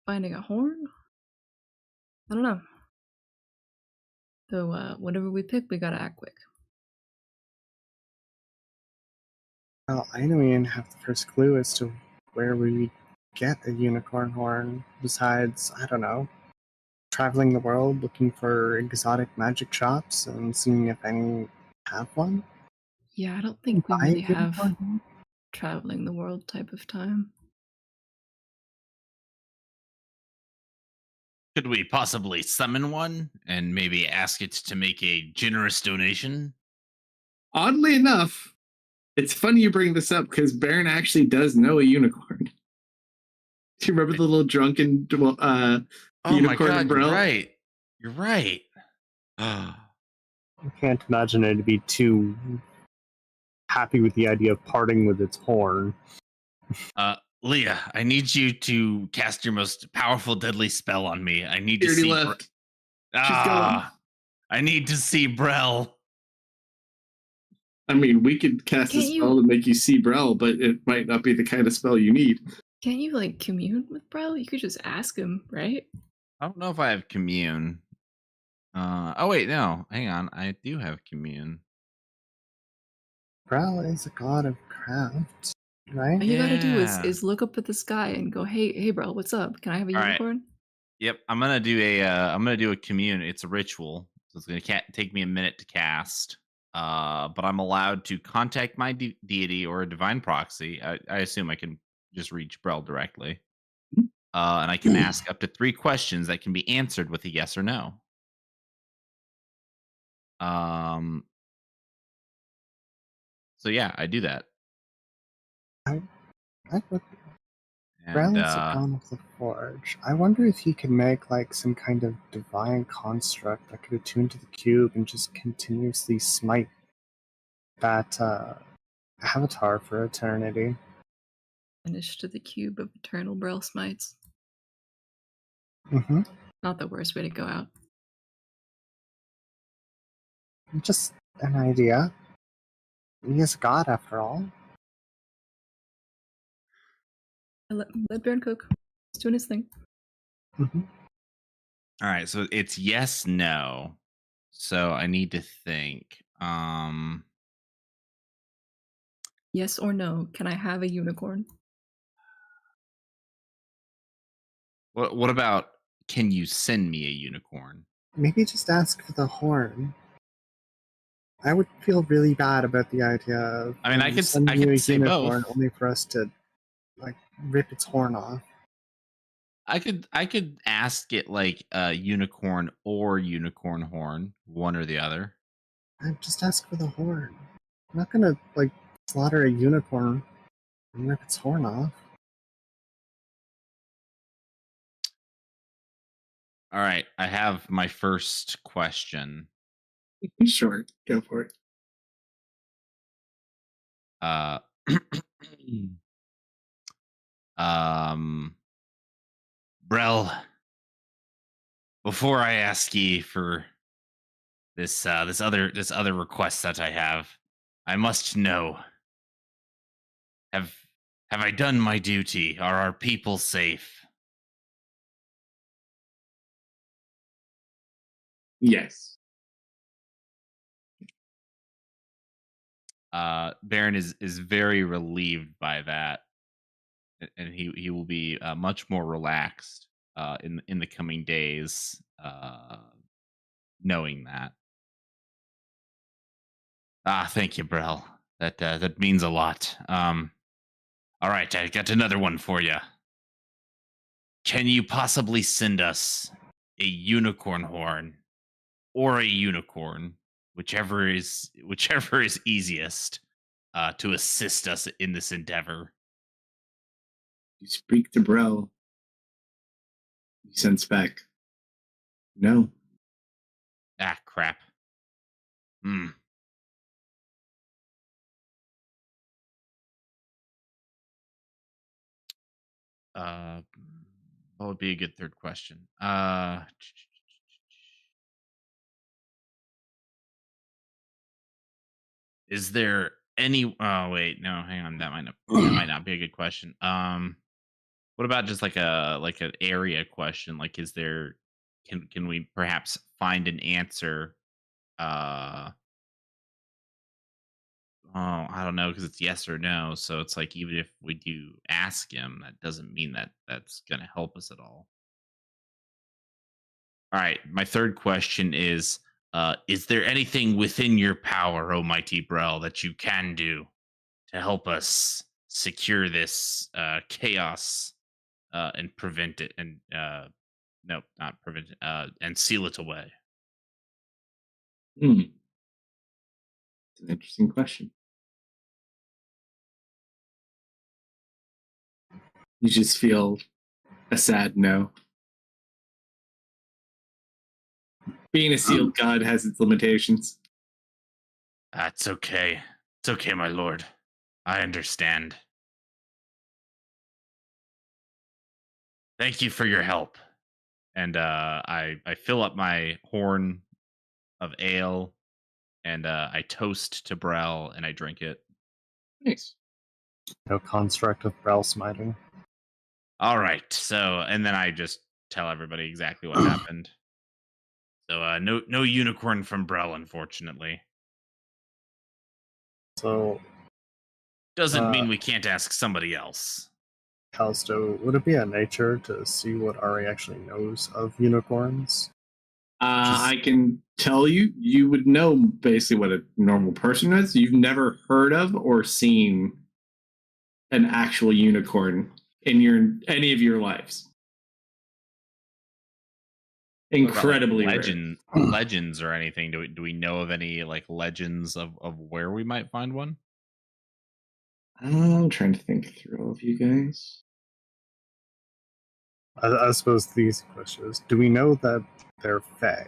finding a horn. I don't know. Though whatever we pick, we gotta act quick. Well, I don't even have the first clue as to where we get a unicorn horn, besides, I don't know, traveling the world looking for exotic magic shops and seeing if any have one. Yeah, I don't think we Buy a really have unicorn horn? traveling the world type of time. Could we possibly summon one and maybe ask it to make a generous donation? Oddly enough, it's funny you bring this up because Baron actually does know a unicorn. Do you remember the little drunken Oh my unicorn god, umbrella? you're right. You're right. I can't imagine it to be too happy with the idea of parting with its horn. Leah, I need you to cast your most powerful, deadly spell on me. I need to Already see. left. I need to see Brell. I mean, we could cast a Can't you- spell to make you see Brell, but it might not be the kind of spell you need. Can't you like commune with Bro? You could just ask him, right? I don't know if I have commune. Oh wait, no. Hang on. I do have commune. Brel is a god of craft, right? All you gotta do Yeah. is look up at the sky and go, hey, bro, what's up? Can I have a All right. unicorn? Yep, I'm gonna do a commune. It's a ritual, so it's gonna take me a minute to cast. But I'm allowed to contact my deity or a divine proxy. I assume I can just reach Brel directly. And I can ask up to 3 questions that can be answered with a yes or no. Um. So yeah, I do that, I would. and Brandon's gone of the forge. I wonder if he could make like some kind of divine construct that could attune to the cube and just continuously smite that avatar for eternity. Finish to the cube of eternal Braille smites. Mm-hmm. Not the worst way to go out. Just an idea. He is God after all. Let Baron cook. He's doing his thing. Mm-hmm. all right. So it's yes, no. So I need to think. Yes or no? Can I have a unicorn? What about, can you send me a unicorn? Maybe just ask for the horn. I would feel really bad about the idea of I mean, I could sending you a say unicorn both. only for us to like rip its horn off. I could ask it like a unicorn or unicorn horn, one or the other. I'd just ask for the horn. I'm not gonna like slaughter a unicorn and rip its horn off. All right, I have my first question. Sure, go for it. Uh, Brel, before I ask ye for this other request that I have, I must know: have I done my duty? Are our people safe? Yes. Baron is very relieved by that, and he will be much more relaxed in the coming days, knowing that. Thank you, Brel. That means a lot. All right, I got another one for you. Can you possibly send us a unicorn horn or a unicorn, whichever is easiest, to assist us in this endeavor? You speak to Brel. He sends back. No. Ah, crap. Hmm. What would be a good third question? Is there any? Oh wait, no, hang on. That might not be a good question. What about just like an area question? Like, is there? Can we perhaps find an answer? Oh, I don't know, because it's yes or no. So it's like, even if we do ask him, that doesn't mean that that's going to help us at all. All right, my third question is there anything within your power, O mighty Brel, that you can do to help us secure this chaos and prevent it, and no, not prevent it, and seal it away? Hmm. It's an interesting question. You just feel a sad no. Being a sealed god has its limitations. That's okay. It's okay, my lord. I understand. Thank you for your help. And I fill up my horn of ale, and I toast to Brel, and I drink it. Nice. No construct of Brel smiting. All right. So, and then I just tell everybody exactly what happened. So, no unicorn from Brel, unfortunately. So Doesn't mean we can't ask somebody else. Kalsto, would it be in nature to see what Ari actually knows of unicorns? I can tell you, you would know basically what a normal person is. You've never heard of or seen an actual unicorn in any of your lives. What about, like, Incredibly rare. legends or anything? Do we know of any like legends of where we might find one? I'm trying to think through all of you guys. I suppose the easy question is, do we know that they're fae?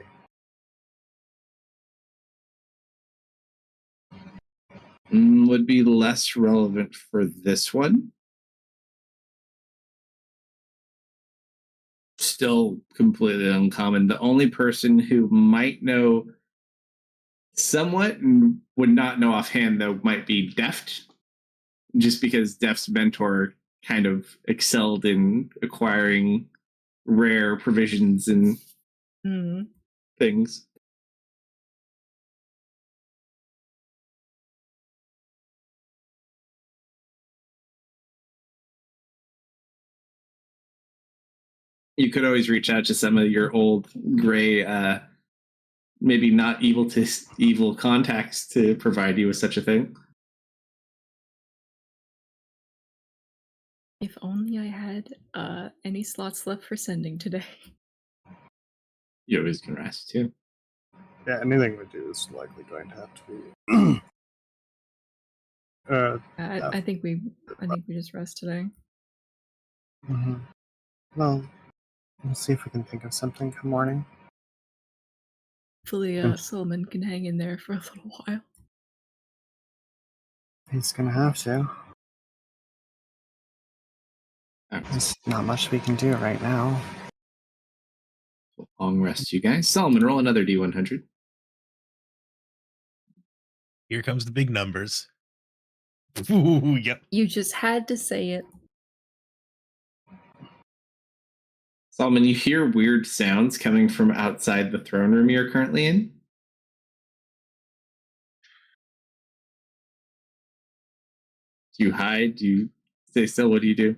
Would be less relevant for this one. Still completely uncommon. The only person who might know somewhat and would not know offhand, though, might be Deft, just because Deft's mentor kind of excelled in acquiring rare provisions and things. You could always reach out to some of your old gray, maybe not evil contacts to provide you with such a thing. If only I had any slots left for sending today. You always can rest too. Yeah, anything we do is likely going to have to be. I think we just rest today. Mhm. Well, we'll see if we can think of something come morning. Hopefully, Solomon can hang in there for a little while. He's gonna have to. There's not much we can do right now. Long rest, you guys. Solomon, roll another D100. Here comes the big numbers. Ooh, yep. You just had to say it. Solomon, you hear weird sounds coming from outside the throne room you're currently in. Do you hide? Do you stay still? What do you do?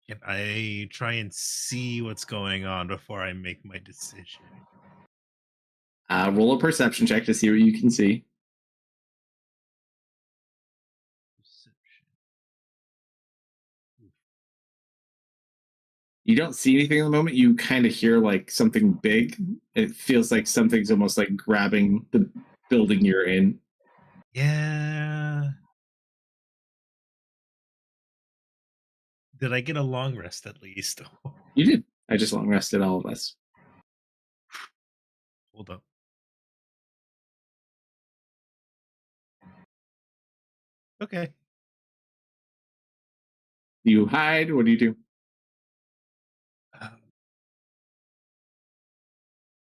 Can I try and see what's going on before I make my decision? Roll a perception check to see what you can see. Perception. You don't see anything in the moment. You kind of hear like something big. It feels like something's almost like grabbing the building you're in. Yeah. Did I get a long rest at least? You did. I just long rested all of us. Hold up. Okay. You hide. What do you do?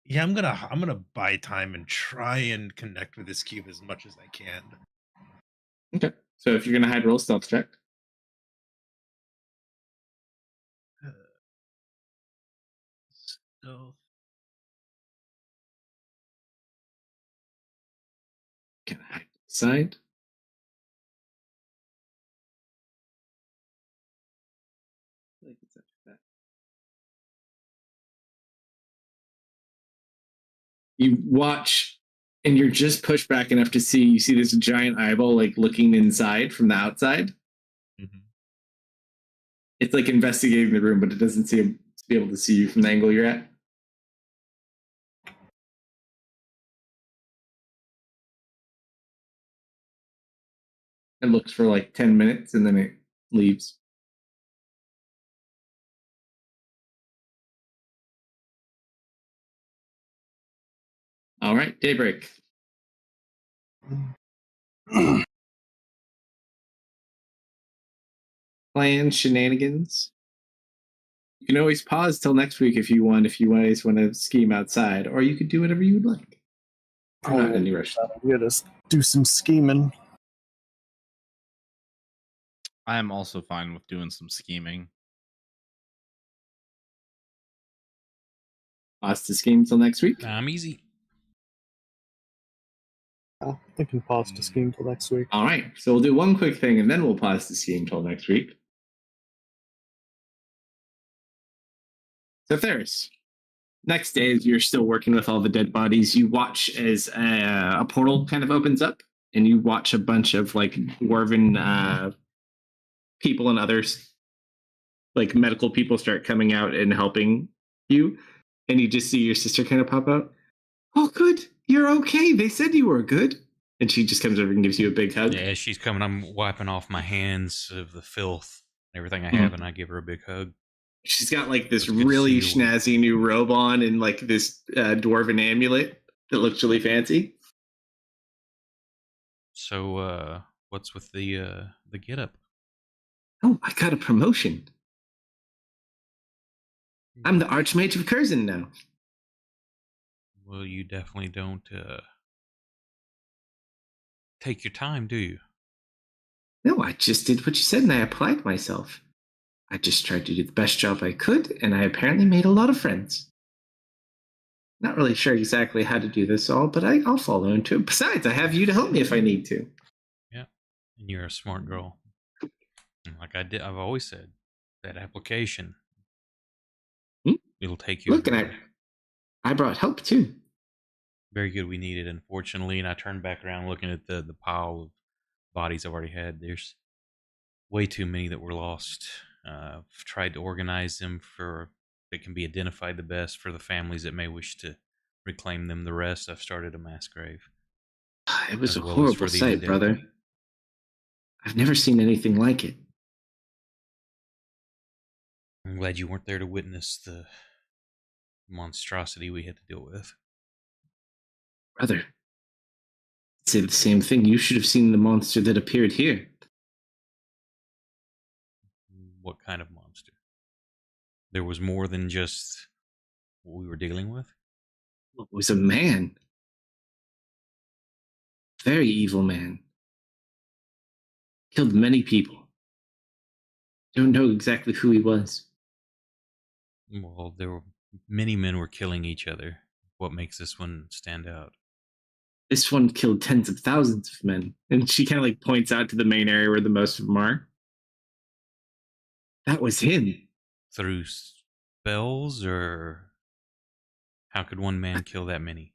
Yeah, I'm gonna buy time and try and connect with this cube as much as I can. Okay. So if you're gonna hide, roll stealth check. Stealth. Can I hide side? You watch and you're just pushed back enough to see you see this giant eyeball like looking inside from the outside. Mm-hmm. It's like investigating the room, but it doesn't seem to be able to see you from the angle you're at. It looks for like 10 minutes and then it leaves. All right, daybreak. Plan shenanigans. You can always pause till next week if you want. If you guys want to scheme outside, or you could do whatever you would like. I'm not in any rush. Yeah, just do some scheming. I am also fine with doing some scheming. Pause to scheme till next week. I'm easy. I can pause to scheme till next week. All right, so we'll do one quick thing and then we'll pause to scheme till next week. So Theris, next day, as you're still working with all the dead bodies, you watch as a portal kind of opens up, and you watch a bunch of like dwarven people and others, like medical people, start coming out and helping you. And you just see your sister kind of pop out. Oh, good. You're okay. They said you were good. And she just comes over and gives you a big hug. Yeah, she's coming. I'm wiping off my hands of the filth and everything I have, and I give her a big hug. She's got like this It's good to really see you. snazzy new robe on and like this dwarven amulet that looks really fancy. So, what's with the getup? Oh, I got a promotion. I'm the Archmage of Curzon now. Well, you definitely don't take your time, do you? No, I just did what you said and I applied myself. I just tried to do the best job I could, and I apparently made a lot of friends. Not really sure exactly how to do this all, but I'll follow into it. Besides, I have you to help me if I need to. Yeah, and you're a smart girl. And like I've always said, that application, it'll take you. Look, and I brought help too. Very good. We need it, unfortunately. And I turned back around looking at the pile of bodies I've already had. There's way too many that were lost. I've tried to organize them for that can be identified the best for the families that may wish to reclaim them. The rest, I've started a mass grave. It was As a well as horrible for the sight, undead. brother. I've never seen anything like it. I'm glad you weren't there to witness the monstrosity we had to deal with. Brother, I'd say the same thing. You should have seen the monster that appeared here. What kind of monster? There was more than just what we were dealing with? It was a man. Very evil man. Killed many people. Don't know exactly who he was. Well, there were many men were killing each other. What makes this one stand out? This one killed tens of thousands of men. And she kind of like points out to the main area where the most of them are. That was him. Through spells, or how could one man kill that many?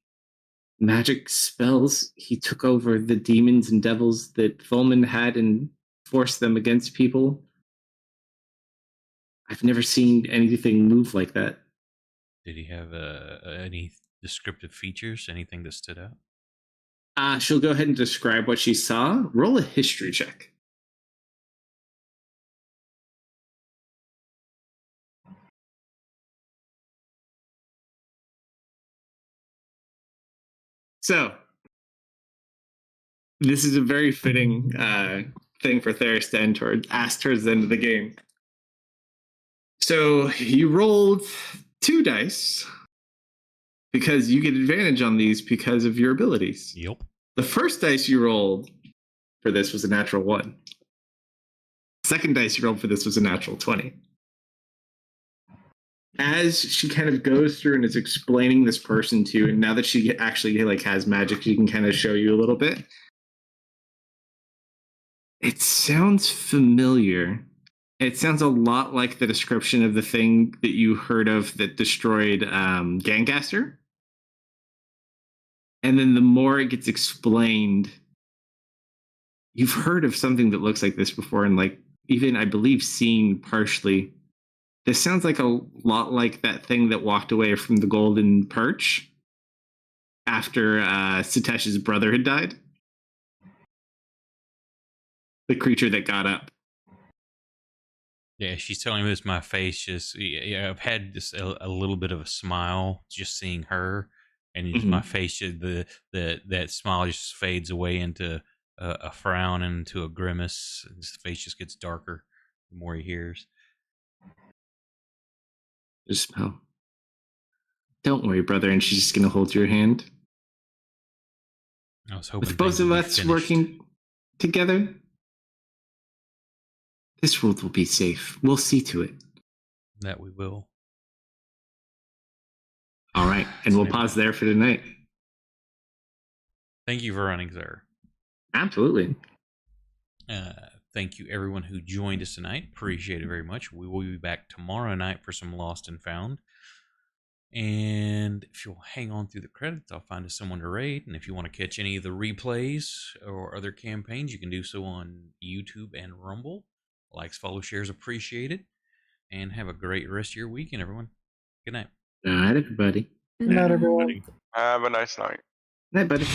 Magic spells. He took over the demons and devils that Fulman had and forced them against people. I've never seen anything move like that. Did he have any descriptive features? Anything that stood out? She'll go ahead and describe what she saw. Roll a history check. So, this is a very fitting thing for Theris to ask towards the end of the game. So, you rolled 2 dice because you get advantage on these because of your abilities. Yep. The first dice you rolled for this was a natural 1. Second dice you rolled for this was a natural 20. As she kind of goes through and is explaining this person to you, and now that she actually like has magic, she can kind of show you a little bit. It sounds familiar. It sounds a lot like the description of the thing that you heard of that destroyed Gangaster. And then the more it gets explained, you've heard of something that looks like this before, and like even I believe seen partially. This sounds like a lot like that thing that walked away from the Golden Perch after Satesh's brother had died. The creature that got up. Yeah, she's telling me this. My face just, yeah, I've had just a little bit of a smile just seeing her, and just my face, that smile just fades away into a frown and into a grimace. His face just gets darker the more he hears. Just smell. Don't worry, brother. And she's just going to hold your hand. I was hoping With both of us working together, this world will be safe. We'll see to it. That we will. All right. And we'll pause there for tonight. Thank you for running, sir. Absolutely. Thank you, everyone who joined us tonight. Appreciate it very much. We will be back tomorrow night for some Lost and Found. And if you'll hang on through the credits, I'll find us someone to raid. And if you want to catch any of the replays or other campaigns, you can do so on YouTube and Rumble. Likes, follow, shares appreciated. And have a great rest of your weekend, everyone. Good night. All right, everybody. Good night, everyone. Have a nice night. Night, buddy.